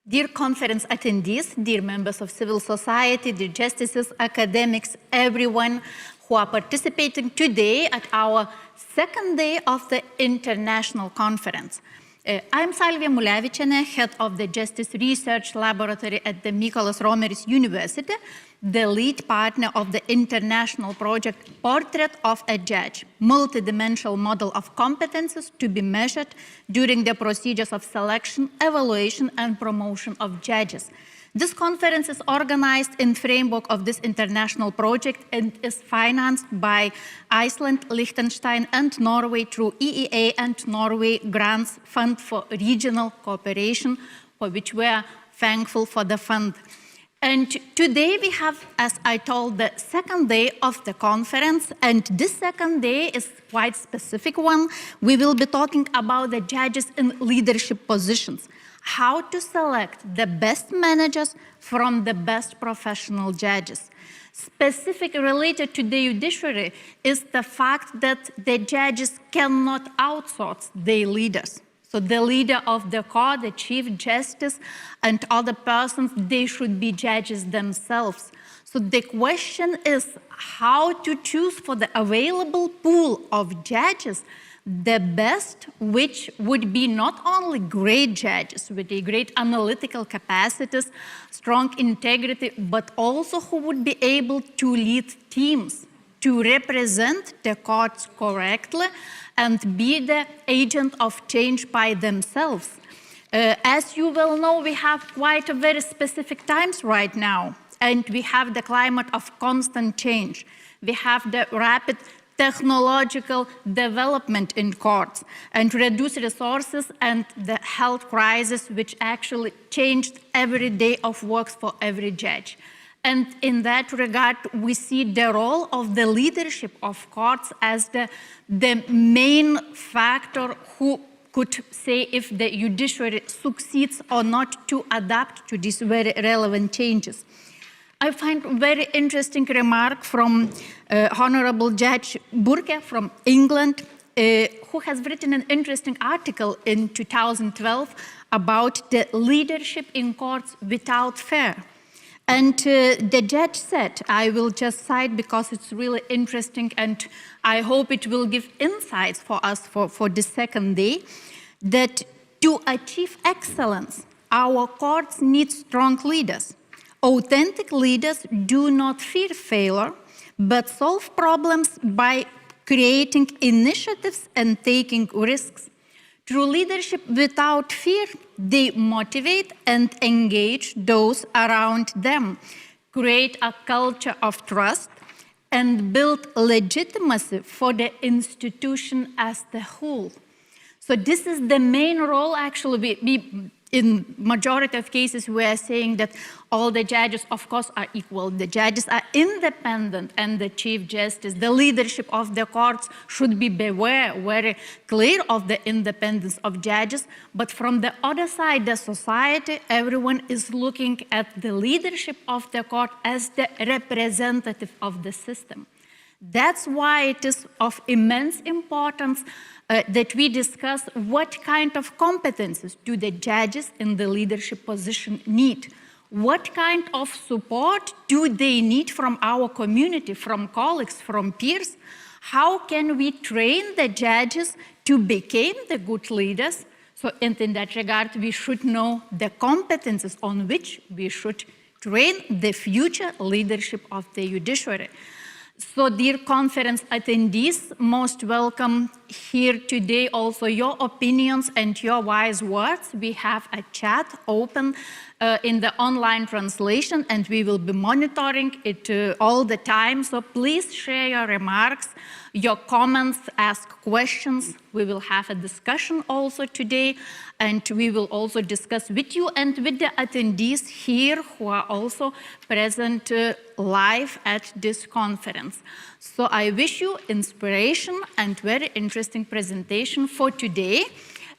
Dear conference attendees, dear members of civil society, dear justices, academics, everyone who are participating today at our second day of the international conference. I'm Salvija Mulevičienė, head of the Justice Research Laboratory at the Mykolas Romeris University, the lead partner of the international project Portrait of a Judge, multidimensional model of competences to be measured during the procedures of selection, evaluation, and promotion of judges. This conference is organized in framework of this international project and is financed by Iceland, Liechtenstein, and Norway through EEA and Norway Grants Fund for Regional Cooperation, for which we are thankful for the fund. And today we have, as I told, the second day of the conference, and this second day is quite specific one. We will be talking about the judges in leadership positions, how to select the best managers from the best professional judges. Specific related to the judiciary is the fact that the judges cannot outsource their leaders. So the leader of the court, the chief justice, and other persons, they should be judges themselves. So the question is how to choose for the available pool of judges the best, which would be not only great judges with a great analytical capacities, strong integrity, but also who would be able to lead teams, to represent the courts correctly and be the agent of change by themselves. As you well know, we have quite a very specific times right now, and we have the climate of constant change. We have the rapid technological development in courts and reduced resources and the health crisis, which actually changed every day of work for every judge. And in that regard, we see the role of the leadership of courts as the main factor who could say if the judiciary succeeds or not to adapt to these very relevant changes. I find a very interesting remark from Honorable Judge Burke from England, who has written an interesting article in 2012 about the leadership in courts without fear. And the judge said, I will just cite because it's really interesting and I hope it will give insights for us for the second day, that to achieve excellence, our courts need strong leaders. Authentic leaders do not fear failure, but solve problems by creating initiatives and taking risks. Through leadership without fear, they motivate and engage those around them, create a culture of trust, and build legitimacy for the institution as the whole. So this is the main role, actually. In majority of cases, we are saying that all the judges, of course, are equal. The judges are independent, and the chief justice, the leadership of the courts should be very clear of the independence of judges. But from the other side, the society, everyone is looking at the leadership of the court as the representative of the system. That's why it is of immense importance that we discuss what kind of competences do the judges in the leadership position need? What kind of support do they need from our community, from colleagues, from peers? How can we train the judges to become the good leaders? So in that regard, we should know the competences on which we should train the future leadership of the judiciary. So, dear conference attendees, most welcome here today. Also, your opinions and your wise words. We have a chat open in the online translation, and we will be monitoring it all the time. So, please share your remarks, your comments, ask questions. We will have a discussion also today, and we will also discuss with you and with the attendees here who are also present live at this conference. So I wish you inspiration and very interesting presentation for today.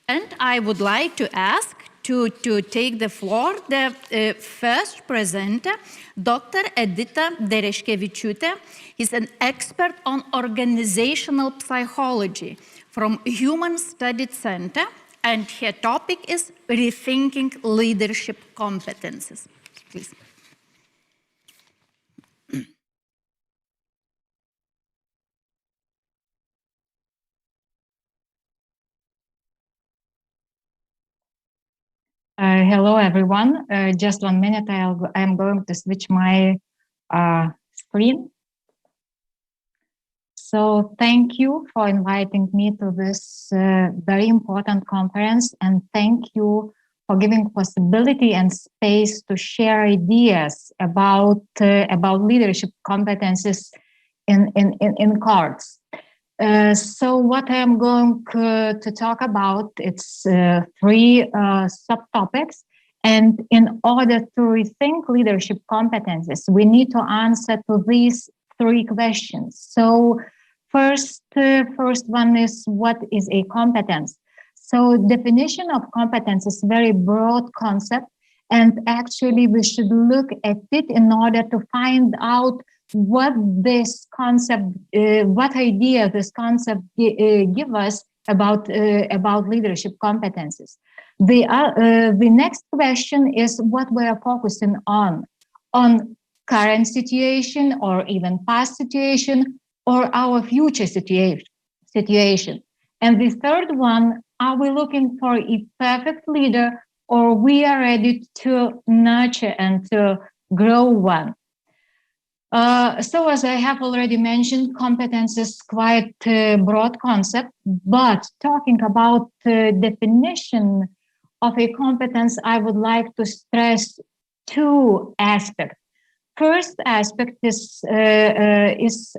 And I would like to ask to take the floor the first presenter, Dr. Edith Dereschke. He's an expert on organizational psychology from Human Studies Center and her topic is Rethinking Leadership Competences. Please. Hello, everyone. Just 1 minute. I'm going to switch my screen. So thank you for inviting me to this very important conference, and thank you for giving possibility and space to share ideas about leadership competences in courts. So what I'm going to talk about, it's 3 subtopics. And in order to rethink leadership competences, we need to answer to these 3 questions. So first one is, what is a competence? So definition of competence is very broad concept. And actually, we should look at it in order to find out what this concept, what idea this concept give us about leadership competences. The next question is what we are focusing on current situation or even past situation or our future situation. And the third one, are we looking for a perfect leader, or we are ready to nurture and to grow one? So as I have already mentioned, competence is quite a broad concept, but talking about the definition of a competence, I would like to stress 2 aspects. First aspect is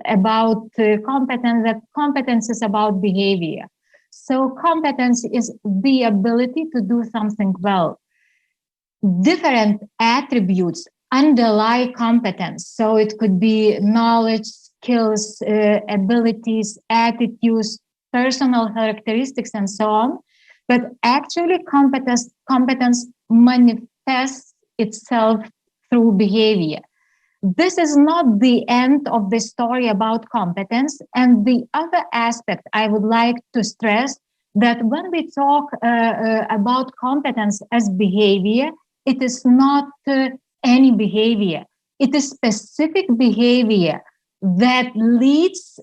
about competence, that competence is about behavior. So competence is the ability to do something well. Different attributes underlie competence. So it could be knowledge, skills, abilities, attitudes, personal characteristics, and so on. But actually, competence manifests itself through behavior. This is not the end of the story about competence. And the other aspect I would like to stress, that when we talk about competence as behavior, it is not any behavior. It is specific behavior that leads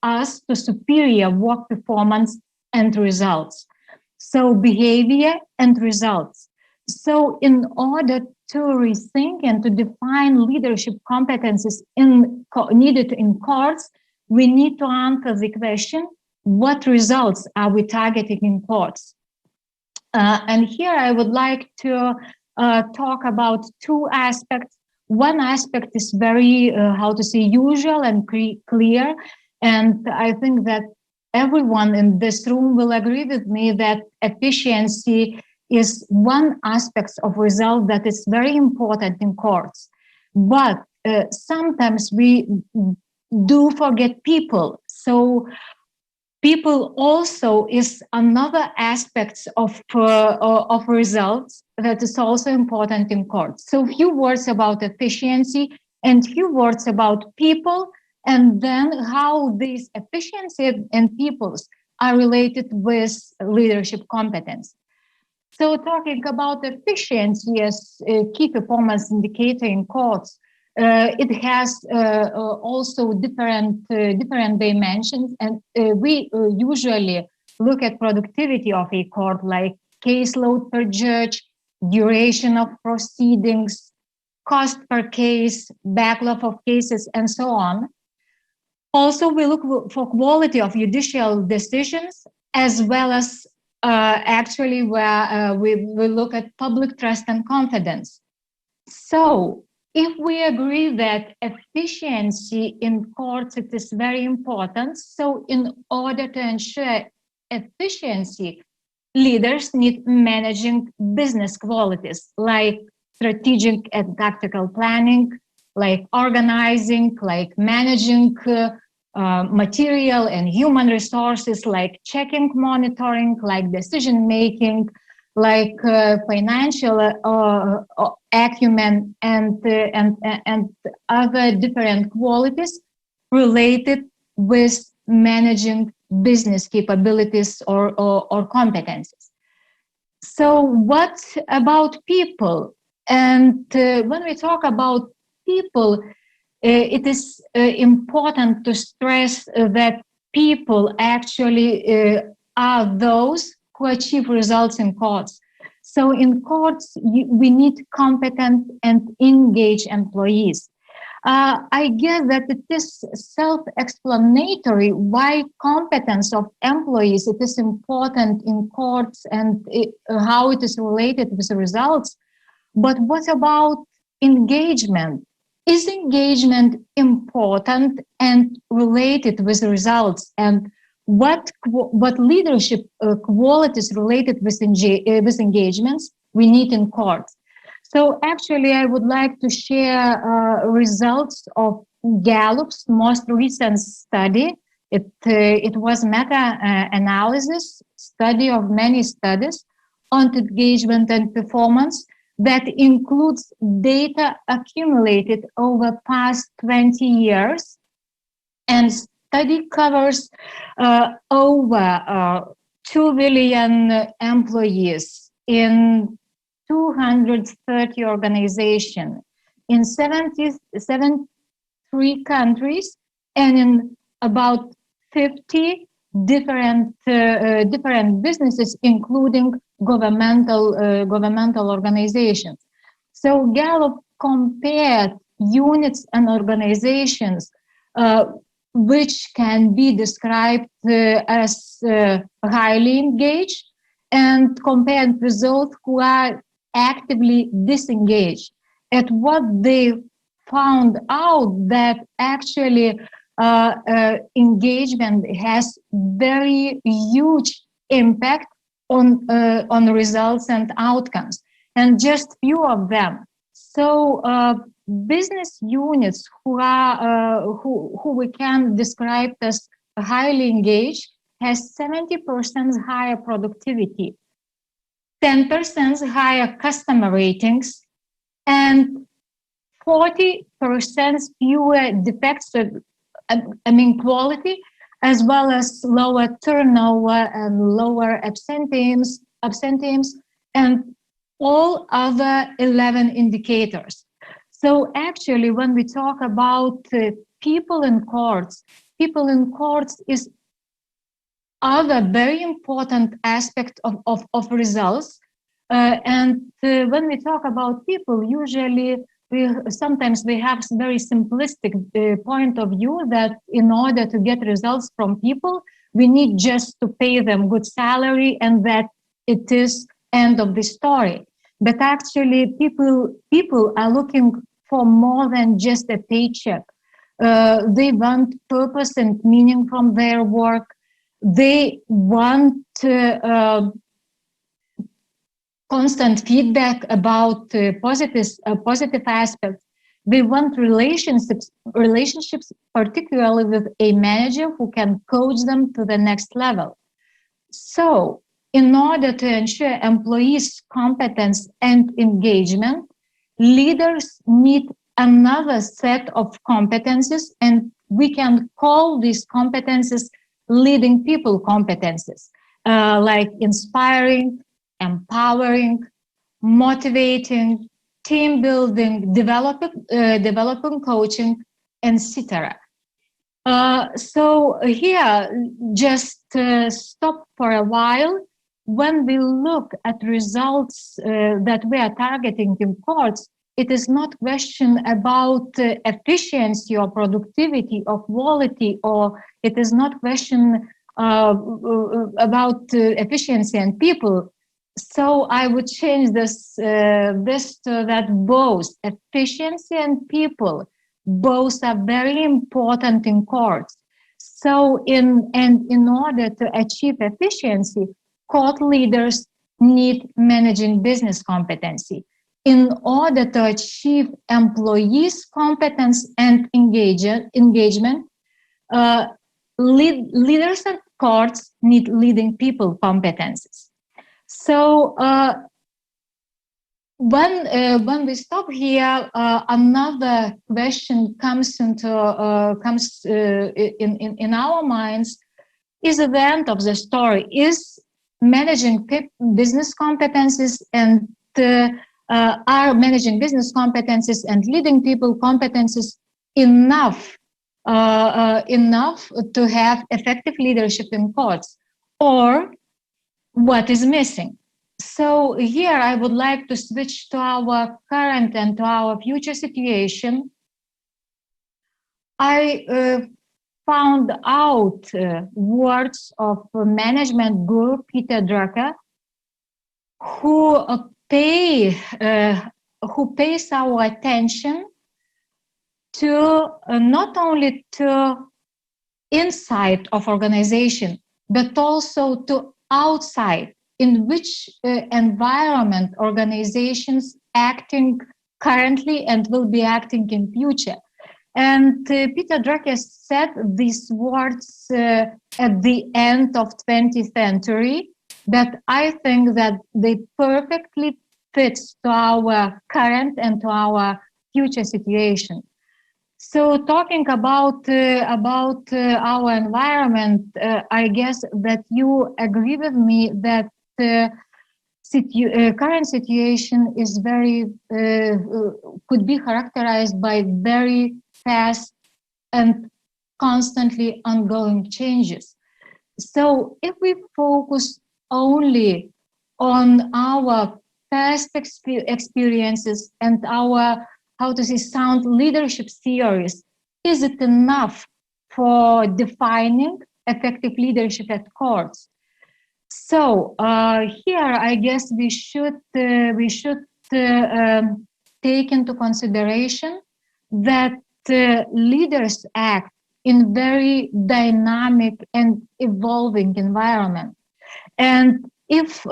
us to superior work performance and results. So behavior and results. So in order to rethink and to define leadership competences needed in courts, we need to answer the question, what results are we targeting in courts? And here I would like to talk about 2 aspects. One aspect is very, usual and clear. And I think that everyone in this room will agree with me that efficiency is one aspect of result that is very important in courts. But sometimes we do forget people. So people also is another aspect of results that is also important in courts. So few words about efficiency and few words about people, and then how these efficiency and peoples are related with leadership competence. So talking about efficiency as a key performance indicator in courts, it has also different dimensions, and we usually look at productivity of a court, like caseload per judge, duration of proceedings, cost per case, backlog of cases, and so on. Also, we look for quality of judicial decisions, as well as actually where we look at public trust and confidence. So if we agree that efficiency in courts, it is very important. So in order to ensure efficiency, leaders need managing business qualities like strategic and tactical planning, like organizing, like managing material and human resources, like checking, monitoring, like decision making, like financial acumen, and other different qualities related with managing business capabilities or competencies. So what about people? And when we talk about people, it is important to stress that people actually are those who achieve results in courts. So in courts, we need competent and engaged employees. I guess that it is self-explanatory why competence of employees it is important in courts and how it is related with the results. But what about engagement? Is engagement important and related with results? And what leadership qualities related with engagements we need in courts? So actually, I would like to share results of Gallup's most recent study. It was meta-analysis study of many studies on engagement and performance that includes data accumulated over past 20 years, and study covers over 2 billion employees in 230 organizations in 73 countries and in about 50 different businesses, including governmental organizations. So Gallup compared units and organizations which can be described as highly engaged and compared with those who are actively disengaged. And what they found out that actually engagement has very huge impact on results and outcomes, and just few of them. So business units who are who we can describe as highly engaged has 70% higher productivity, 10% higher customer ratings, and 40% fewer defects, quality, as well as lower turnover and lower absenteeism, and all other 11 indicators. So actually, when we talk about people in courts is other very important aspect of results. When we talk about people, usually sometimes we have very simplistic point of view that in order to get results from people, we need just to pay them good salary and that it is end of the story. But actually, people are looking for more than just a paycheck. They want purpose and meaning from their work. They want constant feedback about positive aspects. They want relationships, particularly with a manager who can coach them to the next level. So, in order to ensure employees' competence and engagement, leaders need another set of competences, and we can call these competences leading people competences, like inspiring, empowering, motivating, team building, developing coaching, etc. So here, just stop for a while. When we look at results that we are targeting in courts, it is not question about efficiency or productivity or quality, or it is not question about efficiency and people. So I would change this to that both efficiency and people, both are very important in courts. So in order to achieve efficiency, court leaders need managing business competency. In order to achieve employees' competence and engagement, leaders and courts need leading people competences. So when we stop here, another question comes in our minds: is the end of the story? Is managing business competencies and are managing business competencies and leading people competencies enough to have effective leadership in courts, or what is missing? So here I would like to switch to our current and to our future situation. I found out words of management guru Peter Drucker, who pays our attention to not only to inside of organization, but also to outside, in which environment organizations acting currently and will be acting in future. And Peter Drucker said these words at the end of 20th century that I think that they perfectly fits to our current and to our future situation. So talking about our environment, I guess that you agree with me that current situation is very could be characterized by very fast and constantly ongoing changes. So if we focus only on our past experiences and our, how to say, sound leadership theories, is it enough for defining effective leadership at courts? So here, I guess we should take into consideration that leaders act in very dynamic and evolving environment. And if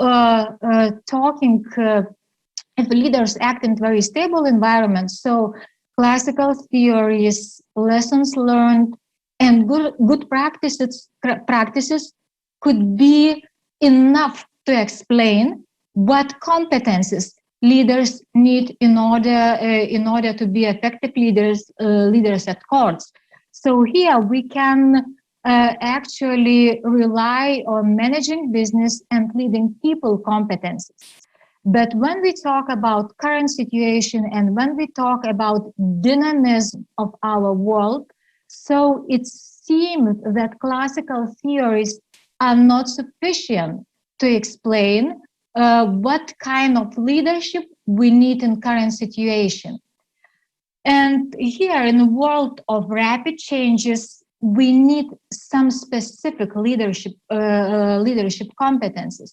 if leaders act in very stable environments, so classical theories, lessons learned, and good practices could be enough to explain what competences leaders need in order to be effective leaders at courts. So here we can actually rely on managing business and leading people competences. But when we talk about current situation and when we talk about dynamism of our world, so it seems that classical theories are not sufficient to explain what kind of leadership we need in current situation. And here in a world of rapid changes, we need some specific leadership competences.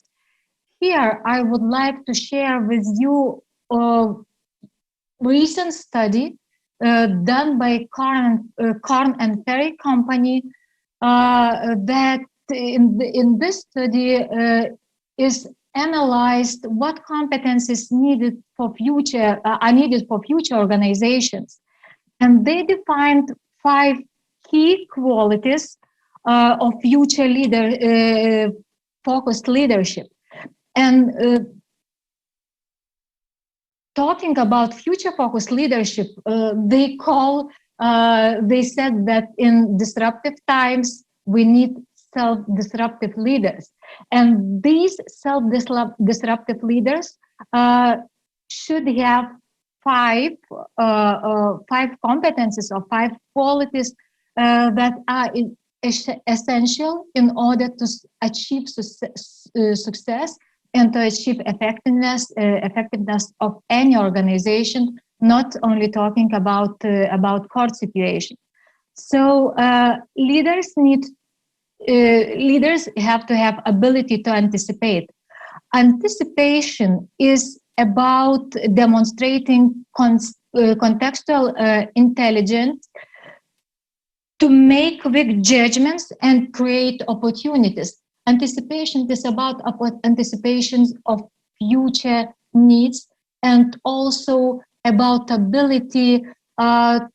Here, I would like to share with you a recent study done by Korn and Ferry Company that in this study is analyzed what competencies are needed for future organizations, and they defined 5 key qualities of future focused leadership. And talking about future focused leadership, they said that in disruptive times we need self-disruptive leaders, and these self-disruptive leaders should have 5 competencies or 5 qualities that are essential in order to achieve success and to achieve effectiveness of any organization, not only talking about court situation. So leaders have to have ability to anticipate. Anticipation is about demonstrating contextual intelligence to make quick judgments and create opportunities. Anticipation is about anticipations of future needs and also about ability to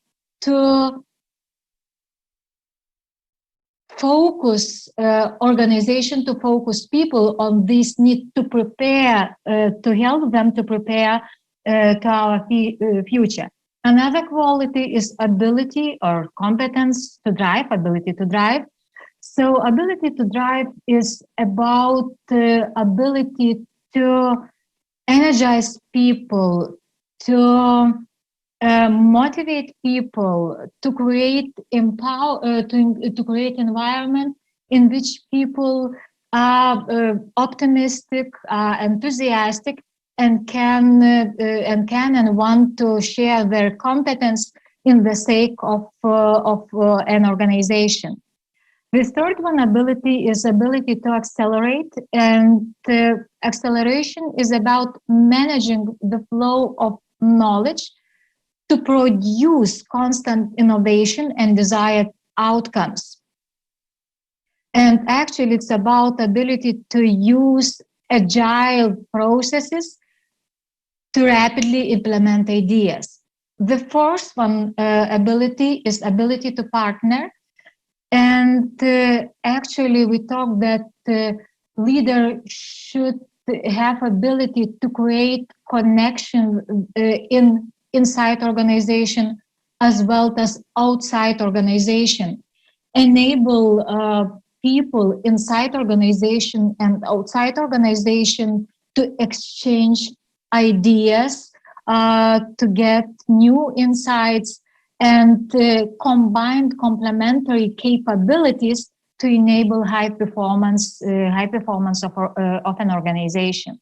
focus organization, to focus people on this need to prepare, to help them to prepare to our future. Another quality is ability or competence to drive, ability to drive. So ability to drive is about the ability to energize people, to motivate people, to create to create environment in which people are optimistic, enthusiastic, and can and want to share their competence in the sake of an organization. The third one ability is ability to accelerate, and acceleration is about managing the flow of knowledge to produce constant innovation and desired outcomes. And actually, it's about ability to use agile processes to rapidly implement ideas. The fourth one ability is ability to partner. And actually, we talk that leader should have ability to create connection inside organization as well as outside organization, enable people inside organization and outside organization to exchange ideas, to get new insights, and combined complementary capabilities to enable high performance of an organization.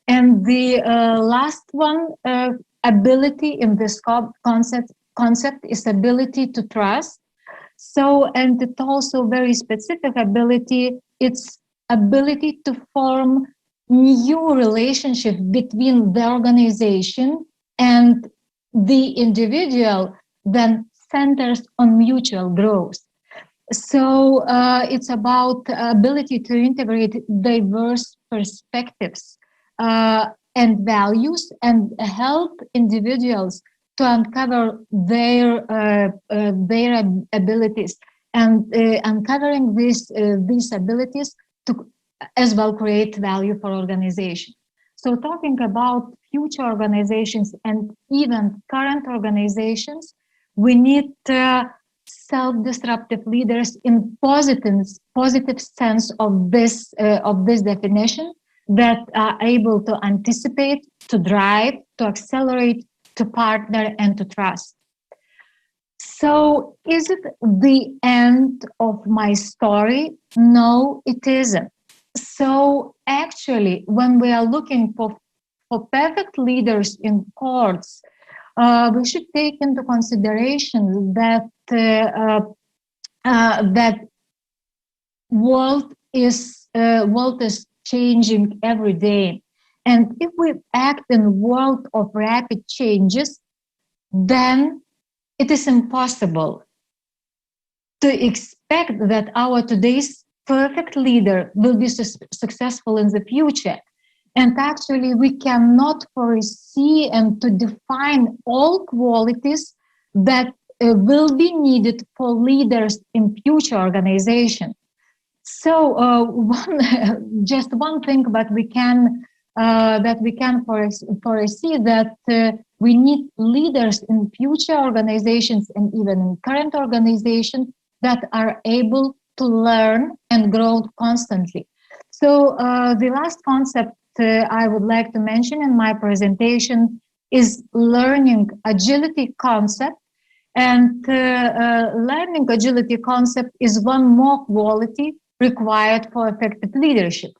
And the last one ability in this concept is ability to trust. So, and it's also very specific ability. It's ability to form new relationship between the organization and the individual, then centers on mutual growth. So it's about ability to integrate diverse perspectives and values and help individuals to uncover their abilities, and uncovering these abilities to as well create value for organization. So talking about future organizations and even current organizations, we need self-disruptive leaders in positive sense of this definition, that are able to anticipate, to drive, to accelerate, to partner, and to trust. So is it the end of my story? No, it isn't. So actually, when we are looking for perfect leaders in courts, we should take into consideration that that world is changing every day, and if we act in a world of rapid changes, then it is impossible to expect that our today's perfect leader will be successful in the future. And actually, we cannot foresee and to define all qualities that will be needed for leaders in future organization. So, just one thing, but we can foresee that we need leaders in future organizations and even in current organizations that are able to learn and grow constantly. So, the last concept I would like to mention in my presentation is learning agility concept. And learning agility concept is one more quality required for effective leadership.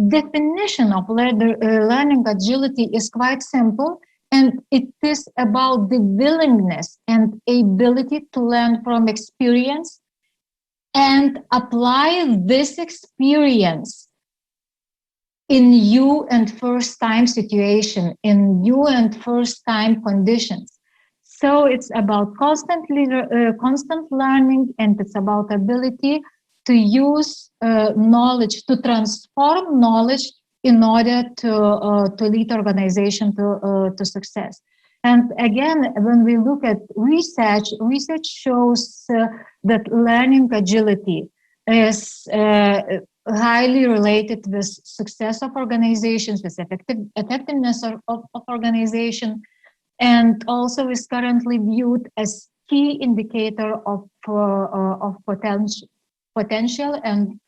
Definition of learning agility is quite simple, and it is about the willingness and ability to learn from experience and apply this experience in new and first time situation, in new and first time conditions. So it's about constant learning, and it's about ability to use knowledge, to transform knowledge in order to lead organization to success. And again, when we look at research shows that learning agility is highly related with success of organizations, with effectiveness of organization, and also is currently viewed as key indicator of potential potential and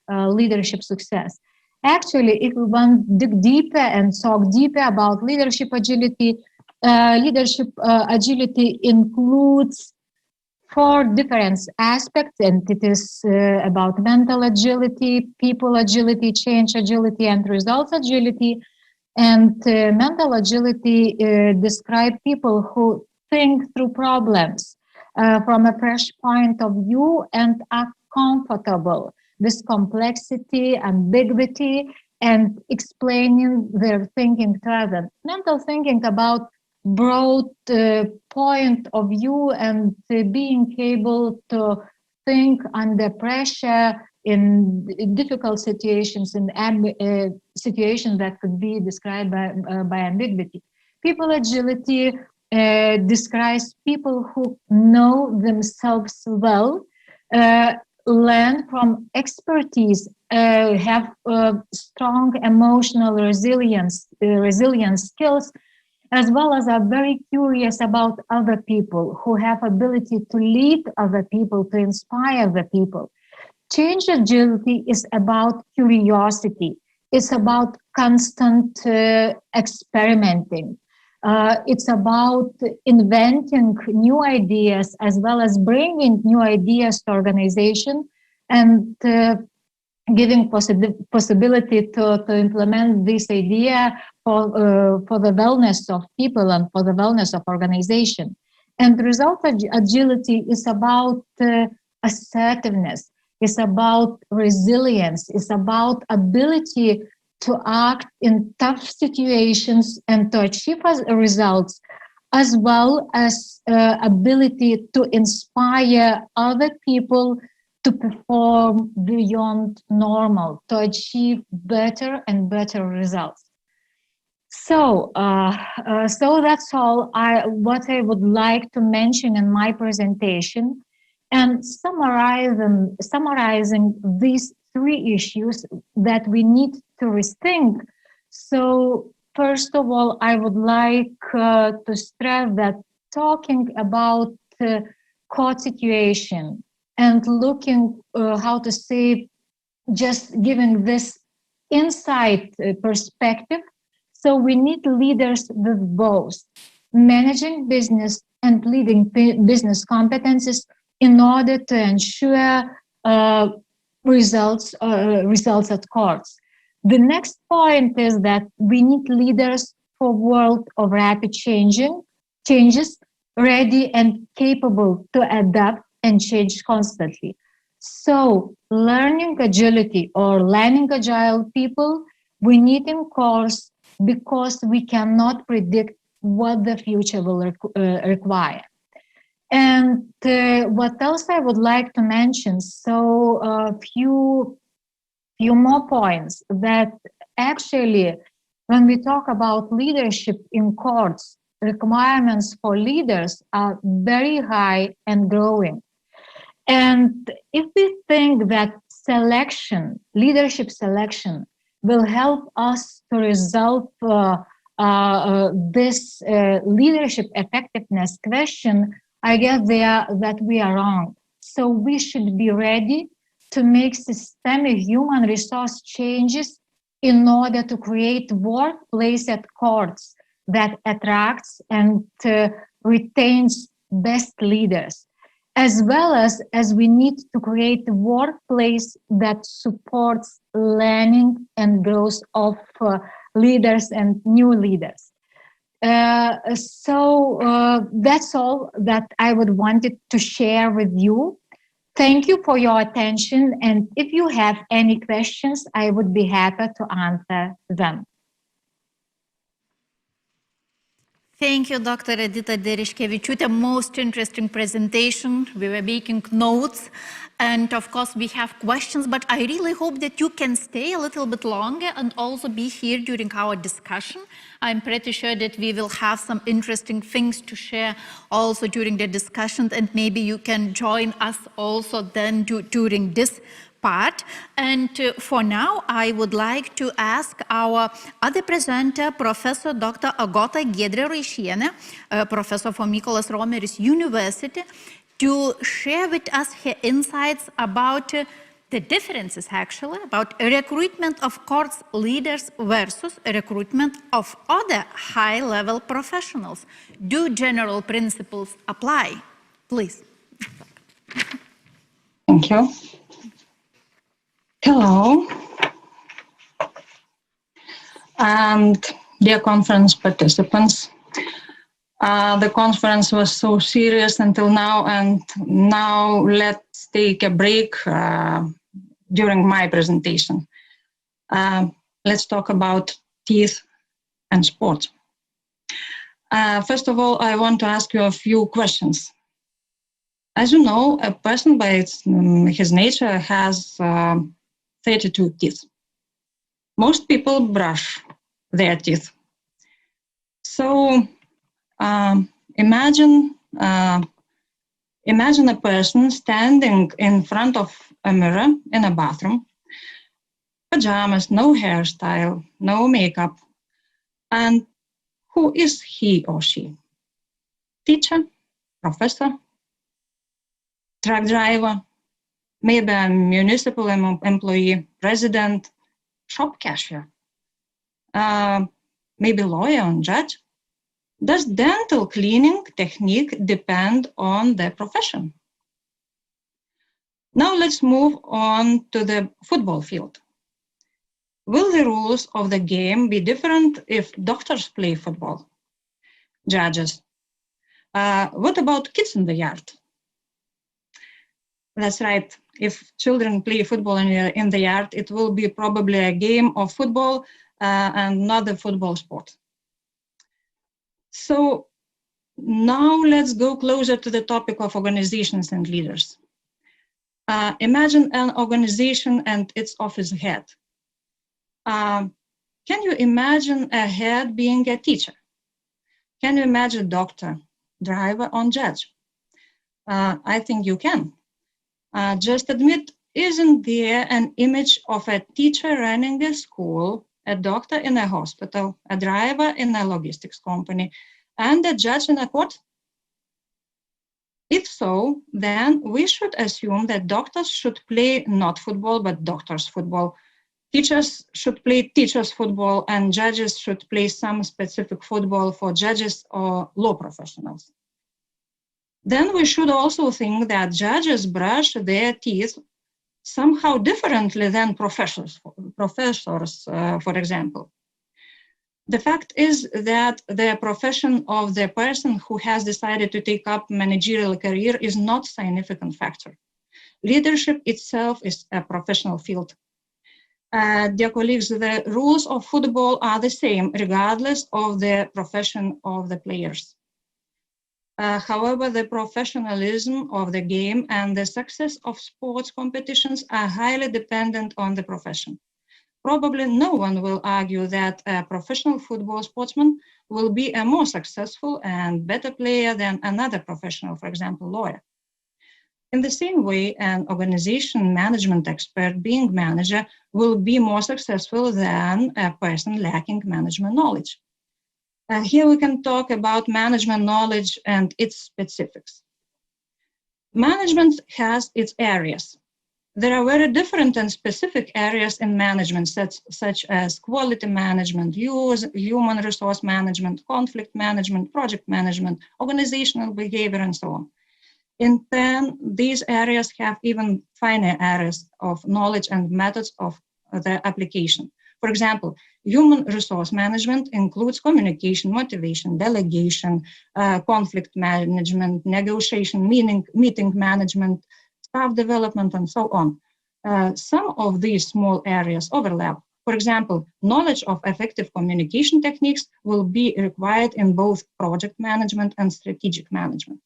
leadership success. Actually, if we want to dig deeper and talk deeper about leadership agility includes 4 different aspects, and it is about mental agility, people agility, change agility, and results agility. And mental agility describes people who think through problems from a fresh point of view and are comfortable with complexity, ambiguity, and explaining their thinking to others. Mental thinking about broad point of view and being able to think under pressure in difficult situations, in situations that could be described by ambiguity. People agility describes people who know themselves well, learn from expertise, have strong emotional resilience skills, as well as are very curious about other people, who have ability to lead other people, to inspire other people. Change agility is about curiosity. It's about constant experimenting. It's about inventing new ideas as well as bringing new ideas to organization and giving possibility to implement this idea for the wellness of people and for the wellness of organization. And result agility is about assertiveness. It's about resilience. It's about ability to act in tough situations and to achieve results, as well as ability to inspire other people to perform beyond normal, to achieve better and better results. So that's all what I would like to mention in my presentation. And summarizing these 3 issues that we need to rethink. So first of all, I would like to stress that talking about court situation and looking just giving this inside perspective. So we need leaders with both managing business and leading business competences in order to ensure results at courts. The next point is that we need leaders for a world of rapid changes, ready and capable to adapt and change constantly. So learning agility or learning agile people, we need in course because we cannot predict what the future will require. And what else I would like to mention? So a few more points that actually, when we talk about leadership in courts, requirements for leaders are very high and growing. And if we think that leadership selection, will help us to resolve this leadership effectiveness question, I guess that we are wrong. So we should be ready to make systemic human resource changes in order to create workplace at courts that attracts and retains best leaders, as well as we need to create a workplace that supports learning and growth of leaders and new leaders. So that's all that I would wanted to share with you. Thank you for your attention. And if you have any questions, I would be happy to answer them. Thank you, Dr. Edita Dereschke. Most interesting presentation. We were making notes. And of course, we have questions, but I really hope that you can stay a little bit longer and also be here during our discussion. I'm pretty sure that we will have some interesting things to share also during the discussion, and maybe you can join us also then during this part. And for now, I would like to ask our other presenter, Professor Dr. Agota Giedrė-Raišienė, professor from Mykolas Romeris University, to share with us her insights about the differences, actually, about recruitment of course leaders versus recruitment of other high-level professionals. Do general principles apply? Please. Thank you. Hello. And dear conference participants, the conference was so serious until now, and now let's take a break during my presentation. Let's talk about teeth and sport. First of all, I want to ask you a few questions. As you know, a person by his nature has 32 teeth. Most people brush their teeth. So imagine a person standing in front of a mirror in a bathroom, pajamas, no hairstyle, no makeup. And who is he or she? Teacher, professor, truck driver, maybe a municipal employee, president, shop cashier, maybe lawyer and judge. Does dental cleaning technique depend on the profession? Now let's move on to the football field. Will the rules of the game be different if doctors play football? Judges. What about kids in the yard? That's right. If children play football in the yard, it will be probably a game of football and not a football sport. So now let's go closer to the topic of organizations and leaders. Imagine an organization and its office head. Can you imagine a head being a teacher? Can you imagine doctor, driver, or judge? I think you can. Just admit, isn't there an image of a teacher running a school, a doctor in a hospital, a driver in a logistics company, and a judge in a court? If so, then we should assume that doctors should play not football, but doctors' football. Teachers should play teachers' football, and judges should play some specific football for judges or law professionals. Then we should also think that judges brush their teeth somehow differently than professors, for example. The fact is that the profession of the person who has decided to take up managerial career is not a significant factor. Leadership itself is a professional field. Dear colleagues, the rules of football are the same regardless of the profession of the players. However, the professionalism of the game and the success of sports competitions are highly dependent on the profession. Probably no one will argue that a professional football sportsman will be a more successful and better player than another professional, for example, lawyer. In the same way, an organization management expert being manager will be more successful than a person lacking management knowledge. Here we can talk about management knowledge and its specifics. Management has its areas. There are very different and specific areas in management, such as quality management, human resource management, conflict management, project management, organizational behavior, and so on. In turn, these areas have even finer areas of knowledge and methods of their application. For example, human resource management includes communication, motivation, delegation, conflict management, negotiation, meeting management, staff development, and so on. Some of these small areas overlap. For example, knowledge of effective communication techniques will be required in both project management and strategic management.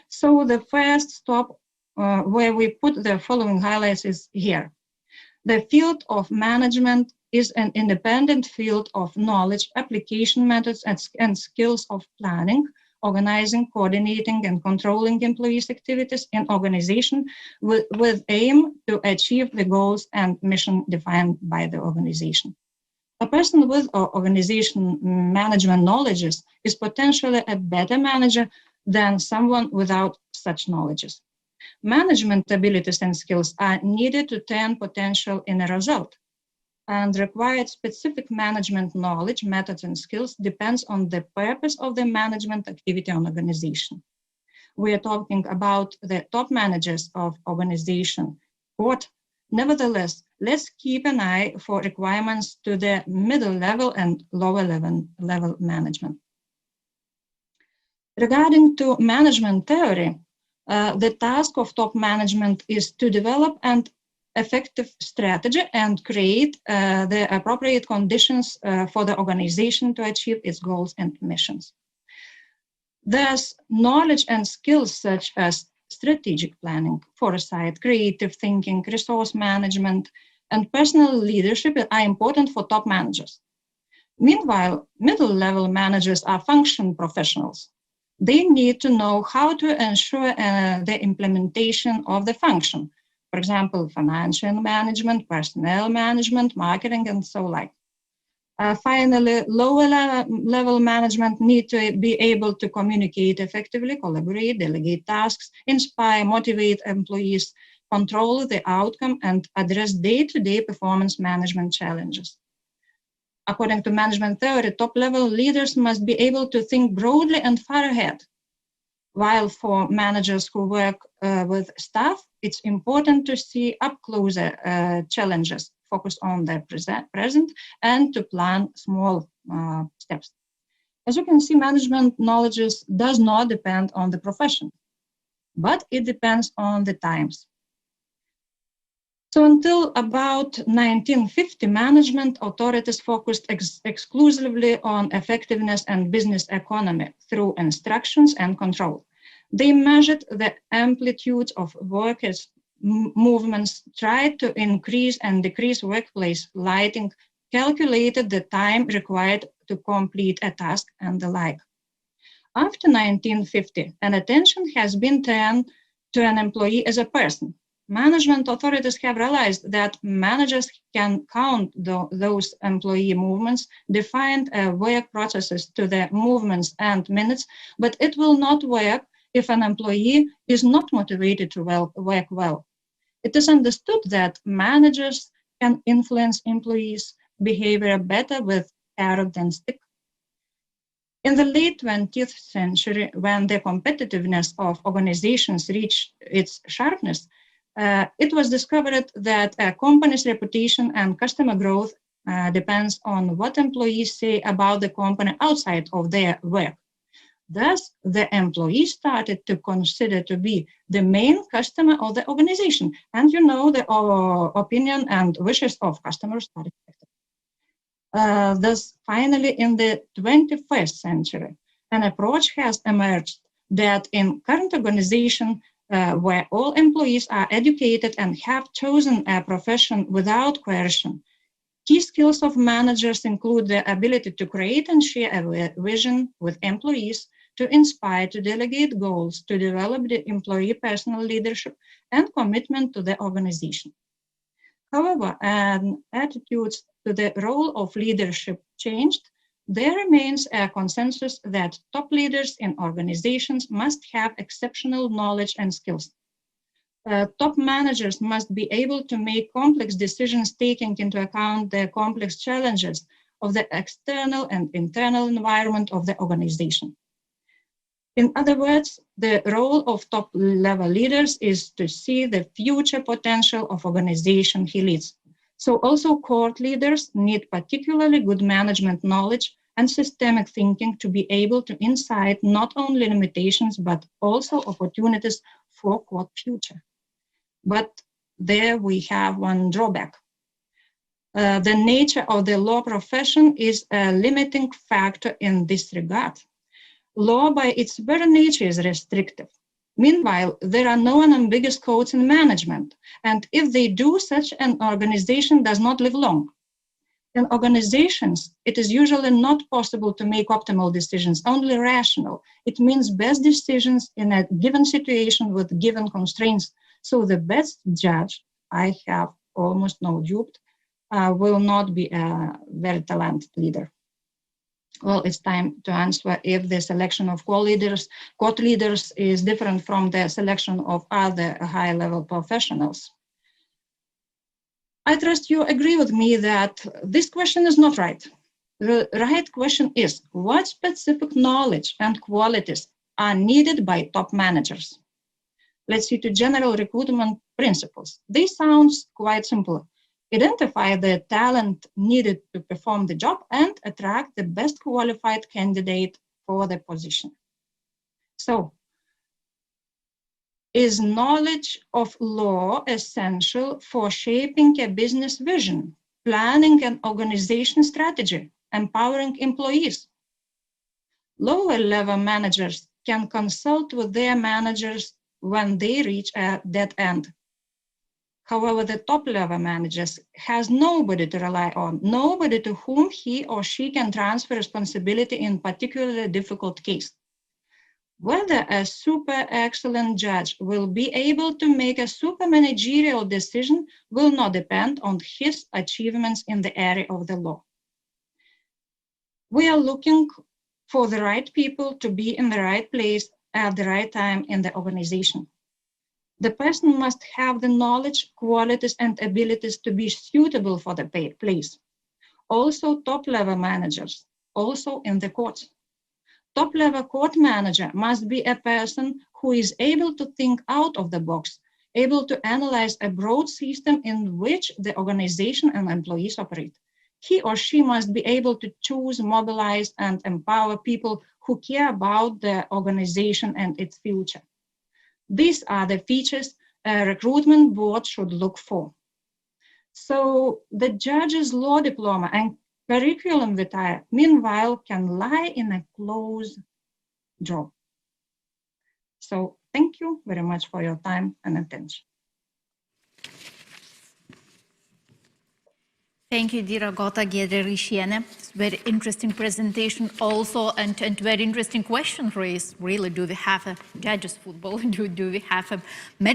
So the first stop where we put the following highlights is here. The field of management is an independent field of knowledge, application methods, and skills of planning, organizing, coordinating, and controlling employees' activities in organization with aim to achieve the goals and mission defined by the organization. A person with organization management knowledge is potentially a better manager than someone without such knowledges. Management abilities and skills are needed to turn potential in a result, and required specific management knowledge, methods, and skills depends on the purpose of the management activity on organization. We are talking about the top managers of organization, but nevertheless, let's keep an eye for requirements to the middle level and lower level management. Regarding to management theory, the task of top management is to develop an effective strategy and create the appropriate conditions for the organization to achieve its goals and missions. Thus, knowledge and skills such as strategic planning, foresight, creative thinking, resource management, and personal leadership are important for top managers. Meanwhile, middle-level managers are function professionals. They need to know how to ensure the implementation of the function. For example, financial management, personnel management, marketing, and so like. Finally, lower level management need to be able to communicate effectively, collaborate, delegate tasks, inspire, motivate employees, control the outcome, and address day-to-day performance management challenges. According to management theory, top-level leaders must be able to think broadly and far ahead. While for managers who work with staff, it's important to see up-closer challenges, focus on the present, and to plan small steps. As you can see, management knowledge does not depend on the profession, but it depends on the times. So until about 1950, management authorities focused exclusively on effectiveness and business economy through instructions and control. They measured the amplitude of workers' movements, tried to increase and decrease workplace lighting, calculated the time required to complete a task, and the like. After 1950, an attention has been turned to an employee as a person. Management authorities have realized that managers can count those employee movements, define work processes to the movements and minutes, but it will not work if an employee is not motivated to work well. It is understood that managers can influence employees' behavior better with arrow than stick. In the late 20th century, when the competitiveness of organizations reached its sharpness, it was discovered that a company's reputation and customer growth depends on what employees say about the company outside of their work. Thus, the employees started to consider to be the main customer of the organization. And you know, the opinion and wishes of customers are respected. Thus, finally, in the 21st century, an approach has emerged that in current organization, where all employees are educated and have chosen a profession without coercion, key skills of managers include the ability to create and share a vision with employees, to inspire, to delegate goals, to develop the employee personal leadership and commitment to the organization. However, as attitudes to the role of leadership changed, there remains a consensus that top leaders in organizations must have exceptional knowledge and skills. Top managers must be able to make complex decisions taking into account the complex challenges of the external and internal environment of the organization. In other words, the role of top-level leaders is to see the future potential of organization he leads. So also court leaders need particularly good management knowledge and systemic thinking to be able to insight not only limitations, but also opportunities for court future. But there we have one drawback. The nature of the law profession is a limiting factor in this regard. Law by its very nature is restrictive. Meanwhile, there are no unambiguous codes in management, and if they do, such an organization does not live long. In organizations, it is usually not possible to make optimal decisions, only rational. It means best decisions in a given situation with given constraints. So the best judge, I have almost no doubt, will not be a very talented leader. Well, it's time to answer if the selection of court leaders is different from the selection of other high-level professionals. I trust you agree with me that this question is not right. The right question is, what specific knowledge and qualities are needed by top managers? Let's see to general recruitment principles. They sound quite simple. Identify the talent needed to perform the job and attract the best qualified candidate for the position. So, is knowledge of law essential for shaping a business vision, planning an organization strategy, empowering employees? Lower level managers can consult with their managers when they reach a dead end. However, the top-level managers has nobody to rely on, nobody to whom he or she can transfer responsibility in particularly difficult case. Whether a super excellent judge will be able to make a super managerial decision will not depend on his achievements in the area of the law. We are looking for the right people to be in the right place at the right time in the organization. The person must have the knowledge, qualities, and abilities to be suitable for the place. Also, top-level managers, also in the courts. Top-level court manager must be a person who is able to think out of the box, able to analyze a broad system in which the organization and employees operate. He or she must be able to choose, mobilize, and empower people who care about the organization and its future. These are the features a recruitment board should look for. So the judge's law diploma and curriculum vitae, meanwhile, can lie in a closed drawer. So thank you very much for your time and attention. Thank you, dear Agota Dereschke. It's a very interesting presentation also, and very interesting question raised. Really, do we have a judges football? Do we have a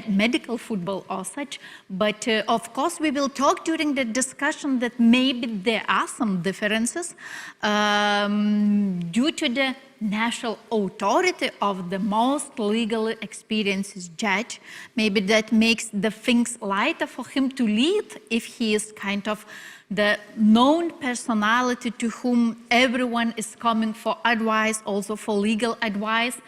medical football or such? But of course, we will talk during the discussion that maybe there are some differences due to the national authority of the most legally experienced judge. Maybe that makes the things lighter for him to lead if he is kind of the known personality to whom everyone is coming for advice, also for legal advice.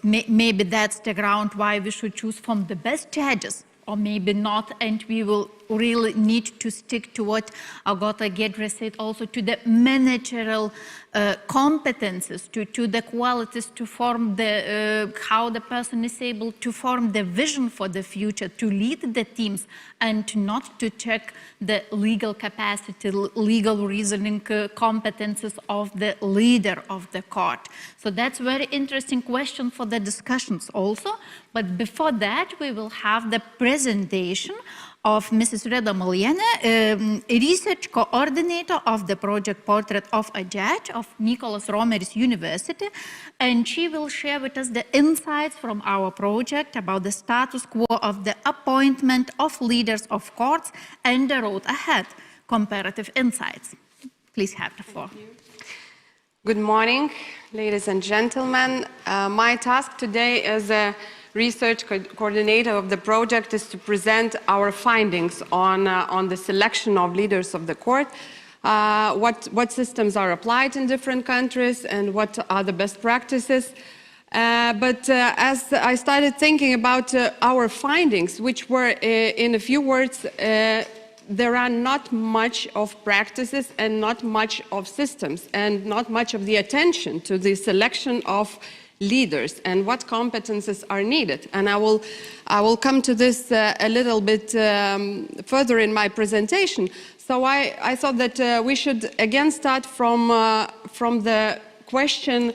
Maybe that's the ground why we should choose from the best judges, or maybe not, and we will really need to stick to what Agota Gedre said, also to the managerial competences, to the qualities to form the, how the person is able to form the vision for the future, to lead the teams, and not to check the legal capacity, legal reasoning competences of the leader of the court. So that's a very interesting question for the discussions also. But before that, we will have the presentation of Mrs. Reda Maliene, research coordinator of the project Portrait of a Judge of Nicholas Romeris University, and she will share with us the insights from our project about the status quo of the appointment of leaders of courts and the road ahead, comparative insights. Please have the floor. Good morning, ladies and gentlemen. My task today as a research coordinator of the project is to present our findings on the selection of leaders of the court, what systems are applied in different countries and what are the best practices. But as I started thinking about our findings, which were in a few words, there are not much of practices and not much of systems and not much of the attention to the selection of leaders and what competences are needed. And I will come to this a little bit further in my presentation. So I thought that we should again start from the question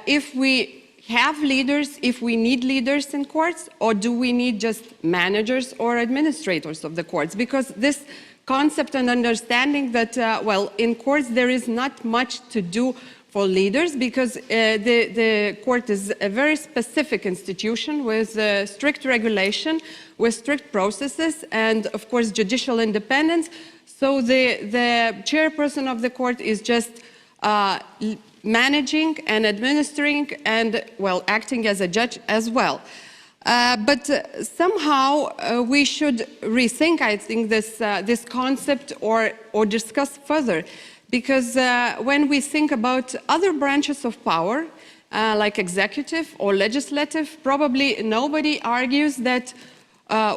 if we have leaders, if we need leaders in courts, or do we need just managers or administrators of the courts? Because this concept and understanding that, well, in courts there is not much to do for leaders, because the court is a very specific institution with strict regulation, with strict processes, and of course judicial independence. So the chairperson of the court is just managing and administering and, well, acting as a judge as well. But somehow we should rethink, I think, this concept or discuss further. Because when we think about other branches of power, like executive or legislative, probably nobody argues that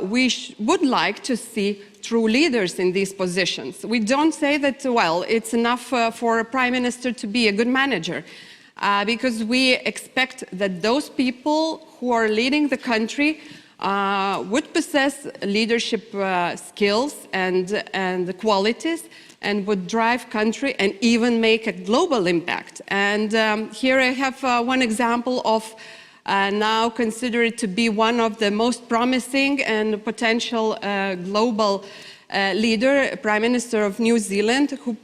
we would like to see true leaders in these positions. We don't say that, well, it's enough for a prime minister to be a good manager, because we expect that those people who are leading the country would possess leadership skills and qualities, and would drive country and even make a global impact. And here I have one example of now considered to be one of the most promising and potential global leader, Prime Minister of New Zealand, who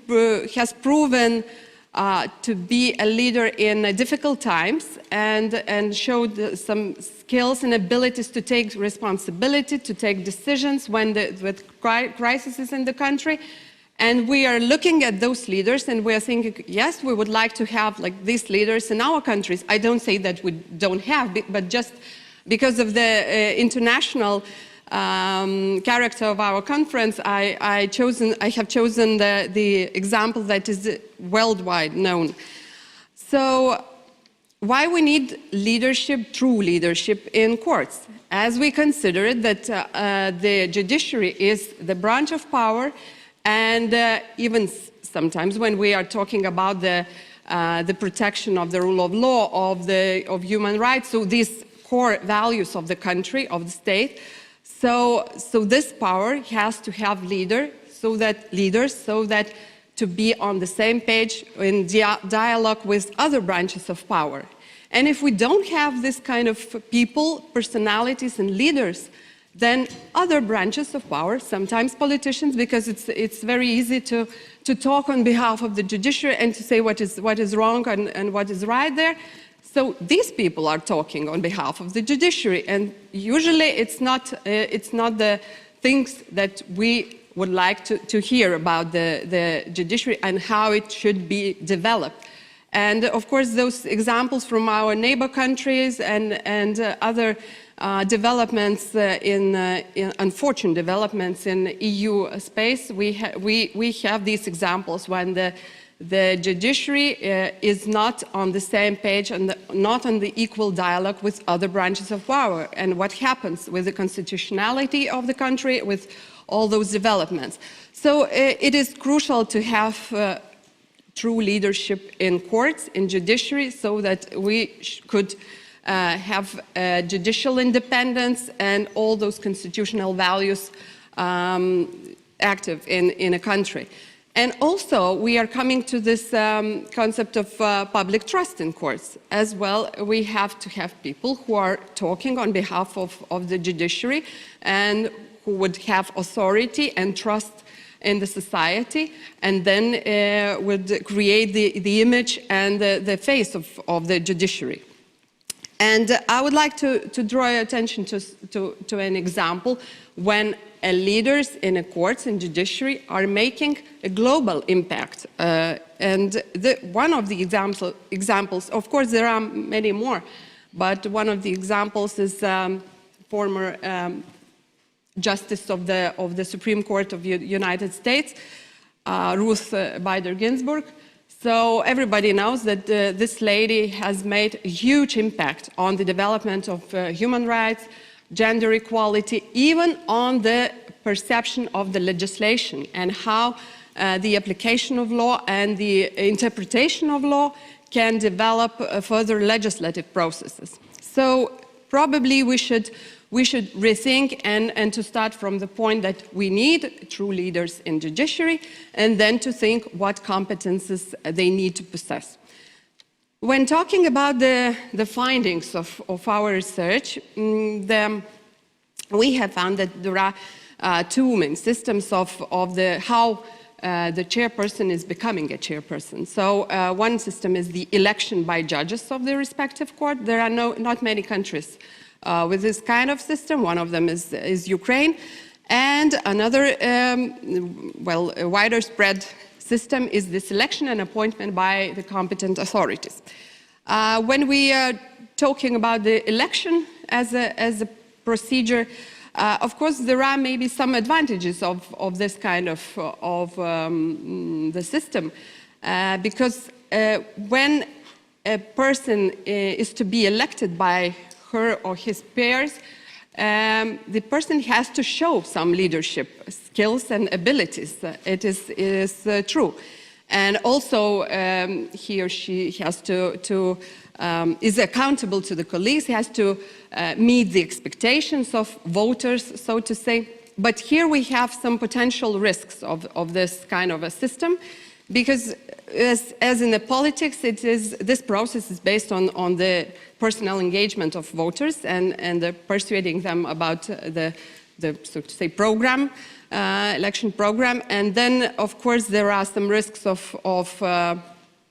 has proven to be a leader in difficult times and showed some skills and abilities to take responsibility, to take decisions when with crises in the country. And we are looking at those leaders and we are thinking, yes, we would like to have like these leaders in our countries. I don't say that we don't have, but just because of the international character of our conference, I have chosen the example that is worldwide known. So why we need leadership, true leadership in courts? As we consider it that the judiciary is the branch of power. And even sometimes when we are talking about the protection of the rule of law, of human rights, so these core values of the country, of the state, so this power has to have leaders, so that to be on the same page in dialogue with other branches of power. And if we don't have this kind of people, personalities, and leaders, then other branches of power, sometimes politicians, because it's very easy to talk on behalf of the judiciary and to say what is wrong and what is right there. So these people are talking on behalf of the judiciary, and usually it's not the things that we would like to hear about the judiciary and how it should be developed. And of course, those examples from our neighbor countries and other developments unfortunate developments in EU space, we have these examples when the judiciary is not on the same page and not on the equal dialogue with other branches of power, and what happens with the constitutionality of the country, with all those developments. So it is crucial to have true leadership in courts, in judiciary, so that we could have judicial independence and all those constitutional values active in a country. And also, we are coming to this concept of public trust in courts. As well, we have to have people who are talking on behalf of the judiciary and who would have authority and trust in the society, and then would create the image and the face of the judiciary. And I would like to draw your attention to an example when leaders in the courts and judiciary are making a global impact. And one of the examples, of course there are many more, but one of the examples is former Justice of the Supreme Court of the United States, Ruth Bader Ginsburg. So everybody knows that this lady has made a huge impact on the development of human rights, gender equality, even on the perception of the legislation and how the application of law and the interpretation of law can develop further legislative processes. So probably we should rethink and to start from the point that we need true leaders in judiciary, and then to think what competences they need to possess. When talking about the findings of our research, we have found that there are two main systems of how the chairperson is becoming a chairperson. So one system is the election by judges of the respective court. There are not many countries with this kind of system. One of them is Ukraine, and another, a wider spread system is the selection and appointment by the competent authorities. When we are talking about the election as a procedure, of course, there are maybe some advantages of this kind of the system, because when a person is to be elected by her or his peers, the person has to show some leadership skills and abilities. It is true. And also, he or she has to is accountable to the colleagues, has to meet the expectations of voters, so to say. But here we have some potential risks of this kind of a system, because as in the politics, this process is based on the personal engagement of voters and persuading them about the so to say program, election program. And then, of course, there are some risks of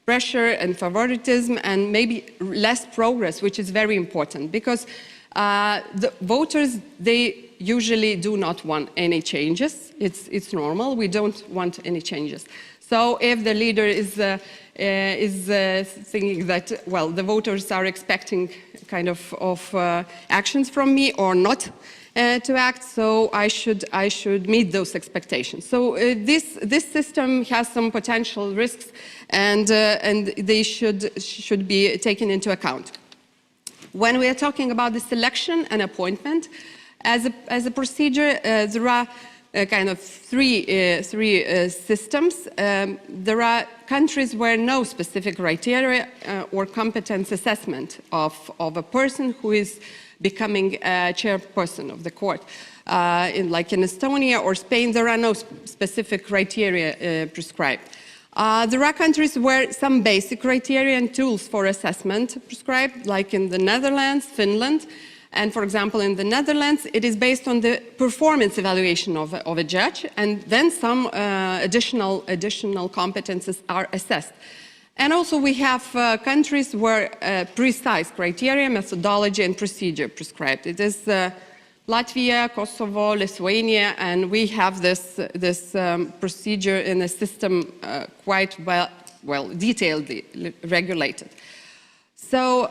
pressure and favoritism and maybe less progress, which is very important, because the voters, they usually do not want any changes. It's normal. We don't want any changes. So if the leader is thinking that, well, the voters are expecting kind of actions from me or not to act, so I should meet those expectations. So this system has some potential risks, and they should be taken into account. When we are talking about the selection and appointment as a procedure, there are kind of three systems. There are countries where no specific criteria or competence assessment of a person who is becoming a chairperson of the court. Like in Estonia or Spain, there are no specific criteria prescribed. There are countries where some basic criteria and tools for assessment prescribed, like in the Netherlands, Finland. And for example, in the Netherlands, it is based on the performance evaluation of a judge, and then some additional competences are assessed. And also we have countries where precise criteria, methodology, and procedure prescribed. It is Latvia, Kosovo, Lithuania, and we have this procedure in a system quite well detailed, regulated. So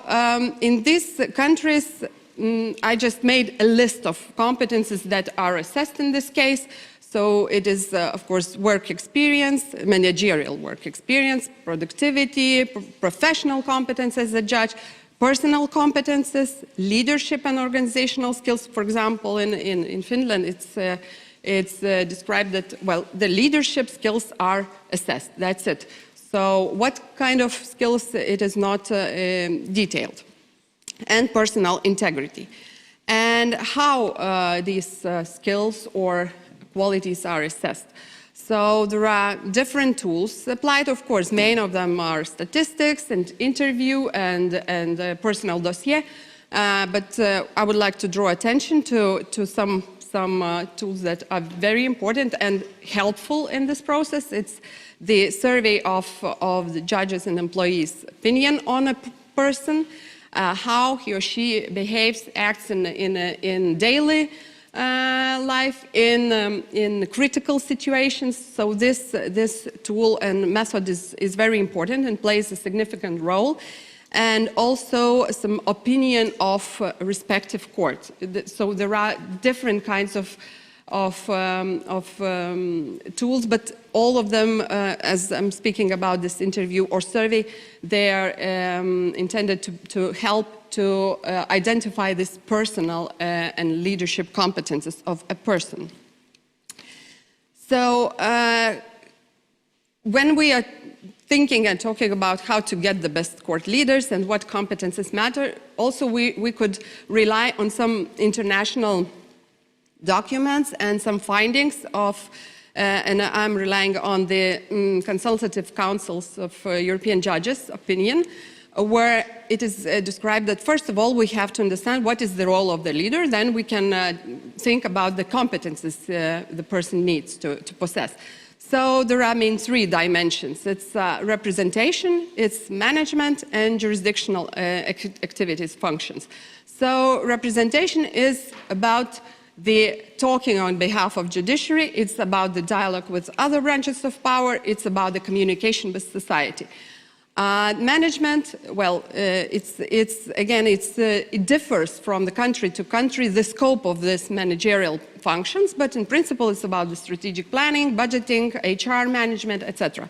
in these countries, I just made a list of competences that are assessed in this case. So it is, of course, work experience, managerial work experience, productivity, professional competence as a judge, personal competences, leadership and organizational skills. For example, in Finland, it's described that, well, the leadership skills are assessed. That's it. So what kind of skills, it is not detailed. And personal integrity. And how these skills or qualities are assessed. So there are different tools applied, of course. Main of them are statistics and interview and personal dossier. But I would like to draw attention to some tools that are very important and helpful in this process. It's the survey of the judges and employees' opinion on a person, how he or she behaves, acts in daily life, in critical situations. So this tool and method is very important and plays a significant role. And also some opinion of respective courts. So there are different kinds of tools, but all of them, as I'm speaking about this interview or survey, they are intended to help to identify this personal and leadership competences of a person. So when we are thinking and talking about how to get the best court leaders and what competences matter, also we could rely on some international documents and some findings of, and I'm relying on the consultative councils of European judges' opinion, where it is described that first of all we have to understand what is the role of the leader, then we can think about the competences the person needs to possess. So there are three dimensions. It's representation, it's management, and jurisdictional activities, functions. So representation is about the talking on behalf of judiciary, it's about the dialogue with other branches of power, it's about the communication with society. Management, well, it differs from the country to country, the scope of this managerial functions, but in principle it's about the strategic planning, budgeting, HR management, etc.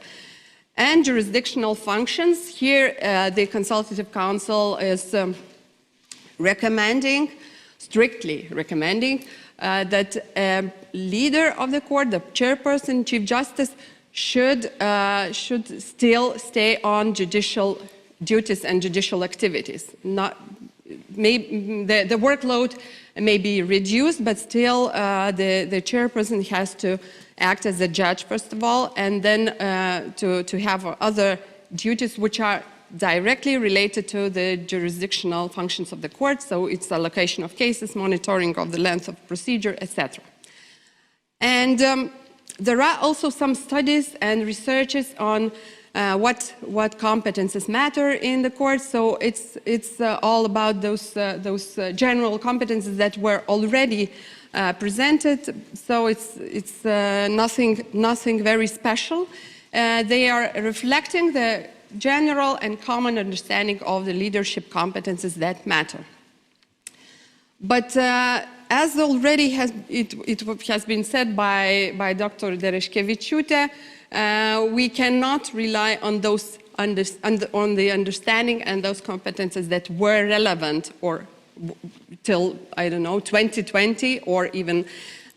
And jurisdictional functions, here the Consultative Council is strictly recommending that leader of the court, the chairperson, Chief Justice, should still stay on judicial duties and judicial activities. The workload may be reduced, but still the chairperson has to act as a judge, first of all, and then to have other duties which are directly related to the jurisdictional functions of the court, so it's allocation of cases, monitoring of the length of procedure, etc. And there are also some studies and researches on what competences matter in the court. So it's all about those general competences that were already presented. So it's nothing very special. They are reflecting the general and common understanding of the leadership competences that matter. But as already has been said by Dr. Dereschke, we cannot rely on those on the understanding and those competences that were relevant or till, I don't know, 2020 or even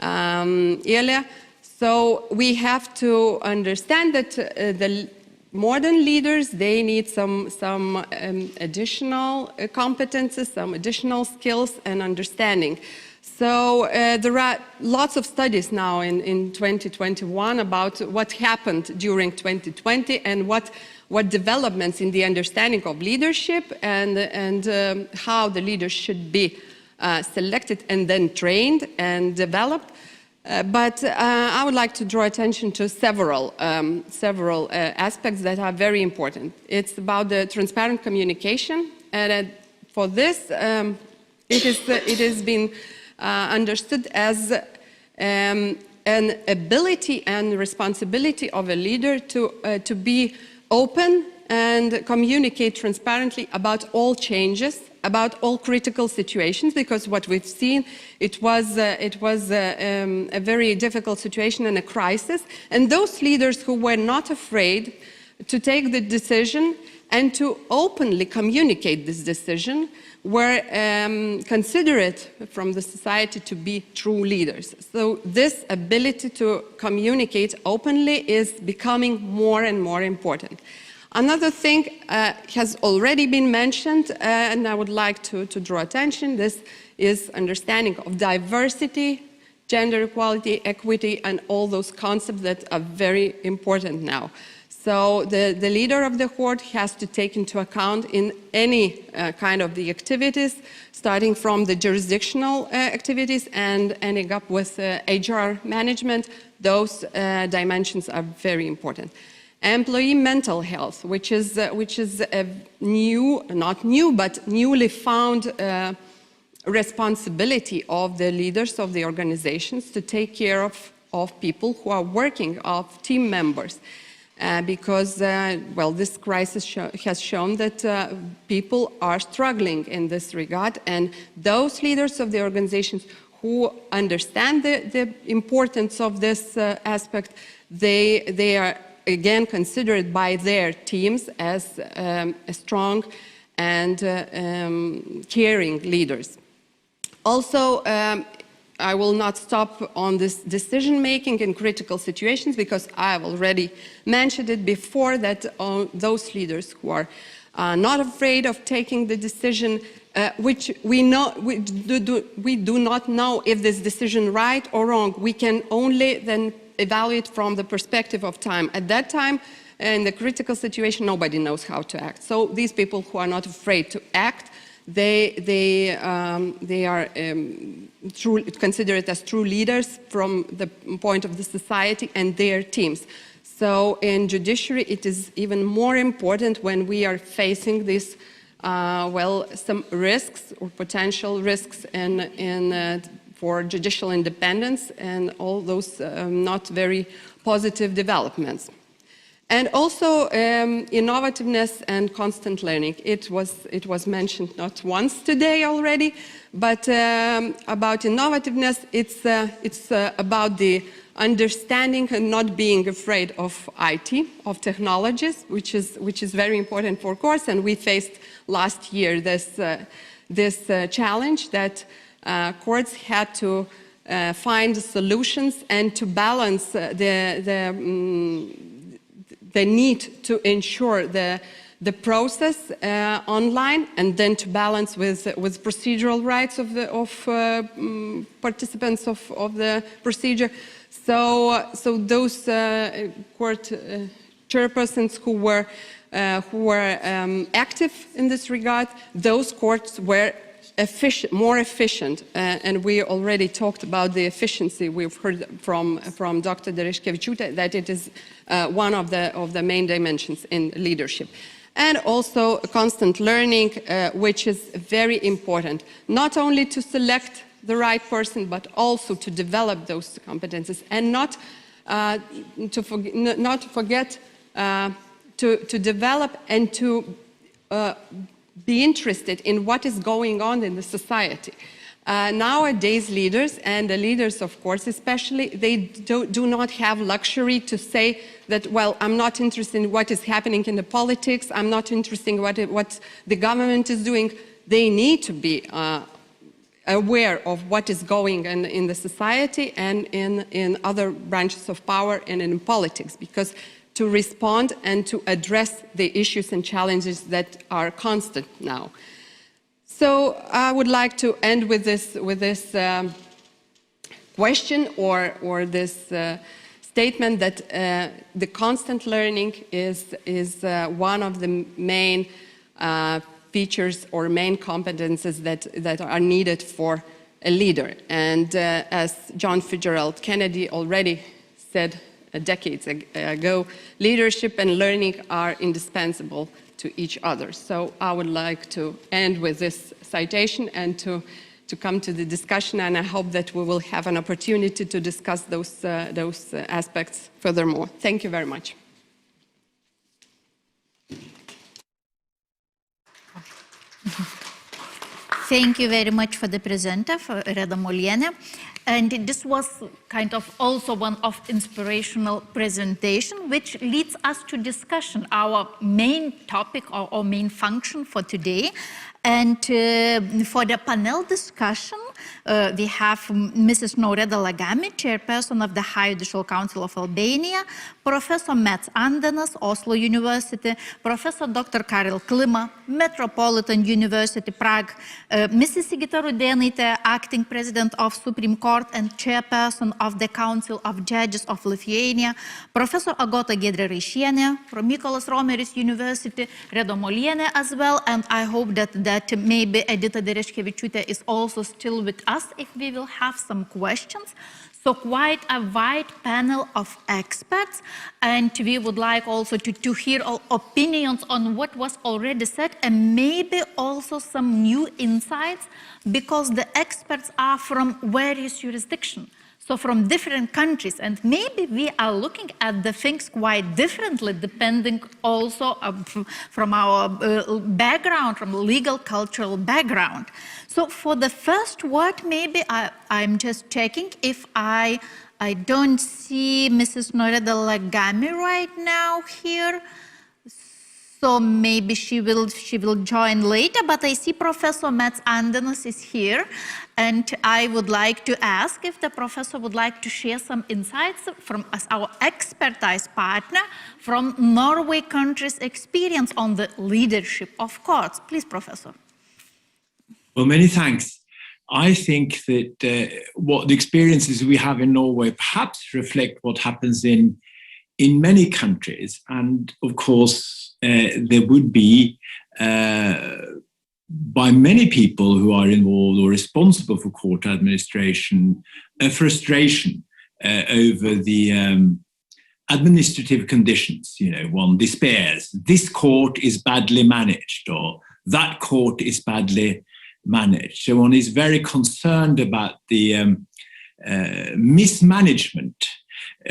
earlier. So we have to understand that the modern leaders, they need some additional competences, some additional skills and understanding. So there are lots of studies now in 2021 about what happened during 2020 and what developments in the understanding of leadership and how the leaders should be selected and then trained and developed. But I would like to draw attention to several aspects that are very important. It's about the transparent communication, and for this, it has been understood as an ability and responsibility of a leader to be open and communicate transparently about all changes, about all critical situations, because what we've seen, it was a very difficult situation and a crisis. And those leaders who were not afraid to take the decision and to openly communicate this decision were considered from the society to be true leaders. So this ability to communicate openly is becoming more and more important. Another thing has already been mentioned, and I would like to draw attention. This is understanding of diversity, gender equality, equity, and all those concepts that are very important now. So the leader of the court has to take into account in any kind of the activities, starting from the jurisdictional activities and ending up with HR management. Those dimensions are very important. Employee mental health, which is a newly found responsibility of the leaders of the organizations to take care of people who are working, of team members. Because, well, this crisis has shown that people are struggling in this regard, and those leaders of the organizations who understand the importance of this aspect, they are again considered by their teams as strong and caring leaders. Also, I will not stop on this decision-making in critical situations because I've already mentioned it before that those leaders who are not afraid of taking the decision, which we do not know if this decision right or wrong. We can only then evaluate from the perspective of time. At that time, in the critical situation, nobody knows how to act. So these people who are not afraid to act, they are considered as true leaders from the point of the society and their teams. So in judiciary, it is even more important when we are facing this, well, some risks or potential risks for judicial independence and all those not very positive developments. And also innovativeness and constant learning. It was mentioned not once today already, but about innovativeness, it's about the understanding and not being afraid of IT, of technologies, which is very important for courts. And we faced last year this challenge that courts had to find solutions and to balance the need to ensure the process online, and then to balance with procedural rights of participants of the procedure. So those court chairpersons who were active in this regard, those courts were more efficient, and we already talked about the efficiency. We've heard from Dr. Dereschke that it is one of the main dimensions in leadership. And also constant learning, which is very important, not only to select the right person, but also to develop those competences, and not to forget to develop and to be interested in what is going on in the society. Nowadays, leaders, and the leaders, of course, especially, they do not have luxury to say that, well, I'm not interested in what is happening in the politics, I'm not interested in what the government is doing. They need to be aware of what is going on in the society and in other branches of power and in politics, because to respond and to address the issues and challenges that are constant now. So I would like to end with this question or this statement that the constant learning is one of the main features or main competences that are needed for a leader. And as John Fitzgerald Kennedy already said decades ago, leadership and learning are indispensable to each other. So I would like to end with this citation and to come to the discussion, and I hope that we will have an opportunity to discuss those aspects furthermore. Thank you very much. Thank you very much for the presenter, for Reda Moliene. And this was kind of also one of inspirational presentation, which leads us to discussion, our main topic or our main function for today. And for the panel discussion, we have Mrs. Noreda Lagami, Chairperson of the High Judicial Council of Albania, Professor Mats Andenas, Oslo University, Professor Dr. Karel Klima, Metropolitan University, Prague, Mrs. Sigita Rudėnaitė, Acting President of Supreme Court and Chairperson of the Council of Judges of Lithuania, Professor Agota Giedrė-Raišienė from Mykolas Romeris University, Reda Moliene as well, and I hope that maybe Edita Dereschke is also still with us if we will have some questions. So quite a wide panel of experts, and we would like also to hear all opinions on what was already said, and maybe also some new insights, because the experts are from various jurisdictions. So from different countries, and maybe we are looking at the things quite differently, depending also from our background, from legal, cultural background. So for the first word, maybe I'm just checking if I don't see Mrs. Noreda Lagami right now here. So maybe she will join later, but I see Professor Mats Andenas is here, and I would like to ask if the professor would like to share some insights from as our expertise partner from Norway country's experience on the leadership of courts. Please, Professor. Well, many thanks. I think that what the experiences we have in Norway perhaps reflect what happens in many countries, and of course there would be, by many people who are involved or responsible for court administration, a frustration over the administrative conditions. You know, one despairs. This court is badly managed, or that court is badly managed. So one is very concerned about the mismanagement,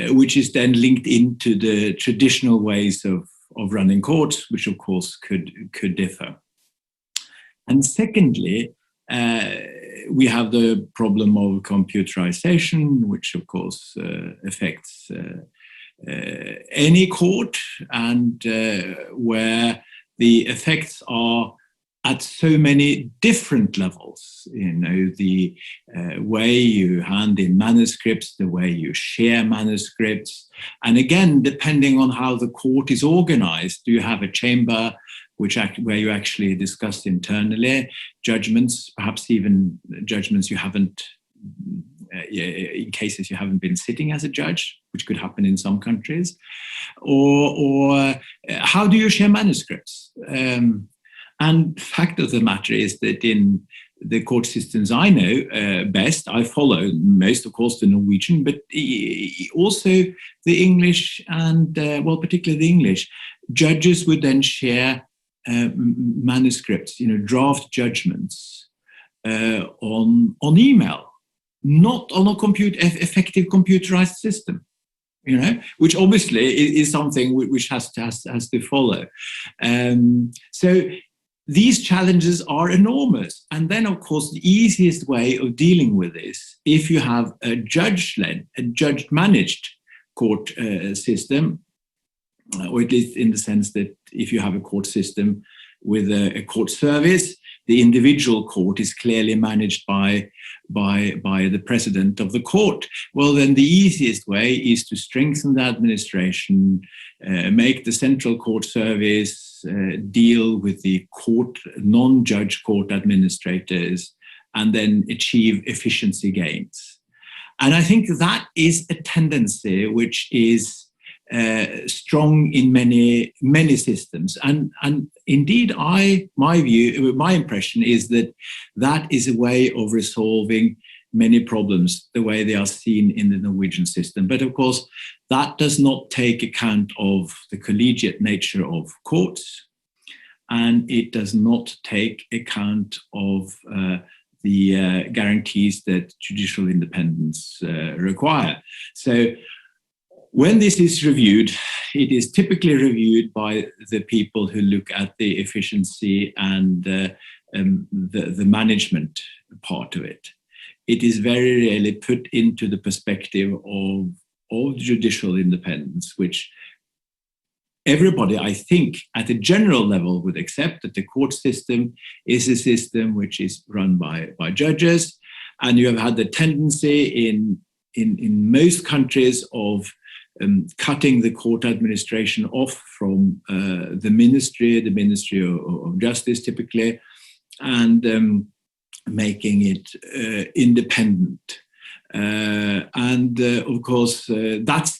which is then linked into the traditional ways of running courts, which of course could differ. And secondly, we have the problem of computerization, which of course affects any court, and where the effects are at so many different levels. You know, the way you hand in manuscripts, the way you share manuscripts. And again, depending on how the court is organized, do you have a chamber where you actually discuss internally judgments, perhaps even judgments you haven't, in cases you haven't been sitting as a judge, which could happen in some countries, or how do you share manuscripts? And fact of the matter is that in the court systems I know best, I follow most, of course, the Norwegian, but also the English, and well, particularly the English. Judges would then share manuscripts, draft judgments on email, not on a effective computerized system. Which obviously is something which has to follow. So these challenges are enormous. And then, of course, the easiest way of dealing with this, if you have a judge-led, a judge-managed court system, or at least in the sense that if you have a court system with a court service, the individual court is clearly managed by the president of the court. Well, then the easiest way is to strengthen the administration, make the central court service deal with the non-judge court administrators, and then achieve efficiency gains. And I think that is a tendency which is strong in many systems, and indeed, my impression is that is a way of resolving many problems the way they are seen in the Norwegian system. But of course, that does not take account of the collegiate nature of courts, and it does not take account of the guarantees that judicial independence require. So when this is reviewed, it is typically reviewed by the people who look at the efficiency and the management part of it. It is very rarely put into the perspective of judicial independence, which everybody, I think, at a general level would accept that the court system is a system which is run by judges. And you have had the tendency in most countries of cutting the court administration off from the Ministry of Justice typically, and making it independent. Of course, that's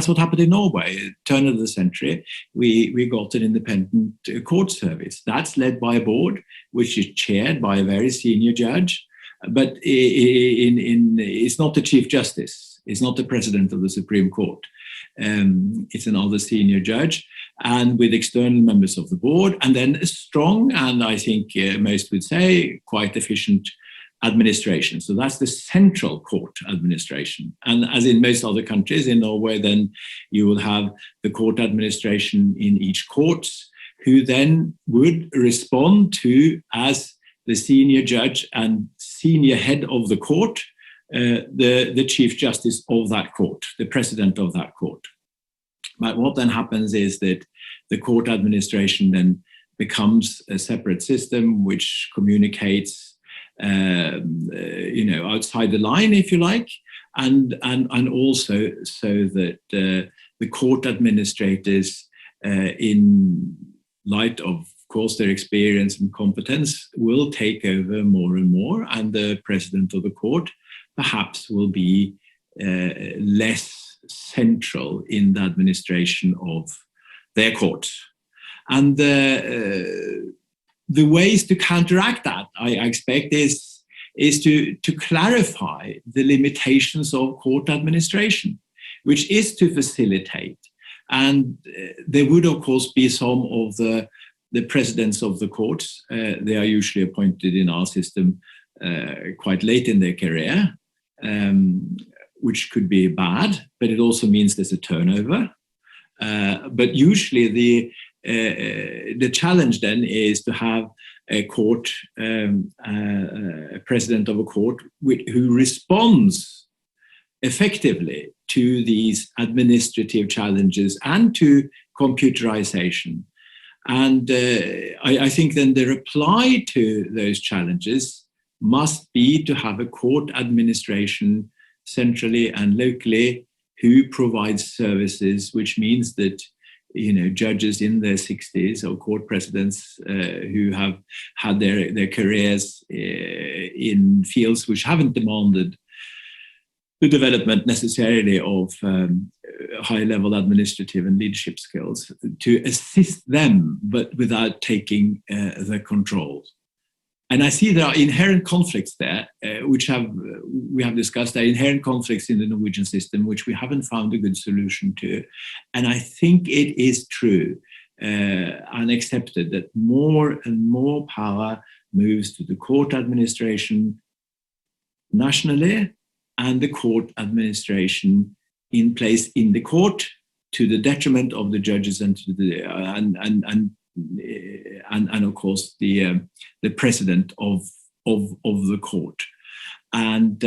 what happened in Norway. Turn of the century, we got an independent court service. That's led by a board, which is chaired by a very senior judge, but it's not the Chief Justice. It's not the president of the Supreme Court. It's another senior judge, and with external members of the board, and then a strong, and I think most would say quite efficient administration. So that's the central court administration. And as in most other countries, in Norway, then you will have the court administration in each court, who then would respond to, as the senior judge and senior head of the court, the Chief Justice of that court, the president of that court. But what then happens is that the court administration then becomes a separate system which communicates, outside the line, if you like, and also so that the court administrators, in light of course their experience and competence, will take over more and more, and the president of the court perhaps will be less central in the administration of their courts. And the ways to counteract that, I expect, is to clarify the limitations of court administration, which is to facilitate. And there would, of course, be some of the the presidents of the courts. They are usually appointed in our system quite late in their career, which could be bad, but it also means there's a turnover. But usually the challenge then is to have a court, a president of a court who responds effectively to these administrative challenges and to computerization. And I think then the reply to those challenges must be to have a court administration centrally and locally who provides services, which means that judges in their 60s or court presidents who have had their careers in fields which haven't demanded the development necessarily of high-level administrative and leadership skills, to assist them, but without taking the control. And I see there are inherent conflicts there, which we have discussed. There are inherent conflicts in the Norwegian system, which we haven't found a good solution to. And I think it is true and accepted that more and more power moves to the court administration nationally and the court administration in place in the court, to the detriment of the judges and to the and of course the president of the court. And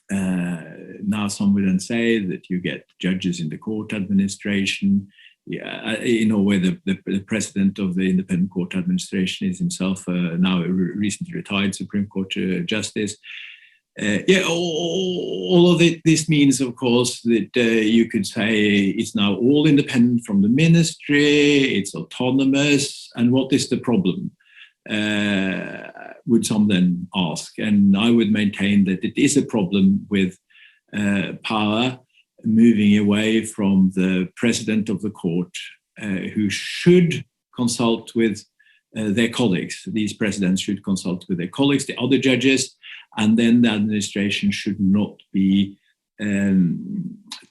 now some will then say that you get judges in the court administration. In Norway, the president of the independent court administration is himself now a recently retired Supreme Court justice. All of this means, of course, that you could say it's now all independent from the ministry, it's autonomous, and what is the problem? Would some then ask? And I would maintain that it is a problem with power moving away from the president of the court, who should consult with their colleagues. These presidents should consult with their colleagues, the other judges, and then the administration should not be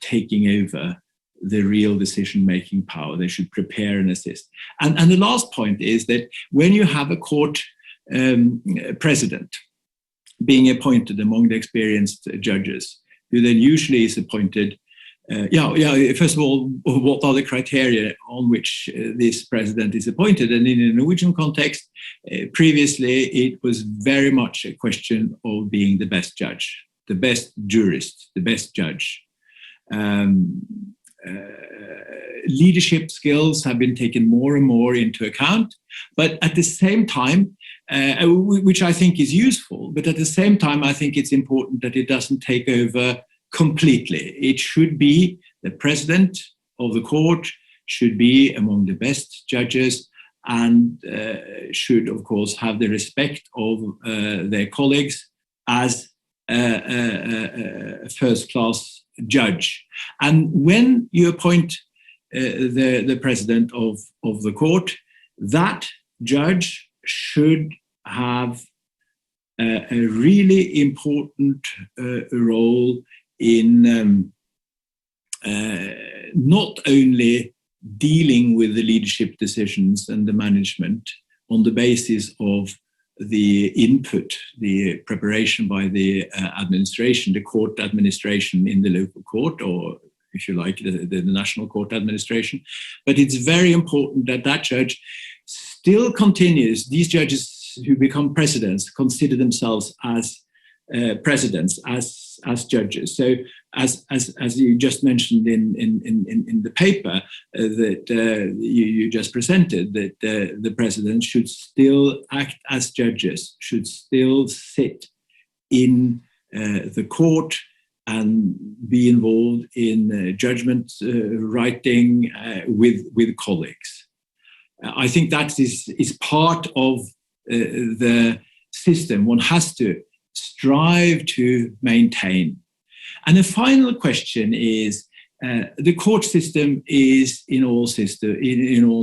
taking over the real decision-making power. They should prepare and assist. And the last point is that when you have a court president being appointed among the experienced judges, who then usually is appointed, first of all, what are the criteria on which this president is appointed? And in a Norwegian context, previously it was very much a question of being the best judge, the best jurist, the best judge. Leadership skills have been taken more and more into account, but at the same time, which I think is useful, but at the same time, I think it's important that it doesn't take over completely. It should be the president of the court should be among the best judges and should, of course, have the respect of their colleagues as a first-class judge. And when you appoint the president of the court, that judge should have a really important role in not only dealing with the leadership decisions and the management on the basis of the input, the preparation by the administration, the court administration in the local court, or if you like, the national court administration. But it's very important that that judge still continues. These judges who become presidents consider themselves as presidents, as judges. So as you just mentioned in the paper that you just presented, that the president should still act as judges, should still sit in the court and be involved in judgment writing with colleagues. I think that is part of the system one has to strive to maintain. And the final question is, the court system is in all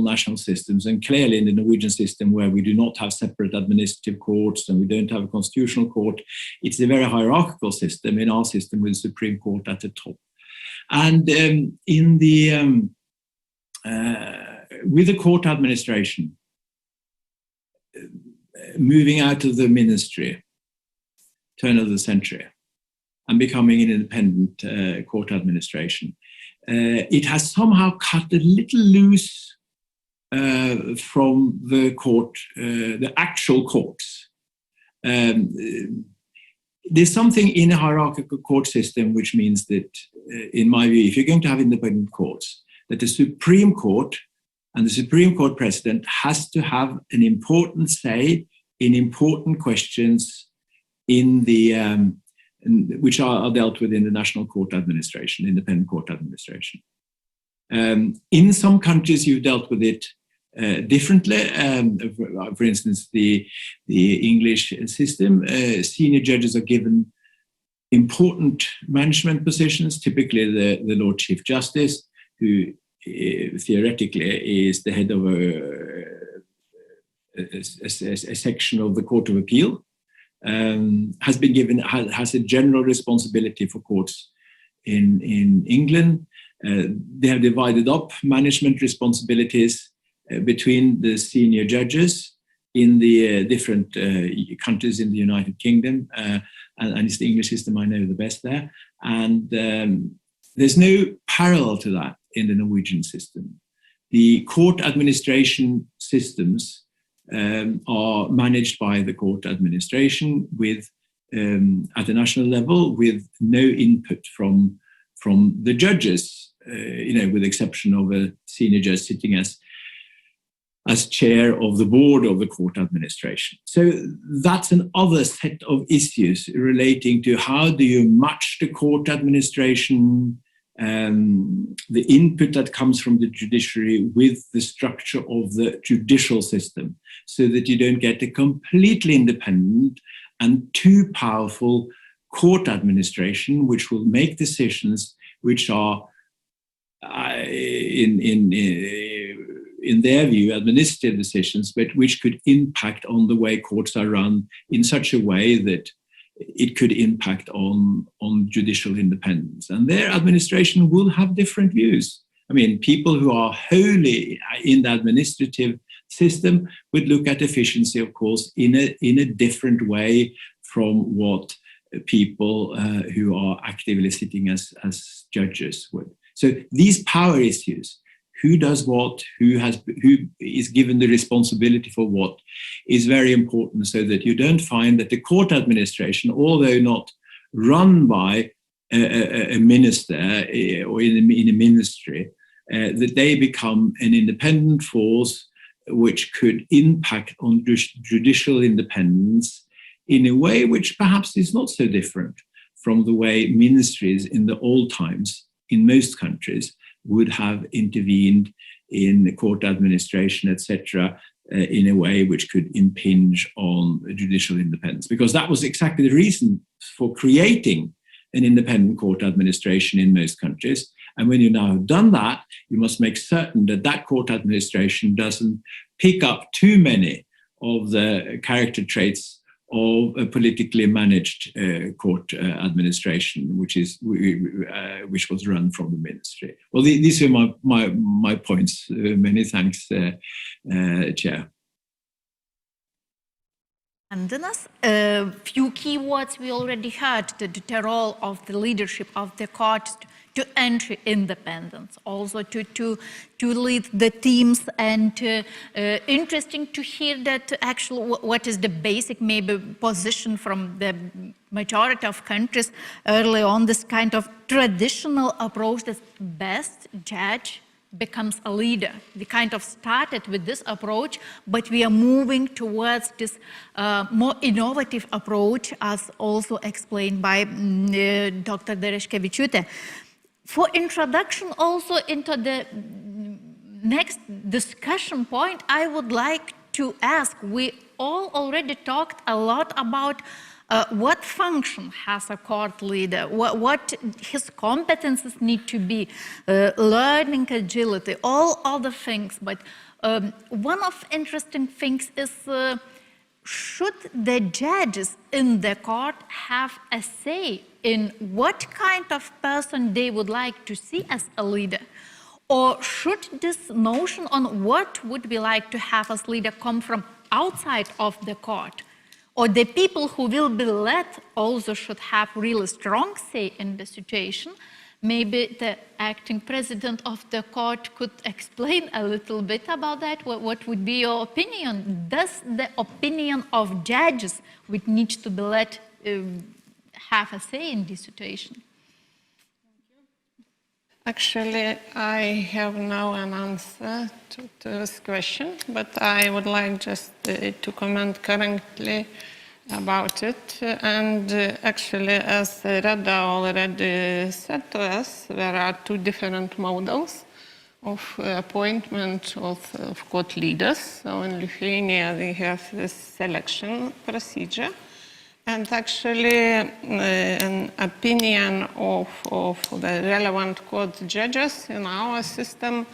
national systems, and clearly in the Norwegian system, where we do not have separate administrative courts and we don't have a constitutional court, it's a very hierarchical system. In our system, with the Supreme Court at the top. And in the with the court administration moving out of the ministry, turn of the century, and becoming an independent court administration, it has somehow cut a little loose from the court, the actual courts. There's something in a hierarchical court system which means that, in my view, if you're going to have independent courts, that the Supreme Court and the Supreme Court President has to have an important say in important questions in the which are dealt with in the national court administration, independent court administration. In some countries, you've dealt with it differently. For instance, the English system, senior judges are given important management positions, typically the Lord Chief Justice, who theoretically is the head of a section of the Court of Appeal, has a general responsibility for courts in England. They have divided up management responsibilities between the senior judges in the different countries in the United Kingdom, and it's the English system I know the best there. And there's no parallel to that in the Norwegian system. The court administration systems are managed by the court administration with at the national level with no input from the judges, with the exception of a senior judge sitting as chair of the board of the court administration. So that's another set of issues relating to how do you match the court administration, the input that comes from the judiciary with the structure of the judicial system, so that you don't get a completely independent and too powerful court administration, which will make decisions which are, in their view, administrative decisions, but which could impact on the way courts are run in such a way that it could impact on judicial independence. And their administration will have different views. I mean, people who are wholly in the administrative system would look at efficiency, of course, in a different way from what people who are actively sitting as judges would. So these power issues, who does what, who is given the responsibility for what, is very important, so that you don't find that the court administration, although not run by a minister or in a ministry, that they become an independent force which could impact on judicial independence in a way which perhaps is not so different from the way ministries in the old times in most countries would have intervened in the court administration, etc., in a way which could impinge on judicial independence. Because that was exactly the reason for creating an independent court administration in most countries. And when you now have done that, you must make certain that that court administration doesn't pick up too many of the character traits of a politically managed court administration, which was run from the ministry. Well, these are my points. Many thanks, Chair. Andinas, a few key words we already heard: the role of the leadership of the court to enter independence, also to lead the teams, and interesting to hear that actually what is the basic maybe position from the majority of countries early on, this kind of traditional approach that best judge becomes a leader. We kind of started with this approach, but we are moving towards this more innovative approach, as also explained by Dr. Dereschke. For introduction also into the next discussion point, I would like to ask, we all already talked a lot about what function has a court leader, what his competences need to be, learning agility, all other things. But one of interesting things is, should the judges in the court have a say in what kind of person they would like to see as a leader? Or should this notion on what would be like to have as leader come from outside of the court? Or the people who will be led also should have really strong say in the situation? Maybe the acting president of the court could explain a little bit about that. What would be your opinion? Does the opinion of judges, which needs to be led, have a say in this situation? Actually, I have now an answer to this question, but I would like just to comment currently about it. And actually, as Reda already said to us, there are two different models of appointment of court leaders. So in Lithuania, we have this selection procedure. And actually, an opinion of the relevant court judges in our system,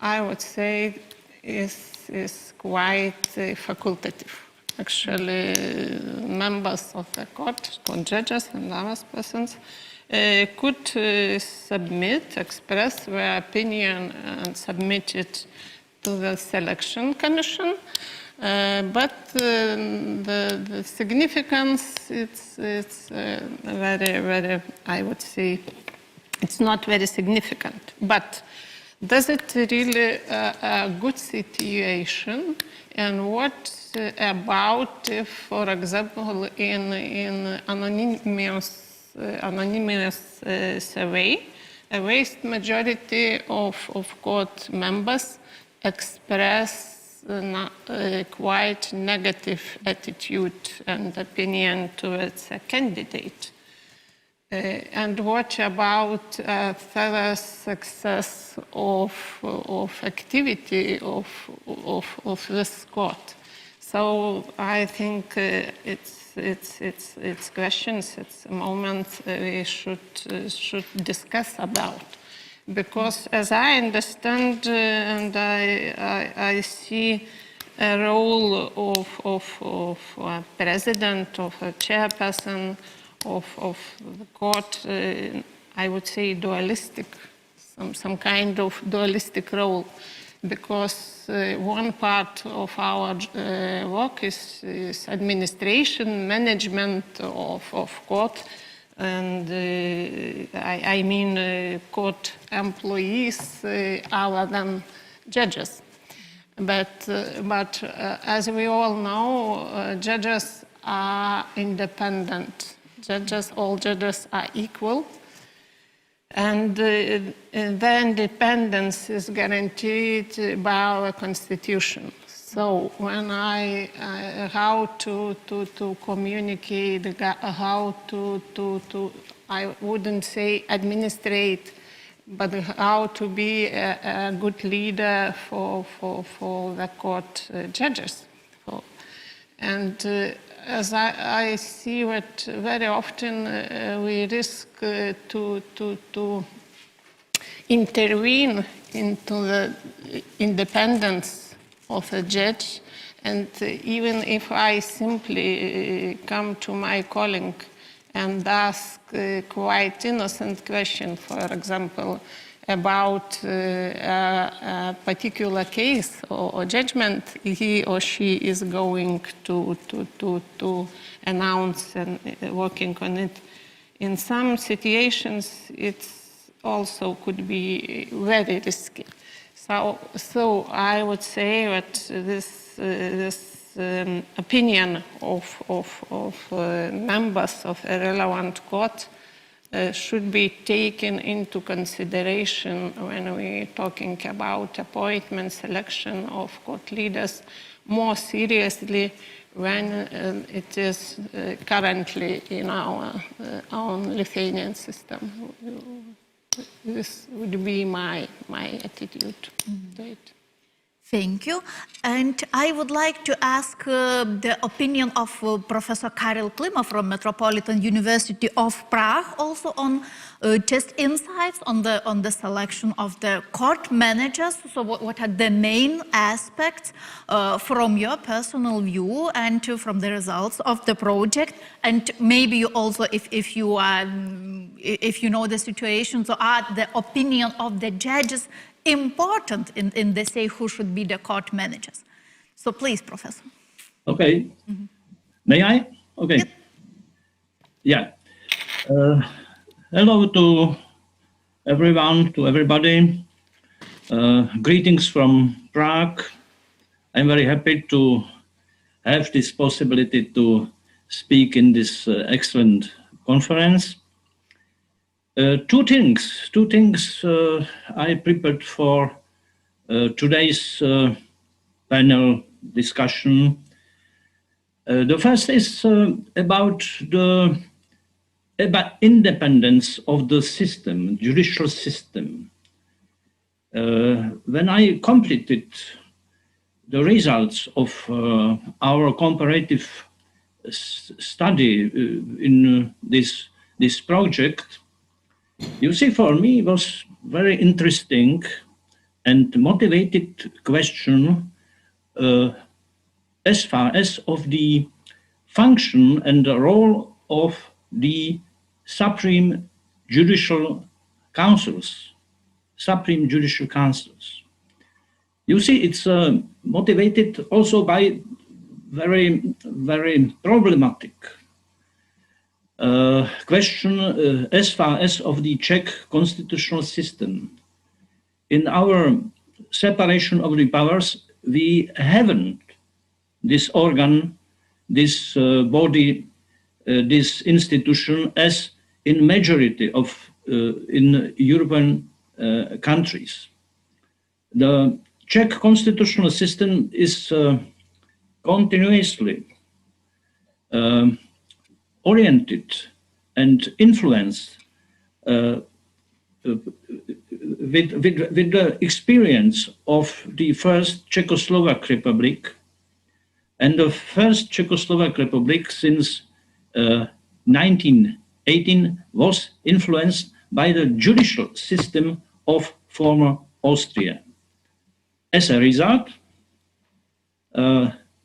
I would say, is quite facultative. Actually, members of the court judges and other persons could submit, express their opinion and submit it to the selection commission. But the significance, it's very, I would say, it's not very significant. But does it really a good situation? And what about if, for example, in anonymous survey, a vast majority of court members express quite negative attitude and opinion towards a candidate. And what about further success of activity of this court? So I think it's questions, it's a moment we should discuss about. Because as I understand and I see a role of a president, of a chairperson of the court, I would say dualistic, some kind of dualistic role. Because one part of our work is administration, management of court, and I mean court employees other than judges. But as we all know, judges are independent. All judges are equal. And their independence is guaranteed by our constitution. So when how to communicate, how to I wouldn't say administrate, but how to be a good leader for the court judges. And as I see what very often we risk to intervene into the independence of a judge, and even if I simply come to my colleague and ask a quite innocent question, for example, about a particular case or judgment he or she is going to announce and working on it. In some situations, it's also could be very risky. So I would say that this opinion of members of a relevant court should be taken into consideration when we're talking about appointment, selection of court leaders more seriously when it is currently in our own Lithuanian system. This would be my attitude to it. Thank you. And I would like to ask the opinion of Professor Karel Klima from Metropolitan University of Prague, also on just insights on the selection of the court managers. So what are the main aspects from your personal view and from the results of the project? And maybe you also, if you know the situation, so are the opinion of the judges important in the say who should be the court managers. So please, Professor. Okay. May I? Okay. Yep. Yeah. Hello to everyone, to everybody. Greetings from Prague. I'm very happy to have this possibility to speak in this excellent conference. Two things I prepared for today's panel discussion. The first is about independence of the system, judicial system. When I completed the results of our comparative study in this project, you see, for me, it was very interesting and motivated question as far as of the function and the role of the Supreme Judicial Councils. You see, it's motivated also by very, very problematic question as far as of the Czech constitutional system. In our separation of the powers, we haven't this organ, this body, this institution as in majority of in European countries. The Czech constitutional system is continuously oriented and influenced with the experience of the first Czechoslovak Republic, and the first Czechoslovak Republic since 1918 was influenced by the judicial system of former Austria. As a result,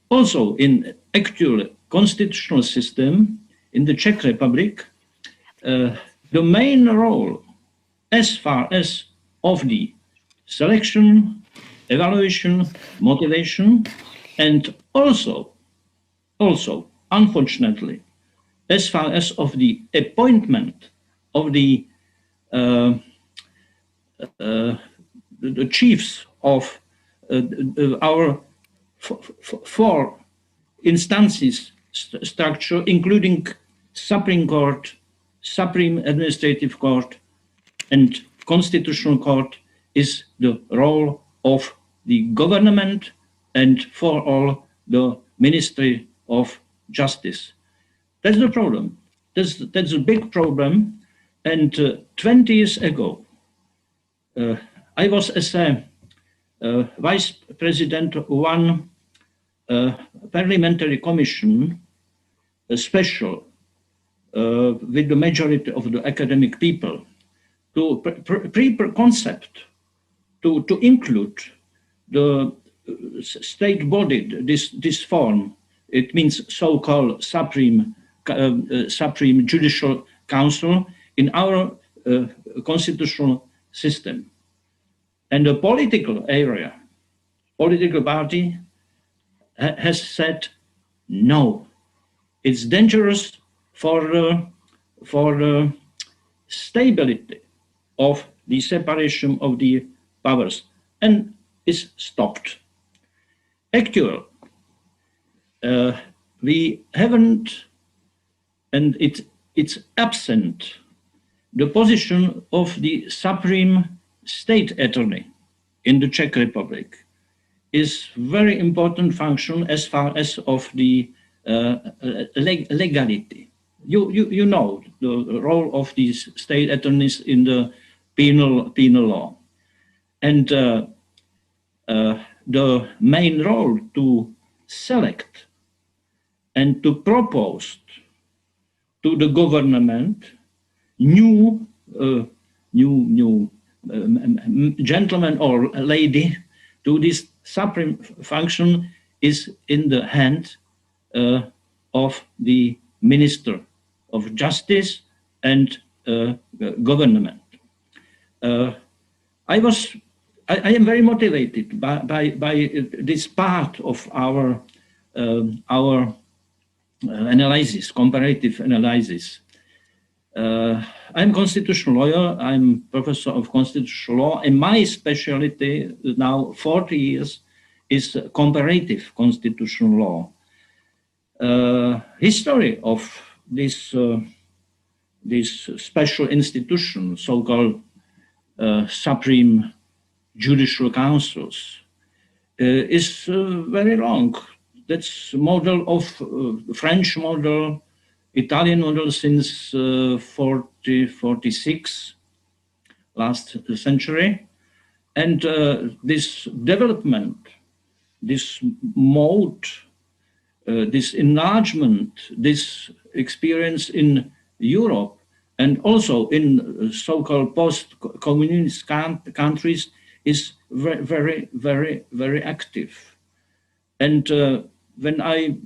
also in actual constitutional system in the Czech Republic, the main role as far as of the selection, evaluation, motivation, and also unfortunately, as far as of the appointment of the chiefs of our four instances structure, including Supreme Court, Supreme Administrative Court, and Constitutional Court, is the role of the government and for all the Ministry of Justice. That's the problem. That's a big problem. And 20 years ago, I was as a vice president of one parliamentary commission, a special, with the majority of the academic people, to concept to include the state body, this form. It means so-called Supreme Judicial Council in our constitutional system. And the political area, political party has said, no, it's dangerous for the stability of the separation of the powers, and is stopped. Actually, we haven't, and it's absent, the position of the Supreme State Attorney in the Czech Republic is very important function as far as of the legality. You know the role of these state attorneys in the penal law, and the main role to select and to propose to the government new gentleman or lady to this supreme function is in the hand of the Minister of Justice and government. I was I am very motivated by this part of our analysis, comparative analysis. I'm constitutional lawyer. I'm professor of constitutional law, and my specialty now 40 years is comparative constitutional law. History of this special institution, so-called Supreme Judicial Councils, is very long. That's model of French model, Italian model since 46, last century. And this development, this mode, this enlargement, this experience in Europe and also in so-called post-communist countries is very, very, very active. And when I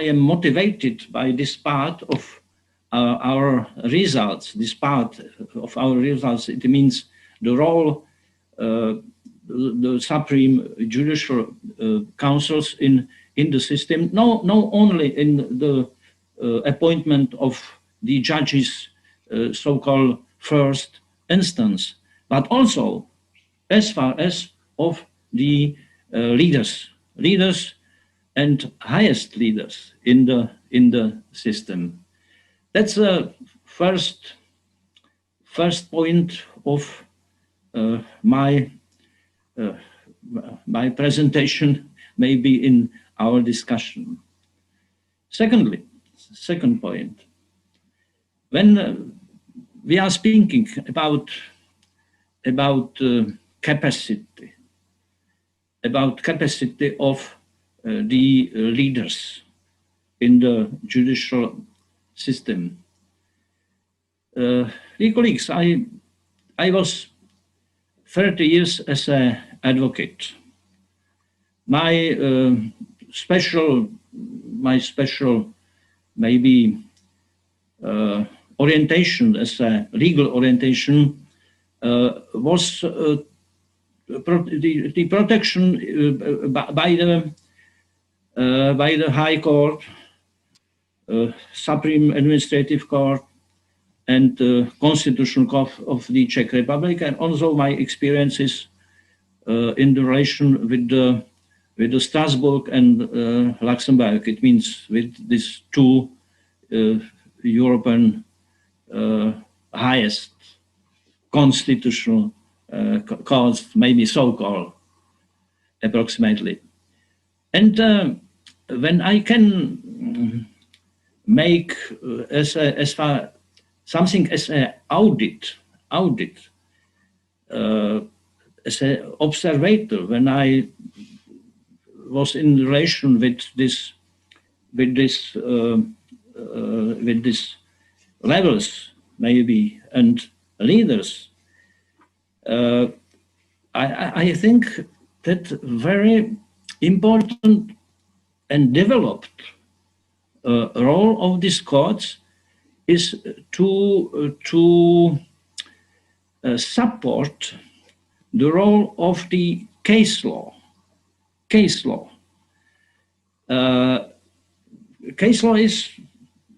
am motivated by this part of our results, this part of our results, it means the role the Supreme Judicial Councils in the system, not only in the appointment of the judges, so-called first instance, but also as far as of the leaders and highest leaders in the system. That's the first point of my presentation, maybe in our discussion. Second point, when we are speaking about capacity of the leaders in the judicial system. Dear colleagues, I was 30 years as an advocate. My special maybe orientation as a legal orientation was the protection by the High Court, Supreme Administrative Court, and Constitutional Court of the Czech Republic, and also my experiences in the relation with the Strasbourg and Luxembourg. It means with these two European highest constitutional courts, maybe so-called, approximately. And when I can make as far something as an audit as an observator, when I was in relation with this levels maybe and leaders, I think that very important and developed role of these courts is to support the role of the case law. Case law is,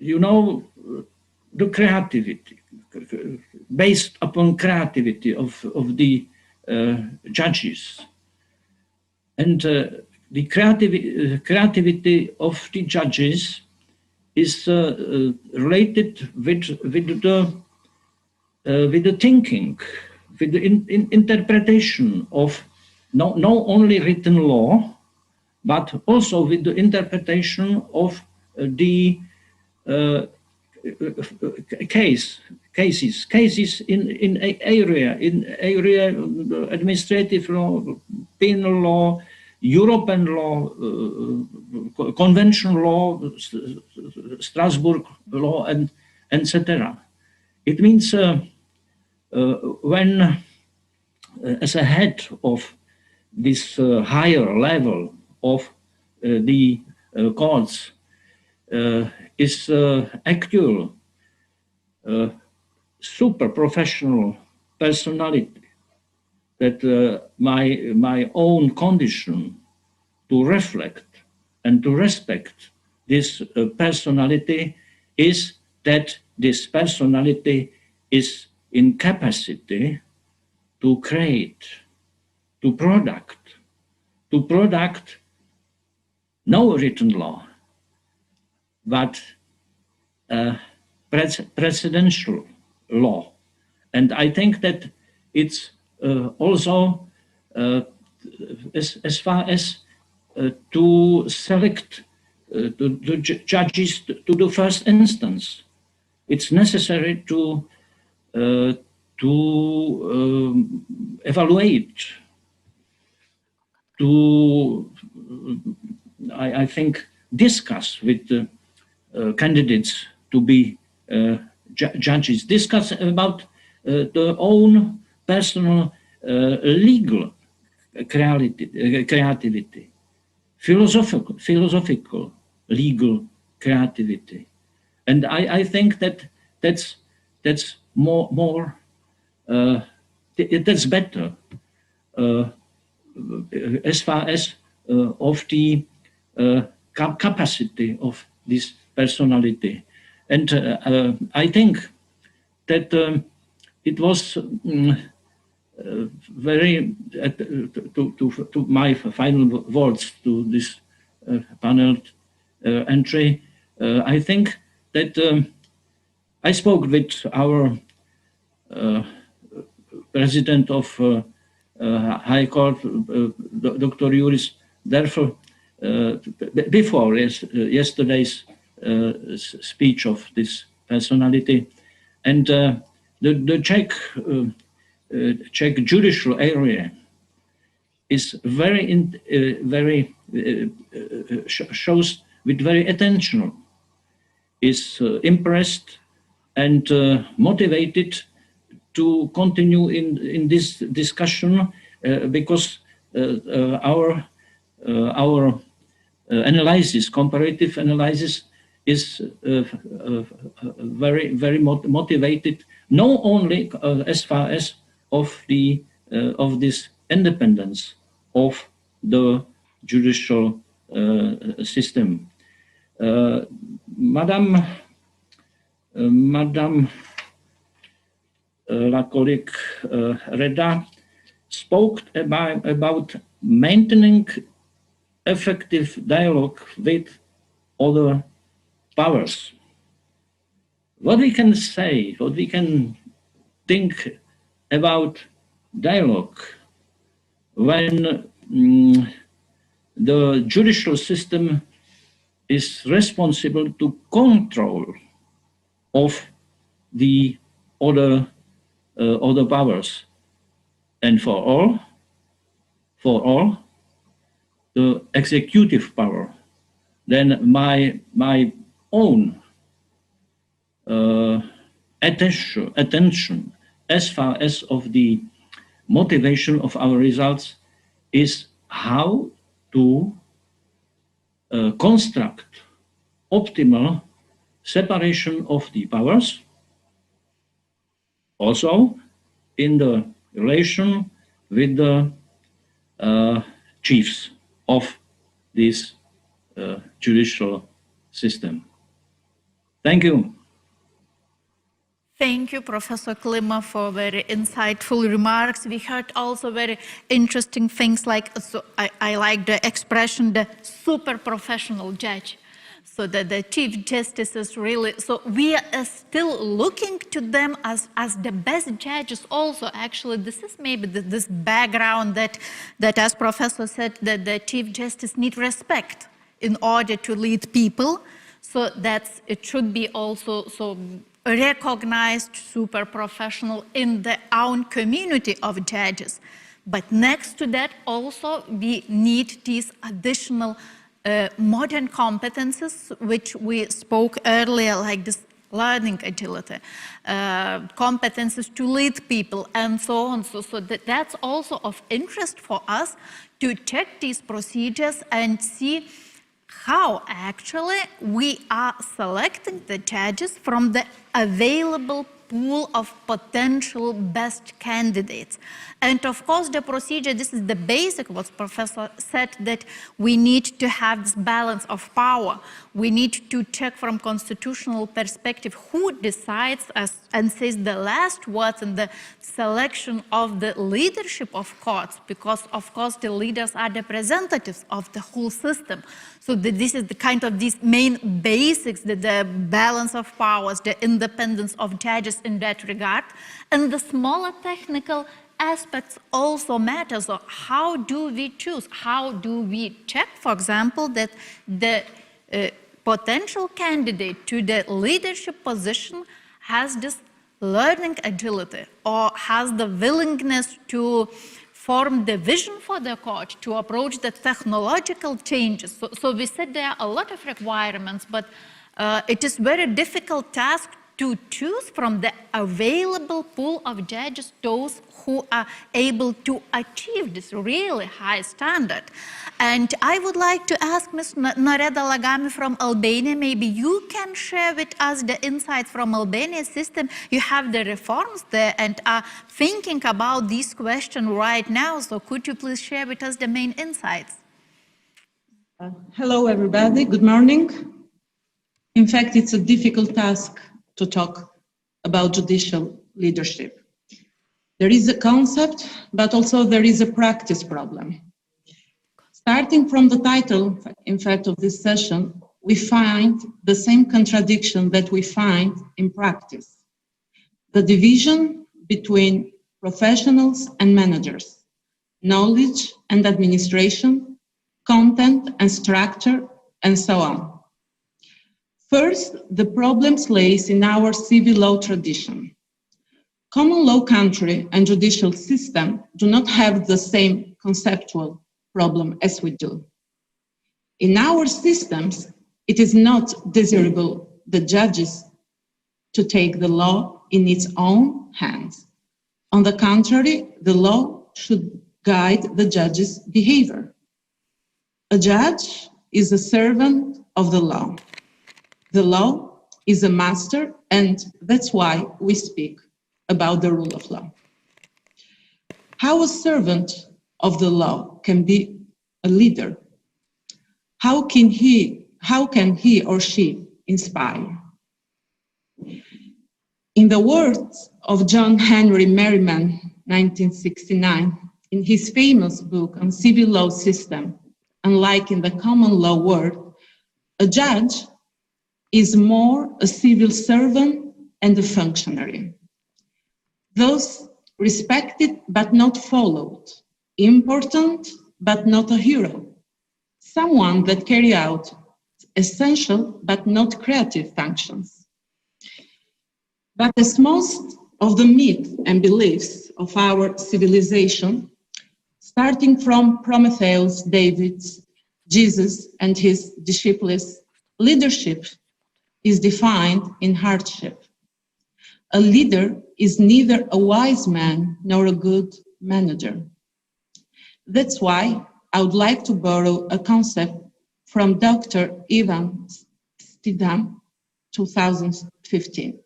the creativity, based upon creativity of the judges. And the creativity of the judges is related with the thinking, with the interpretation of not only written law, but also with the interpretation of the cases in area administrative law, penal law, European law, convention law, Strasbourg law, and etc. It means when, as a head of this higher level of the courts, is actual super professional personality that my own condition to reflect and to respect this personality is that this personality is in capacity to create, to product no written law, but presidential law. And I think that it's also as far as to select the judges to the first instance. It's necessary to evaluate, to I think discuss with the candidates to be judges, discuss about their own personal legal creativity, philosophical legal creativity. And I think that that's more that's better as far as of the capacity of this personality. And I think that it was very, to my final words to this panel entry, I think that I spoke with our president of High Court, Dr. Juris, therefore, before yesterday's speech of this personality, and the Czech judicial area is very shows with very attention, is impressed and motivated to continue in this discussion because our analysis, comparative analysis, is very motivated, not only as far as of this independence of the judicial system. Madam la colleague Reda spoke about maintaining effective dialogue with other powers. What we can say, what we can think about dialogue when the judicial system is responsible to control of the other powers, and for all the executive power, then my own attention as far as of the motivation of our results is how to construct optimal separation of the powers, also in the relation with the chiefs of this judicial system. Thank you. Thank you, Professor Klima, for very insightful remarks. We heard also very interesting things like, so I like the expression, the super professional judge. So that the Chief Justices really, so we are still looking to them as the best judges also. Actually, this is maybe this background that as Professor said, that the Chief Justice need respect in order to lead people. So that's, it should be also so recognized super professional in the own community of judges. But next to that also we need these additional modern competences which we spoke earlier, like this learning agility, competences to lead people and so on. So that's also of interest for us to check these procedures and see how actually we are selecting the judges from the available pool of potential best candidates. And of course, the procedure, this is the basic, what Professor said, that we need to have this balance of power. We need to check from constitutional perspective who decides and says the last words in the selection of the leadership of courts, because of course the leaders are representatives of the whole system. So this is the kind of these main basics, the balance of powers, the independence of judges in that regard, and the smaller technical aspects also matter. So how do we choose? How do we check, for example, that the potential candidate to the leadership position has this learning agility or has the willingness to form the vision for the court, to approach the technological changes. So we said there are a lot of requirements, but it is very difficult task to choose from the available pool of judges those who are able to achieve this really high standard. And I would like to ask Ms. Noreda Lagami from Albania, maybe you can share with us the insights from Albania's system. You have the reforms there and are thinking about this question right now, so could you please share with us the main insights? Hello everybody, good morning. In fact, it's a difficult task to talk about judicial leadership. There is a concept, but also there is a practice problem. Starting from the title, in fact, of this session, we find the same contradiction that we find in practice. The division between professionals and managers, knowledge and administration, content and structure, and so on. First, the problems lays in our civil law tradition. Common law country and judicial system do not have the same conceptual problem as we do. In our systems, it is not desirable the judges to take the law in its own hands. On the contrary, the law should guide the judge's behavior. A judge is a servant of the law. The law is a master, and that's why we speak about the rule of law. How a servant of the law can be a leader? How can he or she inspire? In the words of John Henry Merriman, 1969, in his famous book on civil law system, unlike in the common law world, a judge is more a civil servant and a functionary. Those respected but not followed, important but not a hero, someone that carry out essential but not creative functions. But as most of the myths and beliefs of our civilization, starting from Prometheus, David, Jesus, and his disciples, leadership is defined in hardship. A leader is neither a wise man nor a good manager. That's why I would like to borrow a concept from Dr. Ivan Stidham, 2015.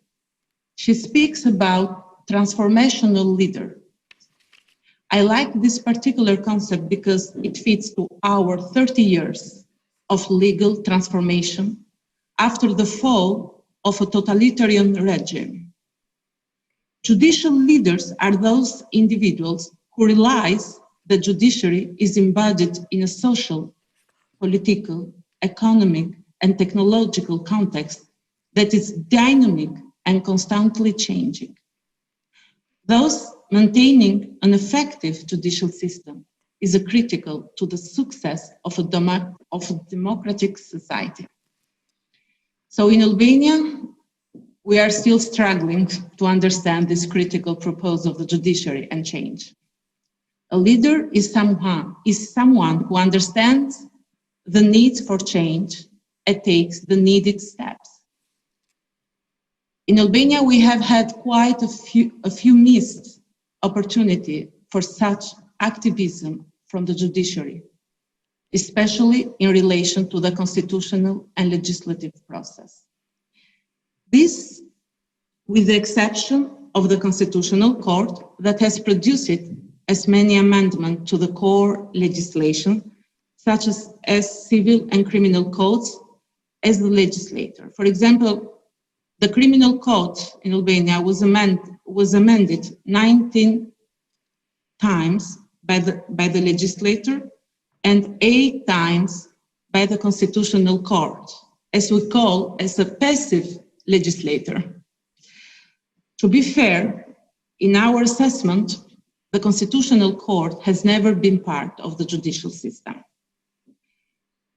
She speaks about transformational leader. I like this particular concept because it fits to our 30 years of legal transformation after the fall of a totalitarian regime. Judicial leaders are those individuals who realize the judiciary is embodied in a social, political, economic, and technological context that is dynamic and constantly changing. Thus, maintaining an effective judicial system is critical to the success of a democratic society. So in Albania, we are still struggling to understand this critical purpose of the judiciary and change. A leader is someone who understands the need for change and takes the needed steps. In Albania, we have had quite a few missed opportunity for such activism from the judiciary, especially in relation to the constitutional and legislative process. This with the exception of the Constitutional Court that has produced as many amendments to the core legislation, such as civil and criminal codes, as the legislator. For example, the criminal code in Albania was amended 19 times by the legislator and 8 times by the Constitutional Court, as we call as a passive legislator. To be fair, in our assessment, the Constitutional Court has never been part of the judicial system.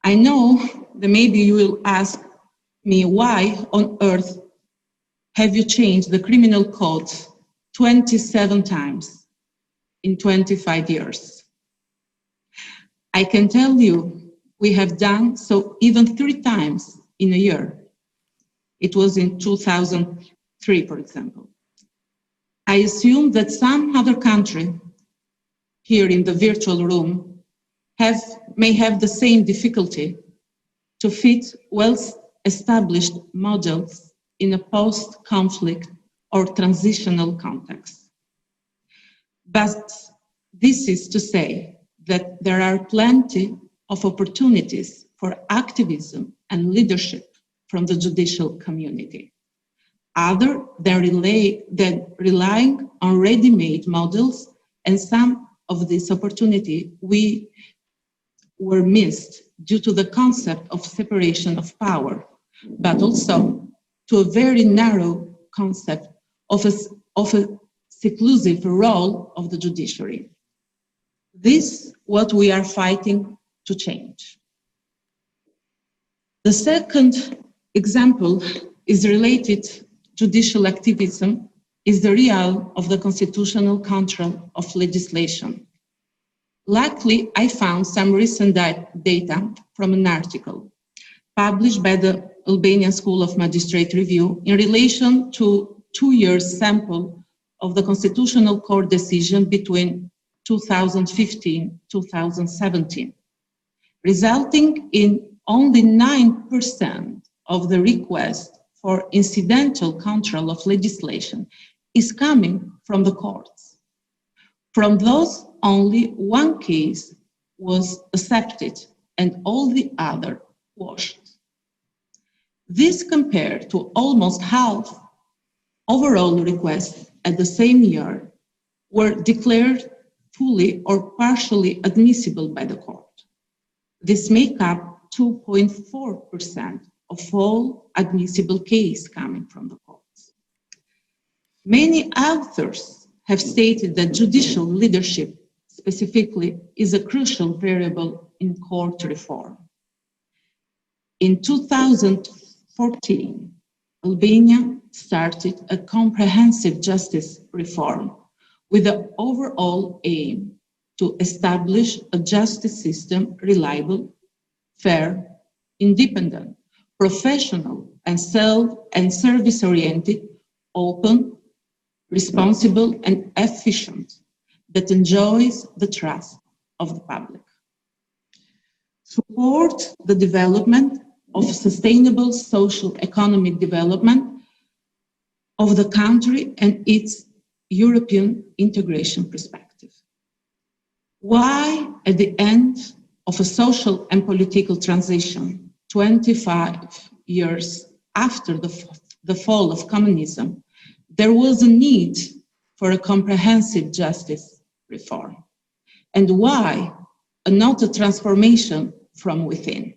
I know that maybe you will ask me why on earth have you changed the criminal code 27 times in 25 years? I can tell you we have done so even 3 times in a year. It was in 2003, for example. I assume that some other country here in the virtual room may have the same difficulty to fit well-established models in a post-conflict or transitional context. But this is to say that there are plenty of opportunities for activism and leadership from the judicial community, other than relying on ready-made models, and some of this opportunity were missed due to the concept of separation of power, but also to a very narrow concept of a seclusive role of the judiciary. This is what we are fighting to change. The second example is related judicial activism is the realm of the constitutional control of legislation. Luckily, I found some recent data from an article published by the Albanian School of Magistrate Review in relation to 2 years sample of the Constitutional Court decision between 2015-2017, resulting in only 9% of the request for incidental control of legislation is coming from the courts. From those, only 1 case was accepted and all the other quashed. This compared to almost half overall requests at the same year were declared fully or partially admissible by the court. This makes up 2.4% of all admissible cases coming from the courts. Many authors have stated that judicial leadership specifically is a crucial variable in court reform. In 2014, Albania started a comprehensive justice reform with the overall aim to establish a justice system reliable, fair, independent, professional, and service-oriented, open, responsible, and efficient, that enjoys the trust of the public. Support the development of sustainable social economic development of the country and its European integration perspective. Why, at the end of a social and political transition, 25 years after the fall of communism, there was a need for a comprehensive justice reform? And why not a transformation from within?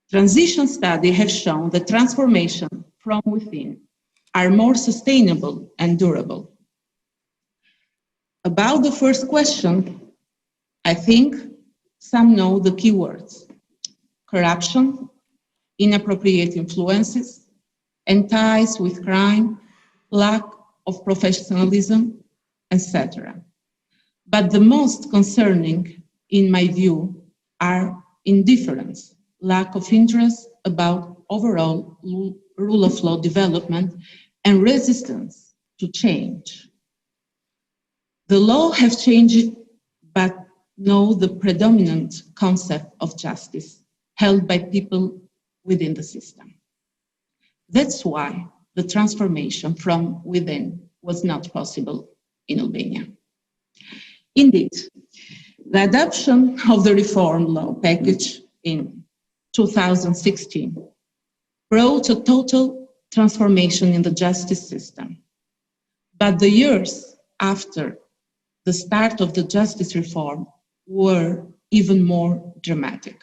Transition studies have shown that transformation from within are more sustainable and durable. About the first question, I think some know the key words: corruption, inappropriate influences, and ties with crime, lack of professionalism, etc. But the most concerning, in my view, are indifference, lack of interest about overall rule of law development, and resistance to change. The law has changed, but no the predominant concept of justice held by people within the system. That's why the transformation from within was not possible in Albania. Indeed, the adoption of the reform law package in 2016 brought a total transformation in the justice system. But the years after the start of the justice reform were even more dramatic.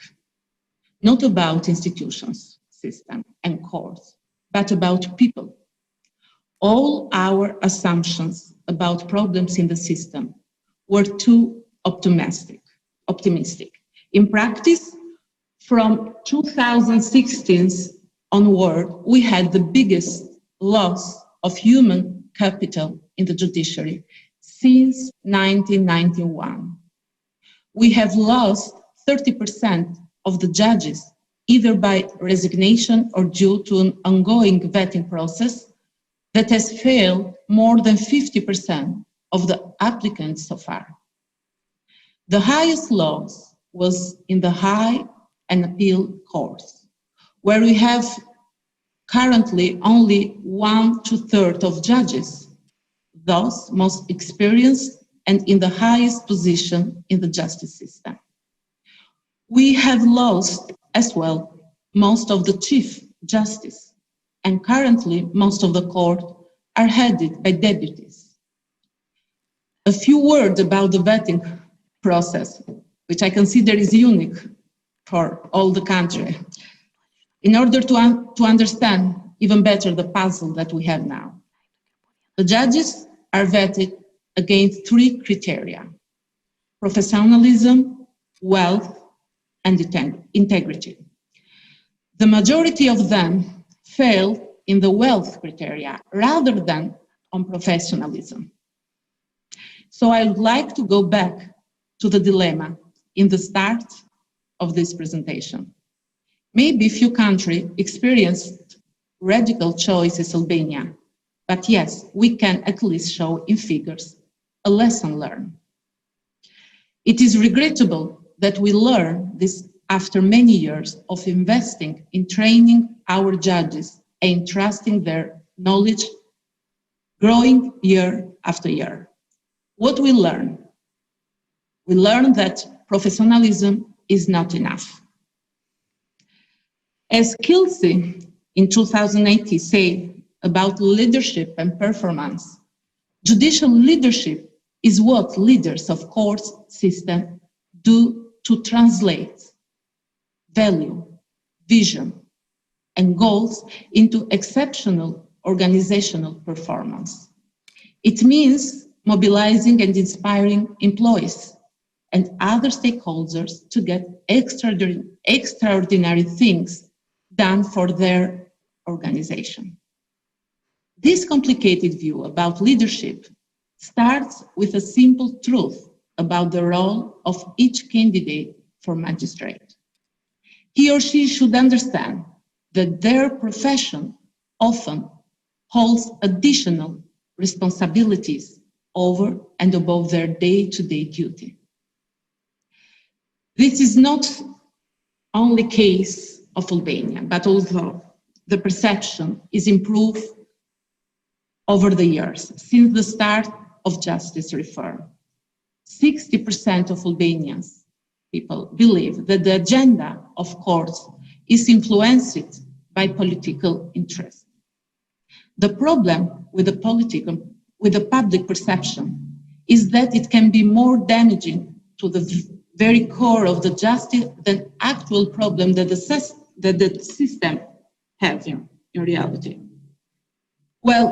Not about institutions, system, and courts, but about people. All our assumptions about problems in the system were too optimistic. In practice, from 2016 onward, we had the biggest loss of human capital in the judiciary since 1991. We have lost 30% of the judges, either by resignation or due to an ongoing vetting process that has failed more than 50% of the applicants so far. The highest loss was in the high and appeal courts, where we have currently only 1/2 of judges, thus most experienced and in the highest position in the justice system. We have lost as well most of the chief justice, and currently most of the court are headed by deputies. A few words about the vetting process, which I consider is unique for all the country, in order to understand even better the puzzle that we have now. The judges are vetted against 3 criteria: professionalism, wealth, and integrity. The majority of them fail in the wealth criteria rather than on professionalism. So I would like to go back to the dilemma in the start of this presentation. Maybe few countries experienced radical choices, Albania, but yes, we can at least show in figures a lesson learned. It is regrettable that we learn this after many years of investing in training our judges and trusting their knowledge, growing year after year. What we learn? We learn that professionalism is not enough. As Kelsey in 2018 said about leadership and performance, judicial leadership is what leaders of courts system do to translate value, vision, and goals into exceptional organizational performance. It means mobilizing and inspiring employees and other stakeholders to get extraordinary things done for their organization. This complicated view about leadership starts with a simple truth about the role of each candidate for magistrate. He or she should understand that their profession often holds additional responsibilities over and above their day-to-day duty. This is not only case of Albania, but also the perception is improved over the years since the start of justice reform. 60% of Albanians people believe that the agenda of courts is influenced by political interest. The problem with the public perception is that it can be more damaging to the very core of the justice than actual problem that the system has in reality. Well,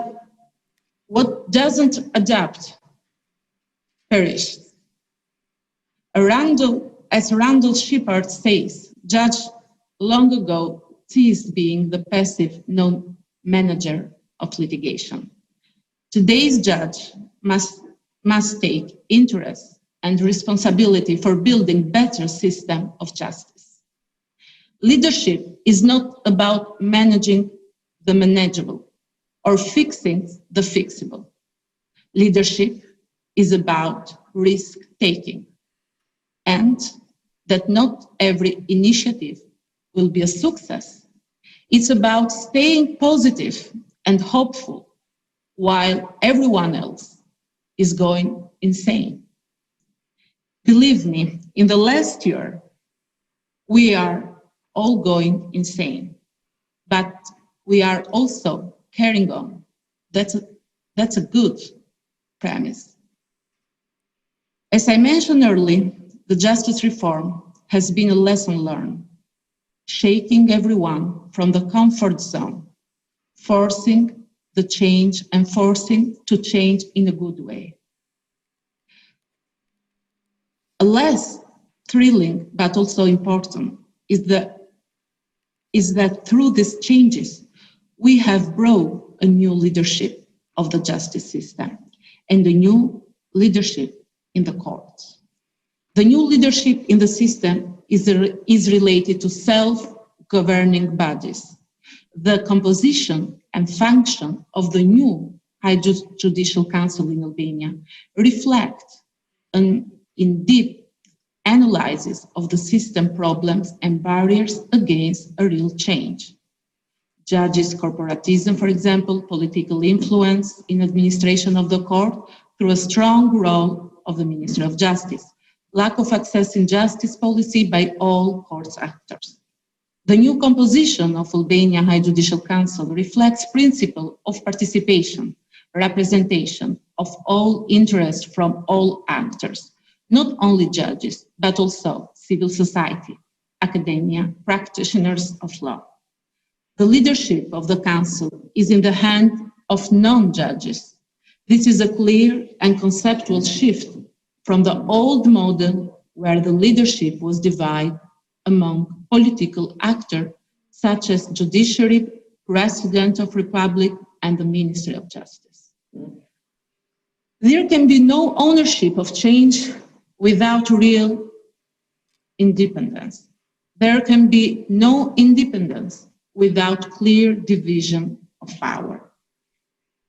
what doesn't adapt perishes. As Randall Shepard says, Judge long ago ceased being the passive non-manager of litigation. Today's judge must take interest and responsibility for building better system of justice. Leadership is not about managing the manageable or fixing the fixable. Leadership is about risk-taking, and that not every initiative will be a success. It's about staying positive and hopeful, while everyone else is going insane. Believe me, in the last year, we are all going insane, but we are also carrying on. That's a good premise. As I mentioned earlier, the justice reform has been a lesson learned, shaking everyone from the comfort zone, forcing the change and forcing to change in a good way. A less thrilling but also important is that through these changes, we have brought a new leadership of the justice system and a new leadership in the courts. The new leadership in the system is related to self-governing bodies. The composition and function of the new High Judicial Council in Albania reflect an in-depth analysis of the system problems and barriers against a real change. Judges' corporatism, for example, political influence in administration of the court through a strong role of the Ministry of Justice, lack of access in justice policy by all courts actors. The new composition of Albania High Judicial Council reflects principle of participation, representation of all interests from all actors, not only judges, but also civil society, academia, practitioners of law. The leadership of the Council is in the hand of non-judges. This is a clear and conceptual shift from the old model where the leadership was divided among political actors such as Judiciary, President of Republic, and the Ministry of Justice. There can be no ownership of change without real independence. There can be no independence without clear division of power.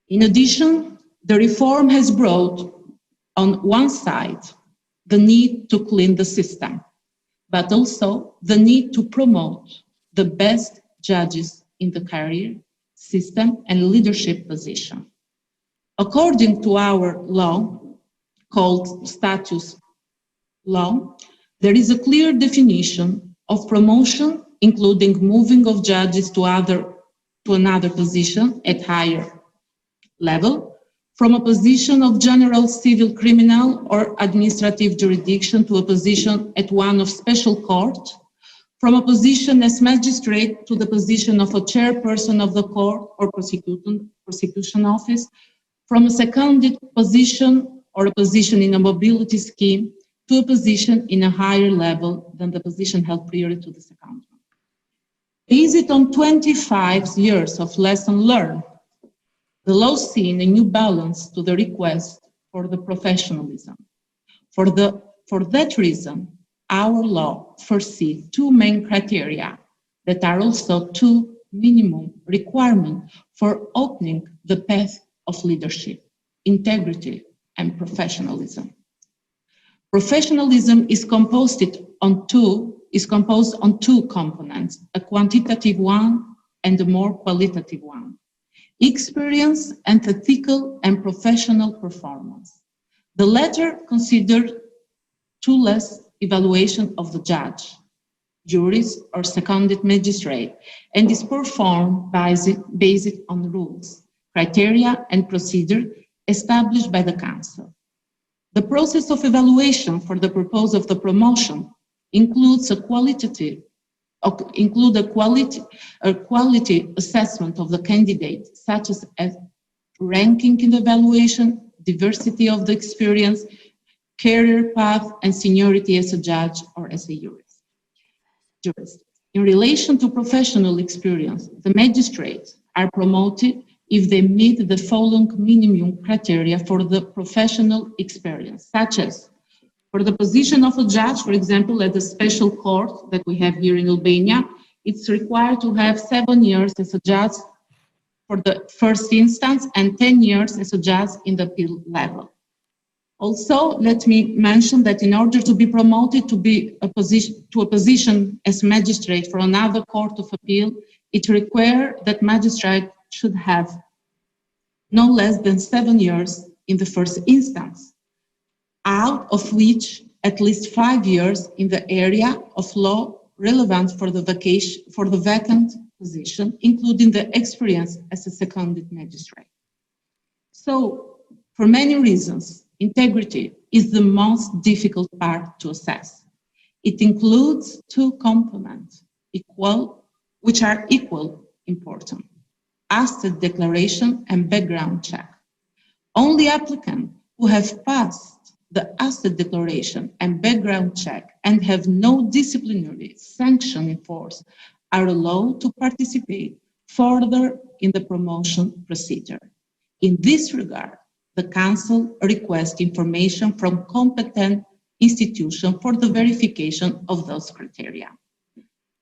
In addition, the reform has brought on one side the need to clean the system, but also the need to promote the best judges in the career, system, and leadership position. According to our law, called status law, there is a clear definition of promotion, including moving of judges to another position at higher level, from a position of general civil criminal or administrative jurisdiction to a position at one of special court, from a position as magistrate to the position of a chairperson of the court or prosecution office, from a seconded position or a position in a mobility scheme to a position in a higher level than the position held prior to the secondment. Based on 25 years of lesson learned, the law seen a new balance to the request for the professionalism. For that reason, our law foresees two main criteria that are also two minimum requirements for opening the path of leadership: integrity and professionalism. Professionalism is composed on two components, a quantitative one and a more qualitative one: experience and ethical and professional performance. The latter considered tooless evaluation of the judge, juries, or seconded magistrate, and is performed based on rules, criteria, and procedure established by the Council. The process of evaluation for the purpose of the promotion includes a quality assessment of the candidate, such as ranking in the evaluation, diversity of the experience, career path, and seniority as a judge or as a jurist. In relation to professional experience, the magistrates are promoted if they meet the following minimum criteria for the professional experience, such as for the position of a judge, for example, at the special court that we have here in Albania, it's required to have 7 years as a judge for the first instance and 10 years as a judge in the appeal level. Also, let me mention that in order to be promoted to a position as magistrate for another court of appeal, it requires that magistrate should have no less than 7 years in the first instance, out of which at least 5 years in the area of law relevant for the vacant position, including the experience as a seconded magistrate. So, for many reasons, integrity is the most difficult part to assess. It includes two components, which are equal important: asset declaration and background check. Only applicants who have passed the asset declaration and background check and have no disciplinary sanction in force are allowed to participate further in the promotion procedure. In this regard, the Council requests information from competent institutions for the verification of those criteria.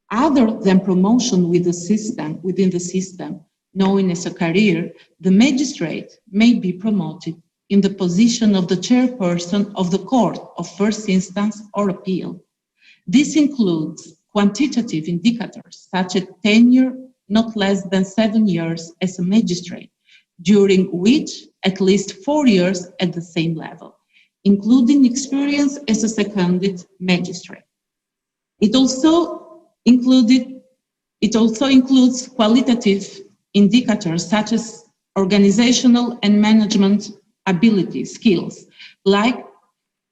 Other than promotion within the system, known as a career, the magistrate may be promoted in the position of the chairperson of the court of first instance or appeal. This includes quantitative indicators such as tenure not less than 7 years as a magistrate, during which at least 4 years at the same level, including experience as a seconded magistrate. It also includes qualitative indicators such as organizational and management ability skills, like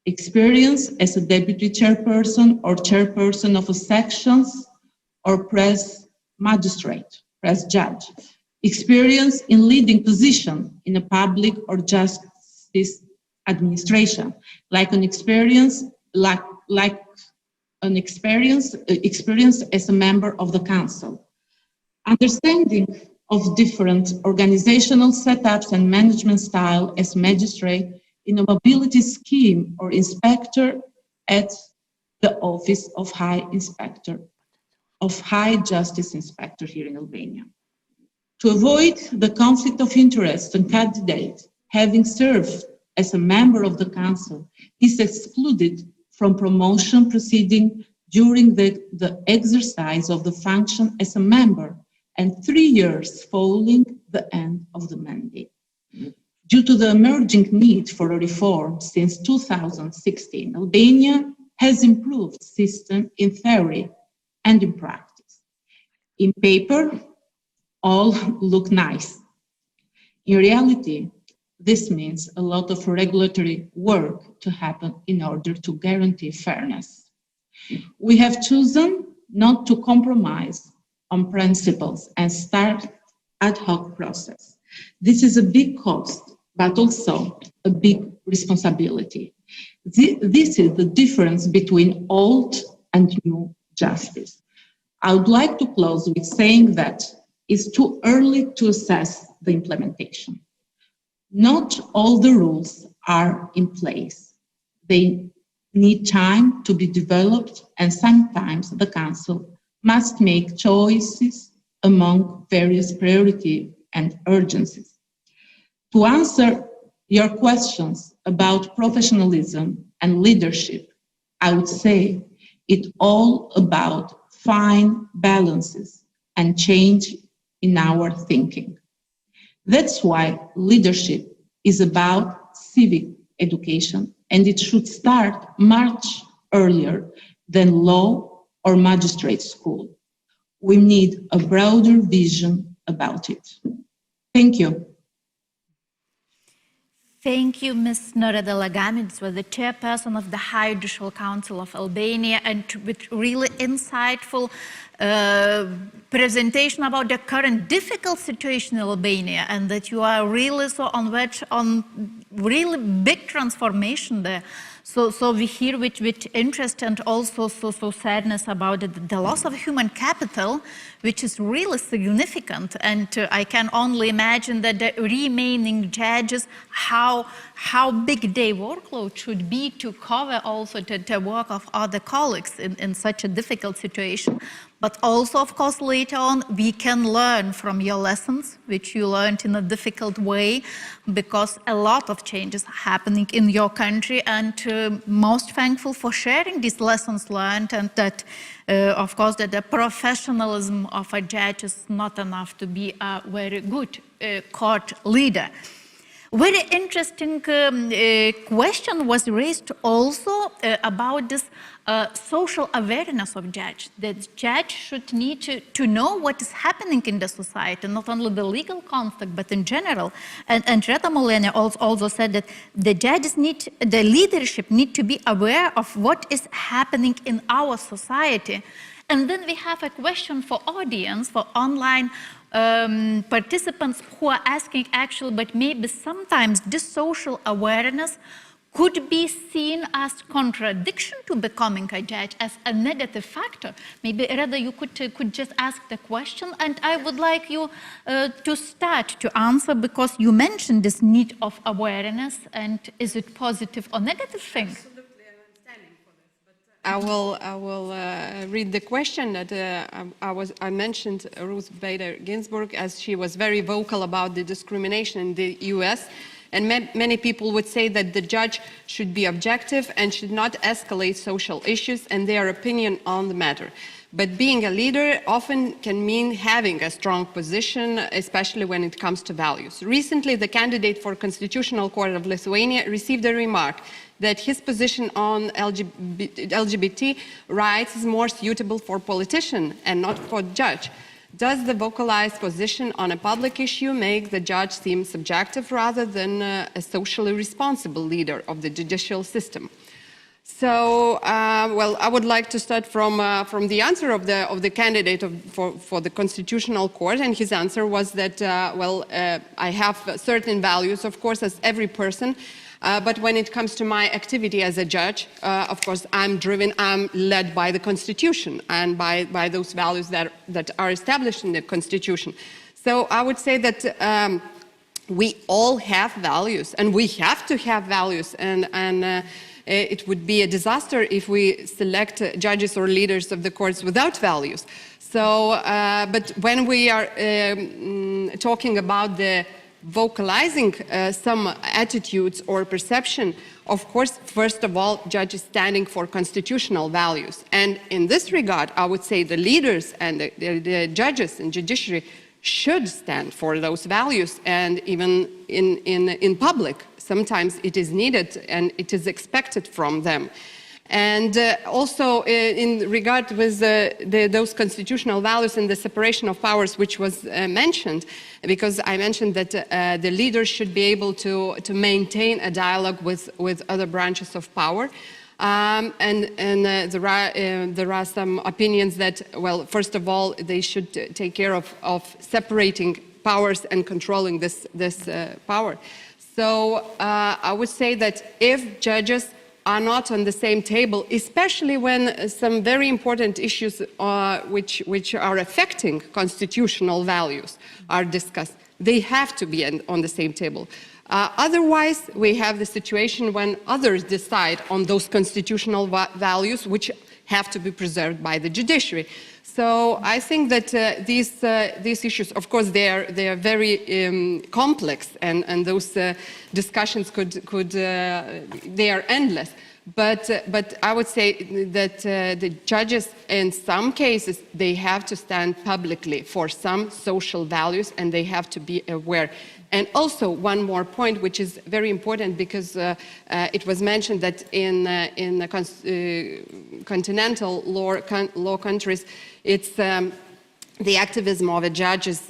experience as a deputy chairperson or chairperson of a sections or press magistrate, press judge, experience in leading position in a public or justice administration, experience as a member of the council. Understanding of different organizational setups and management style as magistrate in a mobility scheme or inspector at the Office of High Justice Inspector here in Albania. To avoid the conflict of interest, a candidate having served as a member of the council is excluded from promotion proceeding during the exercise of the function as a member and 3 years following the end of the mandate. Due to the emerging need for a reform since 2016, Albania has improved system in theory and in practice. In paper, all look nice. In reality, this means a lot of regulatory work to happen in order to guarantee fairness. We have chosen not to compromise on principles and start ad hoc process. This is a big cost, but also a big responsibility. This is the difference between old and new justice. I would like to close with saying that it's too early to assess the implementation. Not all the rules are in place. They need time to be developed, and sometimes the Council must make choices among various priorities and urgencies. To answer your questions about professionalism and leadership, I would say it's all about fine balances and change in our thinking. That's why leadership is about civic education, and it should start much earlier than law or magistrate school. We need a broader vision about it. Thank you. Thank you, Ms. Nora Delagamides, was the chairperson of the High Judicial Council of Albania, and with really insightful presentation about the current difficult situation in Albania, and that you are really so on really big transformation there. So we hear with interest and also so sadness about the loss of human capital, which is really significant. And I can only imagine that the remaining judges, how big their workload should be to cover also the work of other colleagues in such a difficult situation. But also, of course, later on, we can learn from your lessons, which you learned in a difficult way, because a lot of changes are happening in your country, and most thankful for sharing these lessons learned, and that, of course, that the professionalism of a judge is not enough to be a very good court leader. Very interesting question was raised also about this social awareness of judge. That judge should need to know what is happening in the society, not only the legal context, but in general. And Reta Molene also said that the judges the leadership need to be aware of what is happening in our society. And then we have a question for audience, for online participants who are asking actually, but maybe sometimes this social awareness could be seen as contradiction to becoming a judge, as a negative factor. Maybe, Reda, you could just ask the question, and I would like you to start to answer, because you mentioned this need of awareness, and is it positive or negative thing? Absolutely, I'm standing for this. But I will read the question that I mentioned Ruth Bader Ginsburg, as she was very vocal about the discrimination in the US. And many people would say that the judge should be objective and should not escalate social issues and their opinion on the matter. But being a leader often can mean having a strong position, especially when it comes to values. Recently, the candidate for Constitutional Court of Lithuania received a remark that his position on LGBT rights is more suitable for politician and not for judge. Does the vocalized position on a public issue make the judge seem subjective rather than a socially responsible leader of the judicial system? So, well, I would like to start from the answer of the candidate for the Constitutional Court, and his answer was that, I have certain values, of course, as every person, but when it comes to my activity as a judge, of course, I'm led by the Constitution and by those values that are established in the Constitution. So I would say that we all have values, and we have to have values, and it would be a disaster if we select judges or leaders of the courts without values. So, but when we are talking about the vocalizing some attitudes or perception, of course, first of all, judges standing for constitutional values. And in this regard, I would say the leaders and the judges and judiciary should stand for those values, and even in public. Sometimes it is needed and it is expected from them. And also in regard with those constitutional values and the separation of powers, which was mentioned, because I mentioned that the leaders should be able to maintain a dialogue with other branches of power. There are some opinions that, well, first of all, they should take care of separating powers and controlling this power. So I would say that if judges are not on the same table, especially when some very important issues which are affecting constitutional values are discussed, they have to be on the same table. Otherwise, we have the situation when others decide on those constitutional values which have to be preserved by the judiciary. So I think that these issues, of course, they are very complex, and those discussions they are endless. But I would say that the judges, in some cases, they have to stand publicly for some social values, and they have to be aware. And also one more point, which is very important, because it was mentioned that in continental law countries, it's the activism of a judge is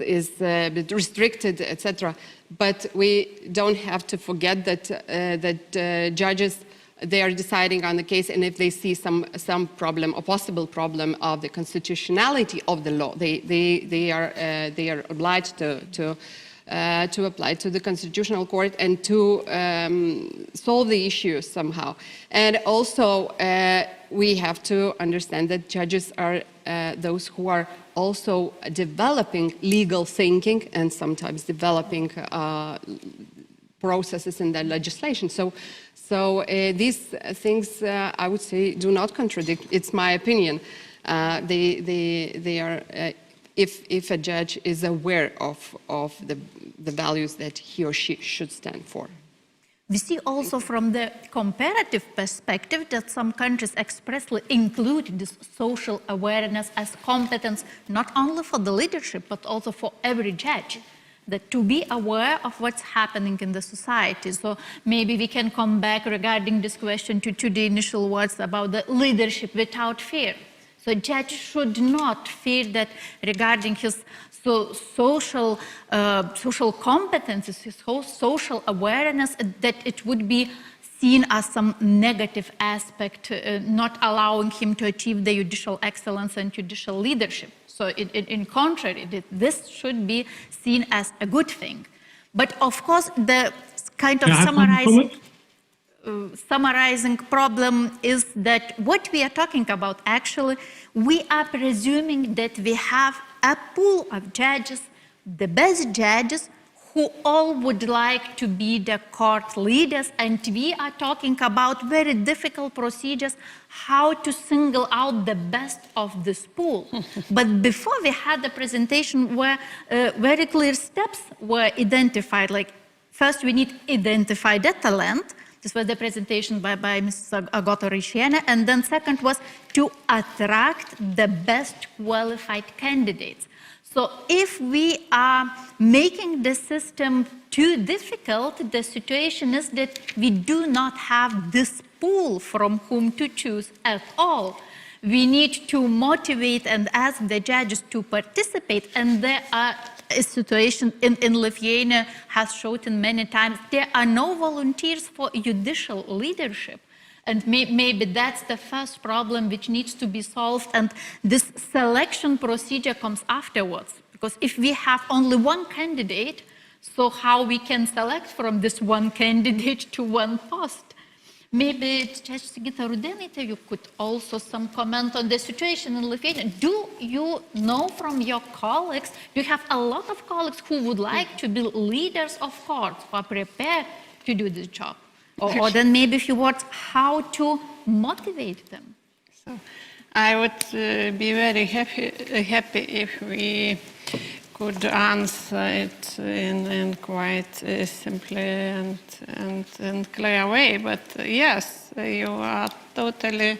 restricted, etc. But we don't have to forget that judges, they are deciding on the case, and if they see some problem, a possible problem of the constitutionality of the law, they are obliged to apply to the Constitutional Court and to solve the issue somehow. And also, we have to understand that judges are those who are also developing legal thinking and sometimes developing processes in the legislation. So these things, I would say, do not contradict. It's my opinion. They are. If a judge is aware of the values that he or she should stand for. We see also from the comparative perspective that some countries expressly include this social awareness as competence, not only for the leadership, but also for every judge, that to be aware of what's happening in the society. So maybe we can come back regarding this question to the initial words about the leadership without fear. So judge should not fear that regarding his social competences, his whole social awareness, that it would be seen as some negative aspect, not allowing him to achieve the judicial excellence and judicial leadership. So in contrary, this should be seen as a good thing. But of course, the kind of summarizing problem is that what we are talking about, actually, we are presuming that we have a pool of judges, the best judges, who all would like to be the court leaders, and we are talking about very difficult procedures, how to single out the best of this pool. But before we had the presentation where very clear steps were identified, like first we need to identify the talent. This was the presentation by Mrs. Agota Rishiene. And then second was to attract the best qualified candidates. So if we are making the system too difficult, the situation is that we do not have this pool from whom to choose at all. We need to motivate and ask the judges to participate, and there are a situation in Lithuania has shown many times, there are no volunteers for judicial leadership. And maybe that's the first problem which needs to be solved, and this selection procedure comes afterwards. Because if we have only one candidate, so how we can select from this one candidate to one post? Maybe, Judge Sigita Rudenite, you could also some comment on the situation in Lithuania. Do you know from your colleagues, you have a lot of colleagues who would like to be leaders of courts, who are prepared to do this job? Or then maybe a few words, how to motivate them? So I would be very happy if we could answer it in quite simply and clear way. But yes, you are totally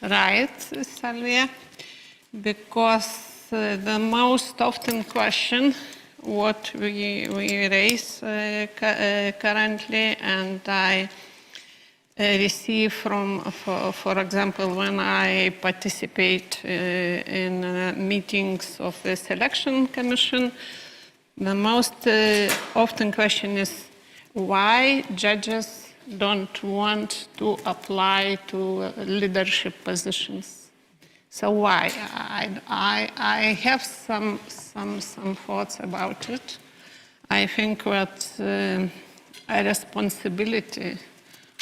right, Salvia, because the most often question what we raise currently, and I receive from, for example, when I participate in meetings of the selection commission, the most often question is why judges don't want to apply to leadership positions. So why? I have some thoughts about it. I think that a responsibility,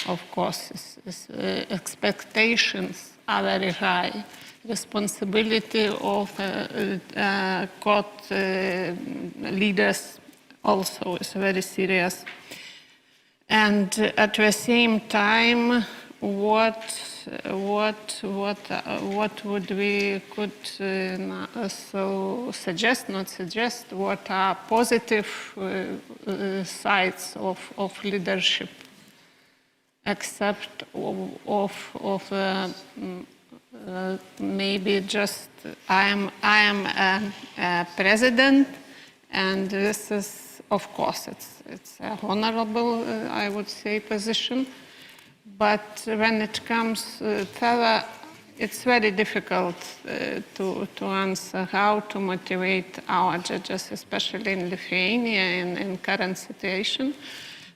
of course, is expectations are very high. Responsibility of court leaders also is very serious. And at the same time, what would we could so suggest, not suggest, what are positive sides of leadership, except of maybe just I am a president, and this is, of course, it's a honorable, I would say, position. But when it comes further, it's very difficult to answer how to motivate our judges, especially in Lithuania in current situation.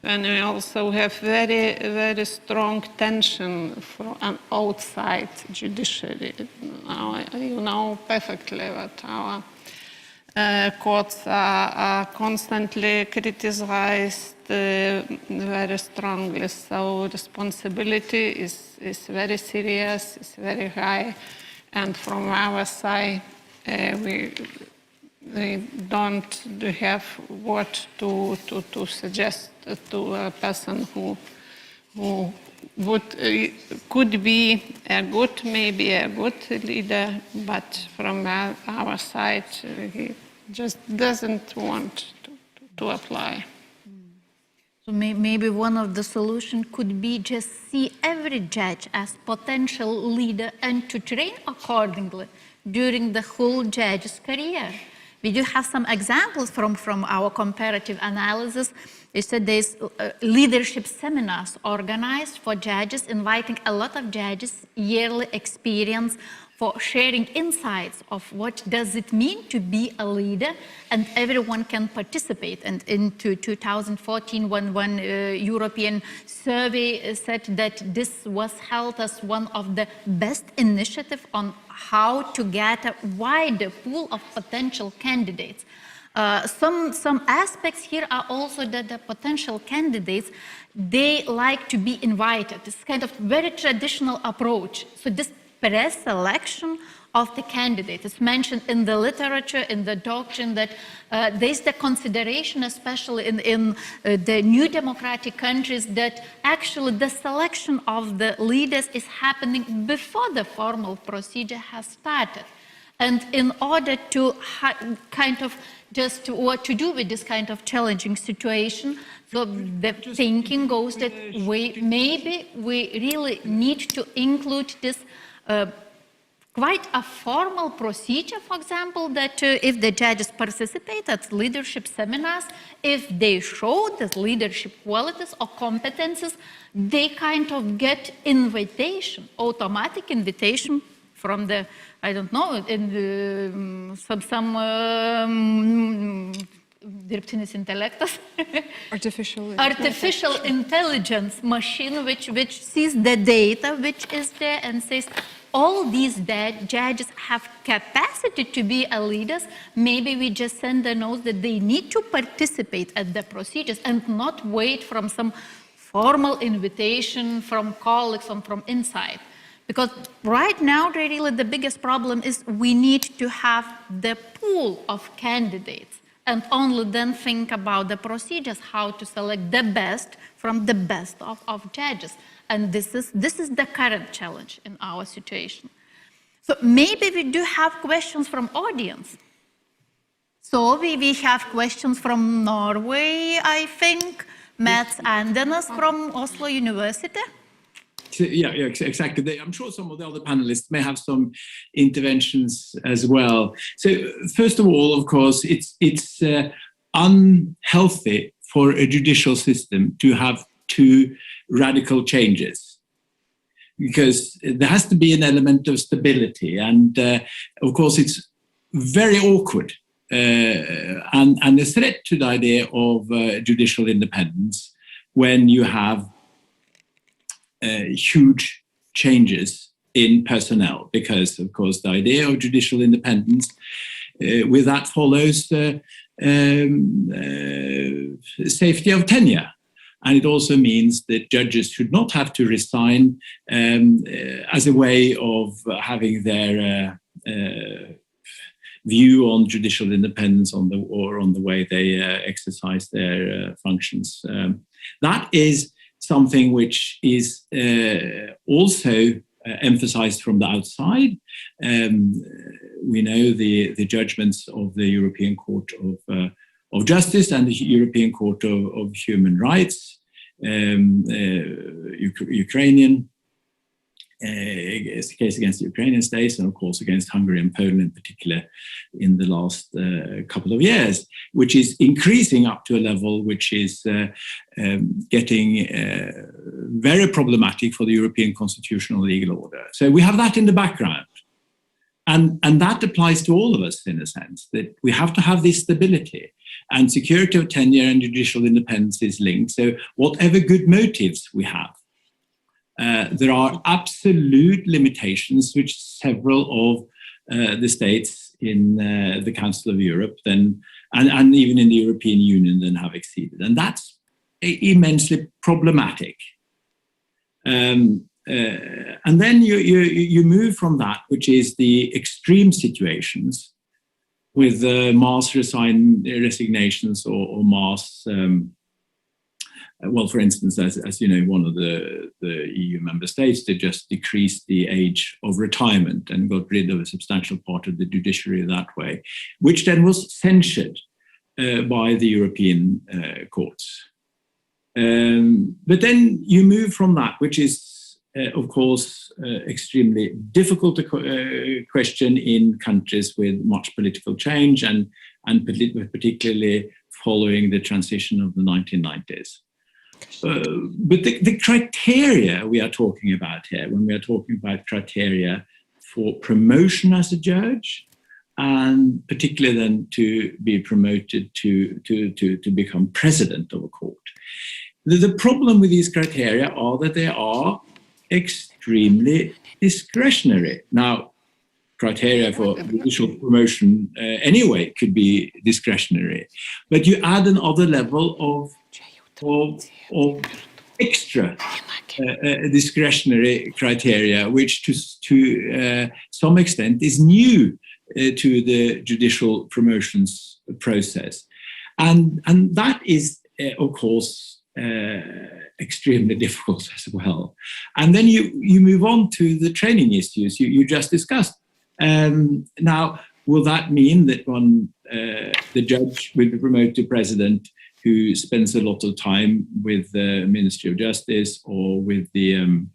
And we also have very, very strong tension from an outside judiciary. You know perfectly that our courts are constantly criticized very strongly. So responsibility is very serious, is very high. And from our side, we don't have what to suggest to a person who could be maybe a good leader, but from our side, he just doesn't want to apply. So maybe one of the solutions could be just see every judge as potential leader and to train accordingly during the whole judge's career. We do have some examples from our comparative analysis. We said there's leadership seminars organized for judges, inviting a lot of judges, yearly experience for sharing insights of what does it mean to be a leader, and everyone can participate. And into 2014, one European survey said that this was held as one of the best initiatives on how to get a wider pool of potential candidates. Some aspects here are also that the potential candidates, they like to be invited. It's kind of very traditional approach. So this pre-selection of the candidate is mentioned in the literature, in the doctrine, that there's the consideration, especially in the new democratic countries, that actually the selection of the leaders is happening before the formal procedure has started. And in order to kind of just what to do with this kind of challenging situation, so the thinking goes that maybe we really need to include this quite a formal procedure, for example, that if the judges participate at leadership seminars, if they show the leadership qualities or competences, they kind of get invitation, automatic invitation from the, I don't know, in some dirbtinis intellectus, artificial intelligence machine, which sees the data which is there and says, all these judges have capacity to be a leaders. Maybe we just send a note that they need to participate at the procedures and not wait from some formal invitation from colleagues and from inside. Because right now, really, the biggest problem is we need to have the pool of candidates and only then think about the procedures, how to select the best from the best of judges. And this is the current challenge in our situation. So maybe we do have questions from audience. So we have questions from Norway, I think. Mats Andenes from Oslo University. Yeah, exactly. I'm sure some of the other panelists may have some interventions as well. So first of all, of course, it's unhealthy for a judicial system to have two radical changes, because there has to be an element of stability. And of course, it's very awkward and a threat to the idea of judicial independence when you have huge changes in personnel, because of course the idea of judicial independence, with that follows safety of tenure. And it also means that judges should not have to resign as a way of having their view on judicial independence or on the way they exercise their functions. That is something which is also emphasized from the outside. We know the judgments of the European Court of Justice and the European Court of Human Rights, Ukrainian case against the Ukrainian states, and of course against Hungary and Poland in particular in the last couple of years, which is increasing up to a level which is getting very problematic for the European constitutional legal order. So we have that in the background. And that applies to all of us in a sense, that we have to have this stability, and security of tenure and judicial independence is linked. So whatever good motives we have, there are absolute limitations which several of the states in the Council of Europe and even in the European Union then have exceeded. And that's immensely problematic. And then you move from that, which is the extreme situations with mass resignations or mass, well, for instance, as you know, one of the EU member states, they just decreased the age of retirement and got rid of a substantial part of the judiciary that way, which then was censured by the European courts. But then you move from that, which is, of course, extremely difficult question in countries with much political change and particularly following the transition of the 1990s. But the criteria we are talking about here, when we are talking about criteria for promotion as a judge, and particularly then to be promoted to become president of a court. The problem with these criteria are that they are extremely discretionary. Now, criteria for judicial promotion anyway could be discretionary, but you add another level of extra discretionary criteria, which to some extent is new to the judicial promotions process. And that is, of course, extremely difficult as well. And then you move on to the training issues you just discussed. Now, will that mean that the judge will be promoted to president who spends a lot of time with the Ministry of Justice or with the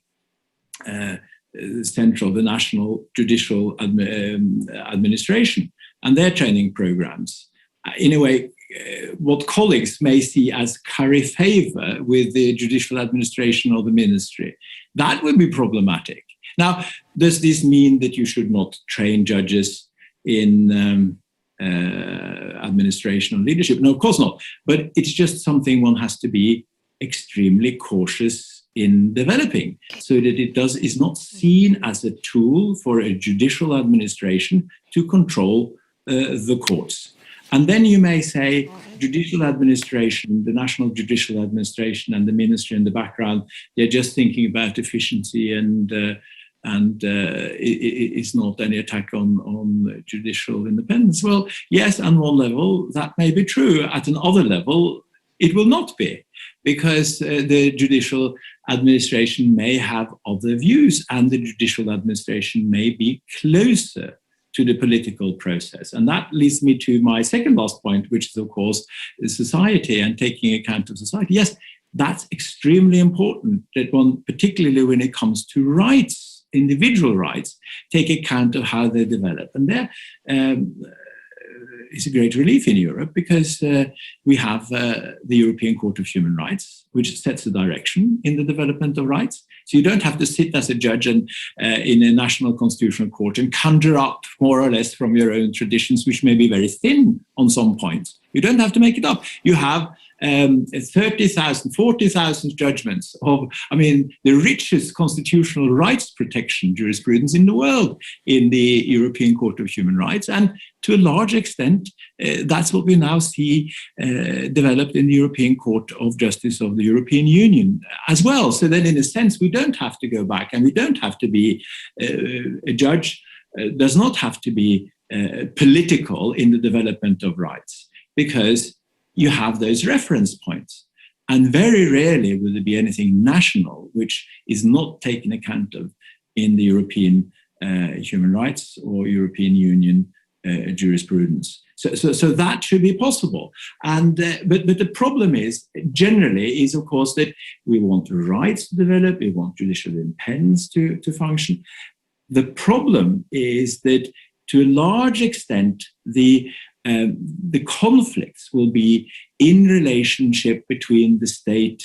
the National Judicial Administration and their training programs? In a way, what colleagues may see as curry favor with the judicial administration or the ministry, that would be problematic. Now, does this mean that you should not train judges in administration and leadership? No, of course not. But it's just something one has to be extremely cautious in developing, so that it is not seen as a tool for a judicial administration to control the courts. And then you may say judicial administration, the National Judicial Administration and the ministry in the background, they're just thinking about efficiency and it's not any attack on judicial independence. Well, yes, on one level, that may be true. At another level, it will not be, because the judicial administration may have other views and the judicial administration may be closer to the political process. And that leads me to my second last point, which is, of course, society and taking account of society. Yes, that's extremely important, that one, particularly when it comes to rights, individual rights, take account of how they develop. And there is a great relief in Europe, because we have the European Court of Human Rights, which sets the direction in the development of rights. So you don't have to sit as a judge in a national constitutional court and conjure up more or less from your own traditions, which may be very thin on some points. You don't have to make it up. You have 30,000, 40,000 judgments of, the richest constitutional rights protection jurisprudence in the world in the European Court of Human Rights. And to a large extent, that's what we now see developed in the European Court of Justice of the European Union as well. So then, in a sense, we don't have to go back, and we don't have to be a judge, does not have to be political in the development of rights, because you have those reference points. And very rarely will there be anything national which is not taken account of in the European human rights or European Union jurisprudence. So that should be possible. And but the problem is, generally, is of course that we want rights to develop, we want judicial independence to function. The problem is that to a large extent, the conflicts will be in relationship between the state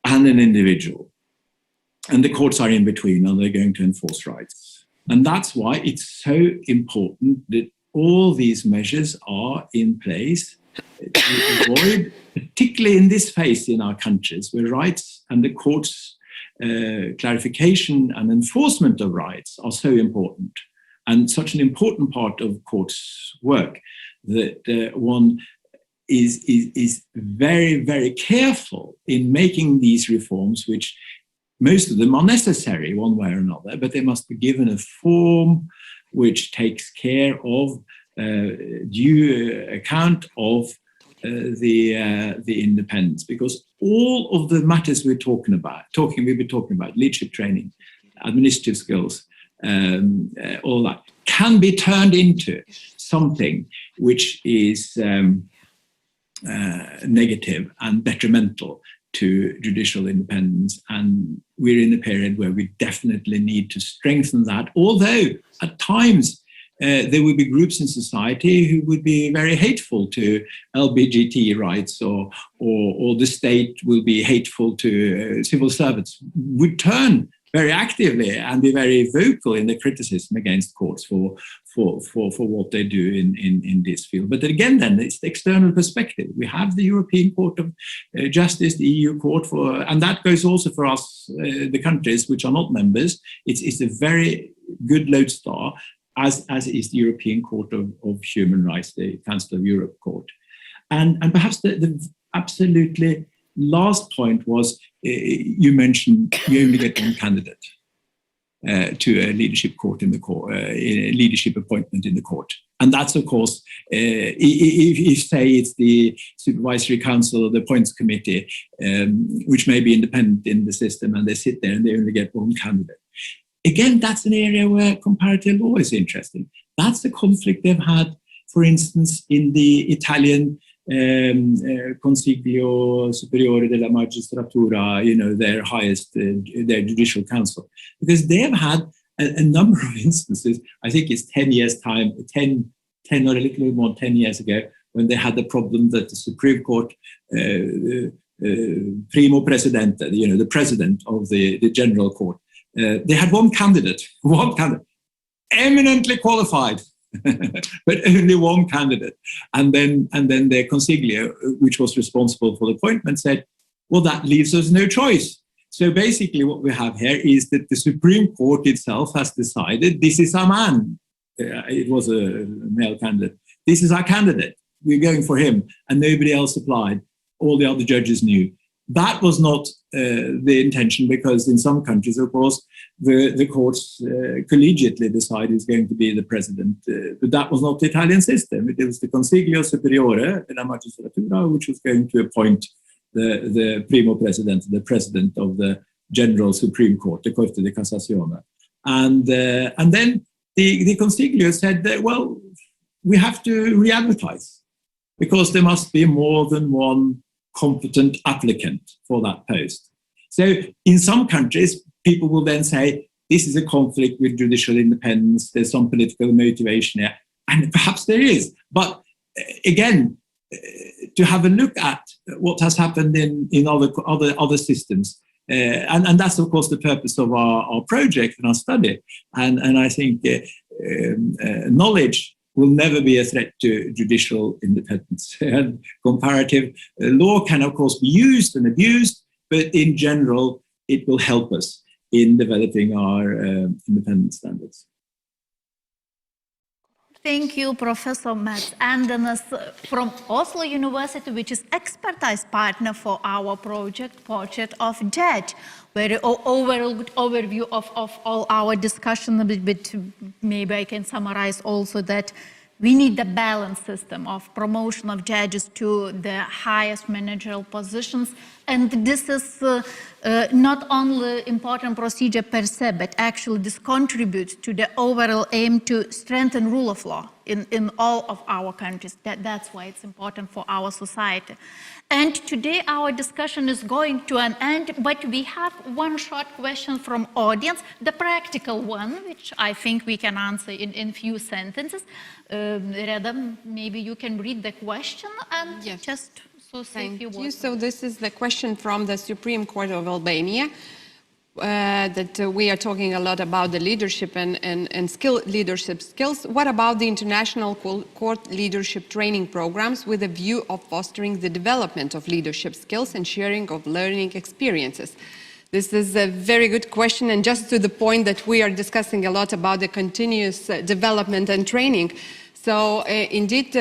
and an individual. And the courts are in between, and they're going to enforce rights. And that's why it's so important that all these measures are in place to avoid, particularly in this phase in our countries, where rights and the courts' clarification and enforcement of rights are so important, and such an important part of courts' work, that one is very, very careful in making these reforms, which most of them are necessary one way or another, but they must be given a form which takes care of due account of the independence. Because all of the matters we've been talking about, leadership training, administrative skills, all that, can be turned into something which is negative and detrimental to judicial independence. And we're in a period where we definitely need to strengthen that, although at times there will be groups in society who would be very hateful to LGBT rights, or the state will be hateful to civil servants, would turn very actively and be very vocal in the criticism against courts for what they do in this field. But again, then it's the external perspective. We have the European Court of Justice, the EU Court, and that goes also for us, the countries which are not members. It's a very good lodestar, as is the European Court of Human Rights, the Council of Europe Court. And perhaps the absolutely last point was, you mentioned you only get one candidate to a leadership court in the court, a leadership appointment in the court. And that's, of course, if say it's the Supervisory Council or the Appointments Committee, which may be independent in the system, and they sit there and they only get one candidate. Again, that's an area where comparative law is interesting. That's the conflict they've had, for instance, in the Italian Consiglio Superiore della Magistratura, their highest, their judicial council, because they have had a number of instances. I think it's 10 years time, 10 or a little more than 10 years ago, when they had the problem that the Supreme Court, Primo Presidente, the president of the General Court, they had one candidate, eminently qualified, but only one candidate. And then their consiglio, which was responsible for the appointment, said, well, that leaves us no choice. So basically what we have here is that the Supreme Court itself has decided, this is our man. It was a male candidate. This is our candidate. We're going for him. And nobody else applied. All the other judges knew. That was not the intention, because in some countries, of course, the courts collegiately decide who's going to be the president. But that was not the Italian system. It was the Consiglio Superiore della Magistratura, which was going to appoint the Primo Presidente, the president of the General Supreme Court, the Corte di Cassazione. And then the Consiglio said that, well, we have to re-advertise, because there must be more than one competent applicant for that post. So in some countries, people will then say, this is a conflict with judicial independence, there's some political motivation here, and perhaps there is. But again, to have a look at what has happened in other systems, and that's of course the purpose of our project and our study. And I think knowledge will never be a threat to judicial independence. And comparative law can, of course, be used and abused, but in general, it will help us in developing our independent standards. Thank you, Professor Mats Andenes from Oslo University, which is expertise partner for our project, Portrait of Judge. Very overview of all our discussion, but maybe I can summarize also that we need the balanced system of promotion of judges to the highest managerial positions. And this is not only important procedure per se, but actually this contributes to the overall aim to strengthen rule of law in all of our countries. That's why it's important for our society. And today our discussion is going to an end, but we have one short question from audience, the practical one, which I think we can answer in few sentences. Reda, maybe you can read the question and yes. just so say a few words. Thank you. So this is the question from the Supreme Court of Albania. That we are talking a lot about the leadership and leadership skills. What about the international court leadership training programs with a view of fostering the development of leadership skills and sharing of learning experiences? This is a very good question, and just to the point that we are discussing a lot about the continuous development and training. So indeed,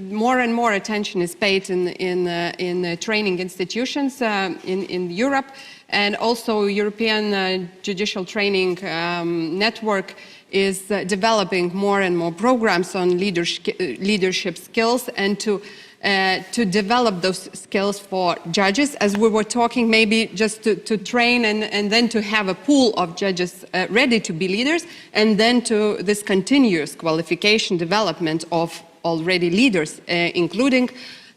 more and more attention is paid in training institutions in Europe. And also European Judicial Training Network is developing more and more programs on leadership skills and to develop those skills for judges, as we were talking, maybe just to train and then to have a pool of judges ready to be leaders, and then to this continuous qualification development of already leaders, including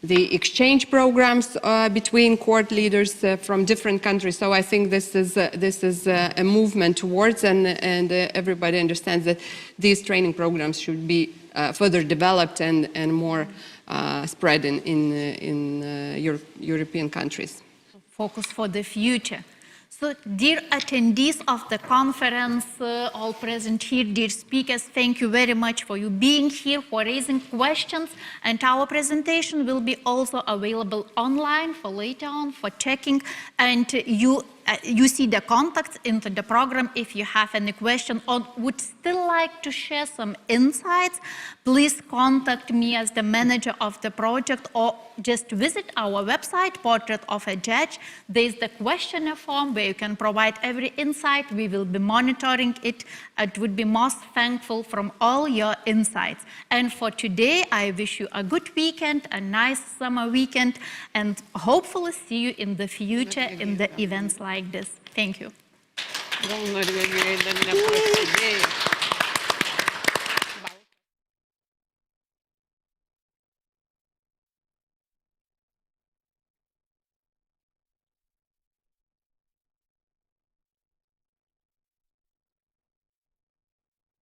the exchange programs between court leaders from different countries. So I think this is a movement towards, and everybody understands that these training programs should be further developed and more spread in European countries. Focus for the future. So, dear attendees of the conference, all present here, dear speakers, thank you very much for you being here, for raising questions, and our presentation will be also available online for later on, for checking, and you see the contacts into the program. If you have any question or would still like to share some insights, please contact me as the manager of the project, or just visit our website, Portrait of a Judge. There's the questionnaire form where you can provide every insight. We will be monitoring it. It would be most thankful from all your insights. And for today, I wish you a good weekend, a nice summer weekend, and hopefully see you in the future in the events like this. Thank you.